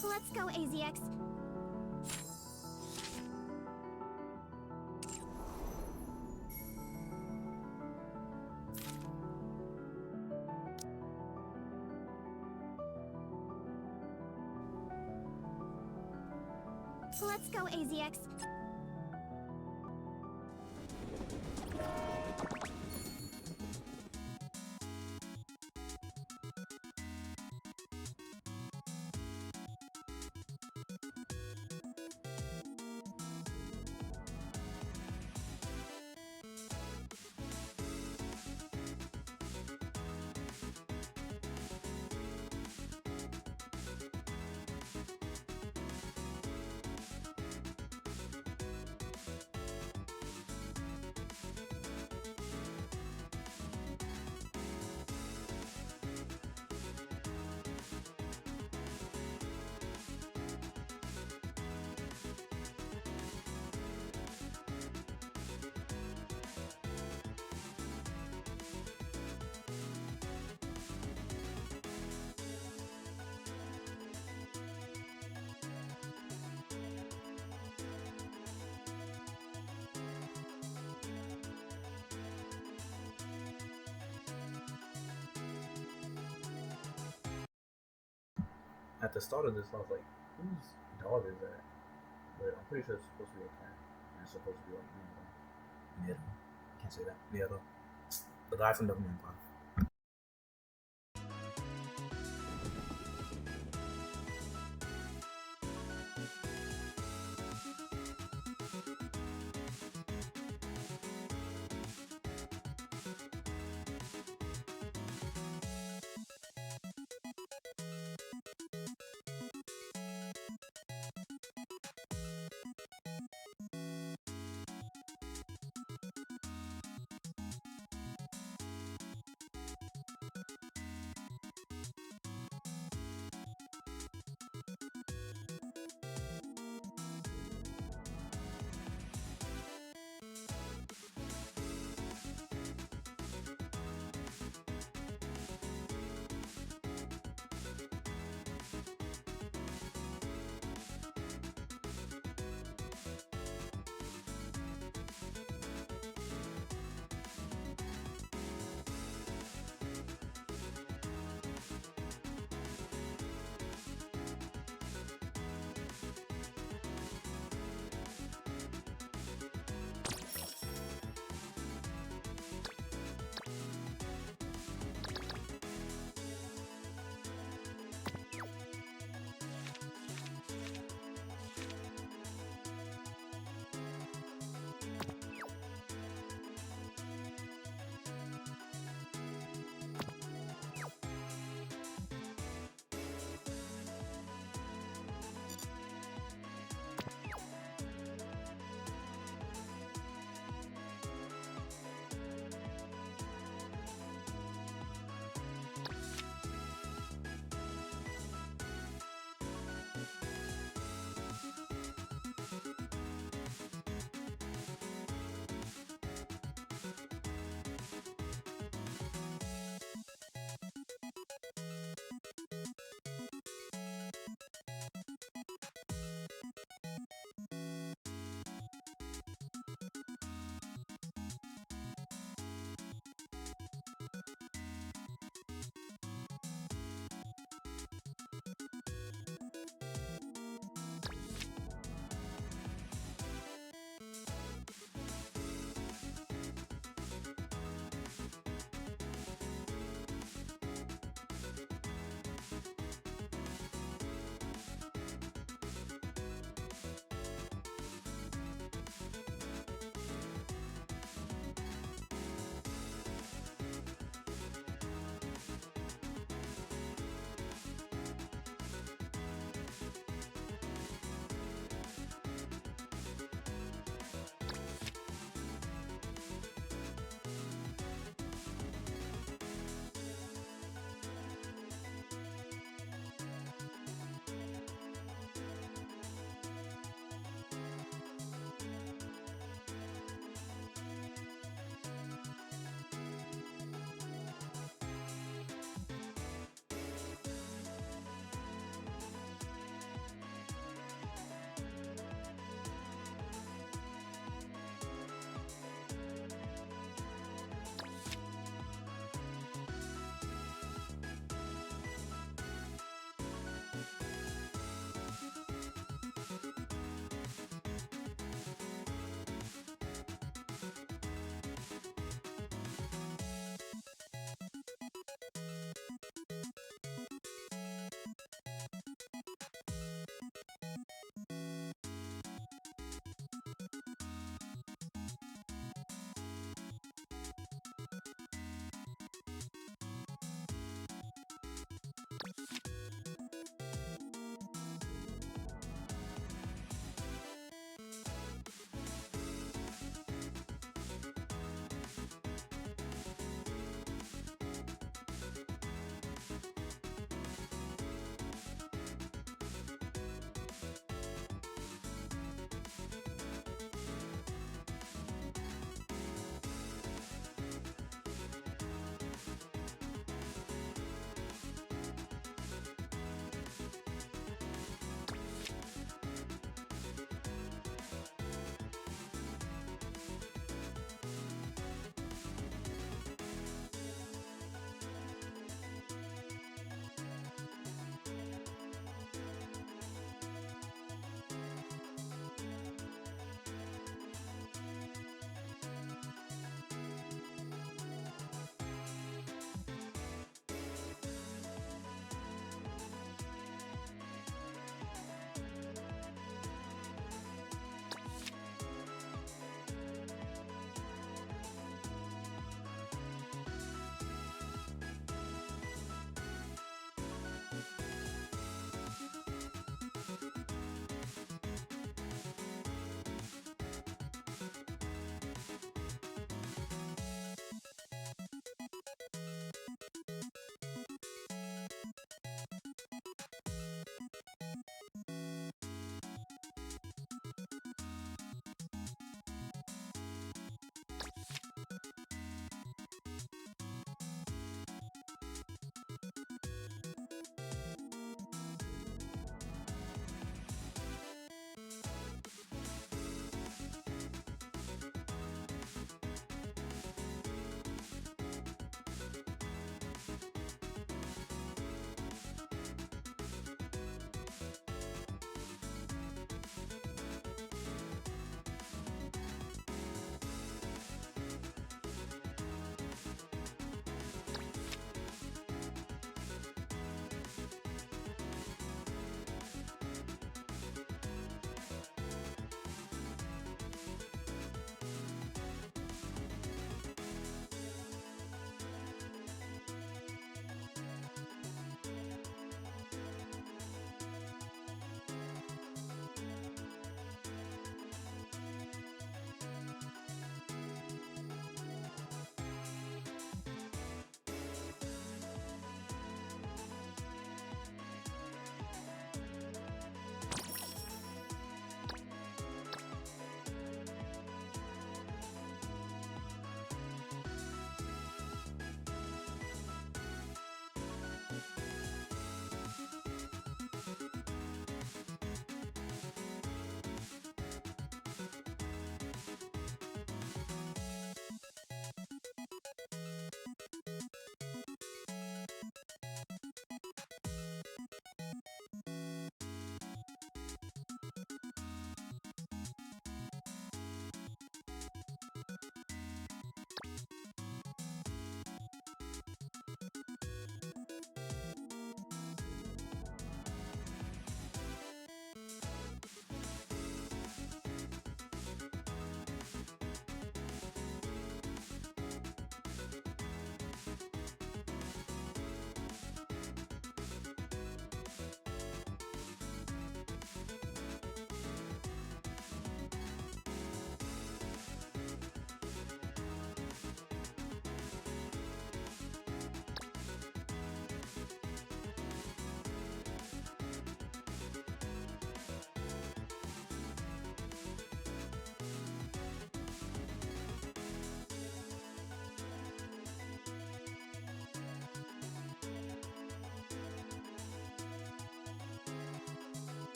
B: Let's go, AZX. Let's go, AZX.
G: at the start of this, I was like, whose dog is that? But I'm pretty sure it's supposed to be a cat. And it's supposed to be like Nero. Can't say that. Nero. The guy from Government Empire.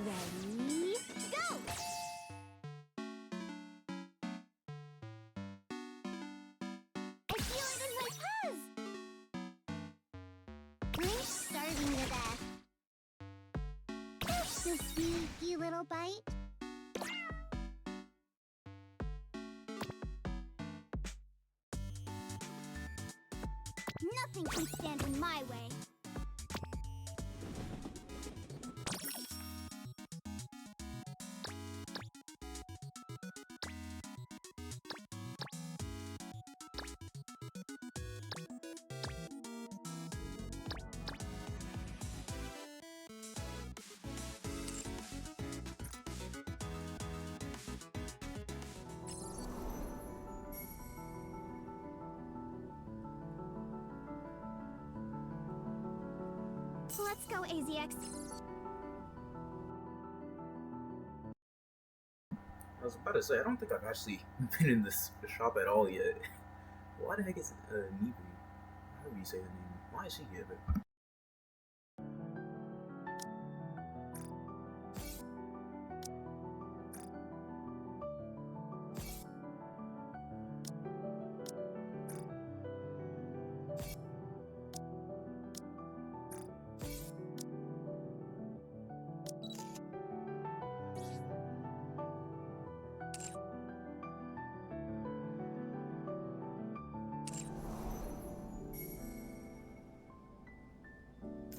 B: Ready, go! I feel it in my paws! Drink's starving to death. That's so sweet, you little bite. Nothing can stand in my way. Let's go, AZX.
G: I was about to say, I don't think I've actually been in this shop at all yet. Why the heck is Nikke? However you say the name. Why is she here?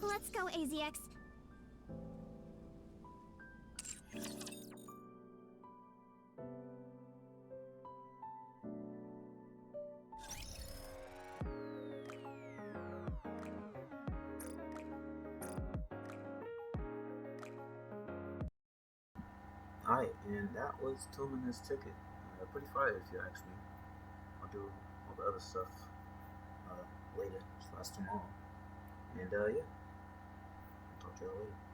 B: Let's go, AZX.
G: Alright, and that was terminus ticket. Pretty fire if you ask me. I'll do all the other stuff later, / tomorrow. And yeah, I'll talk to y'all later.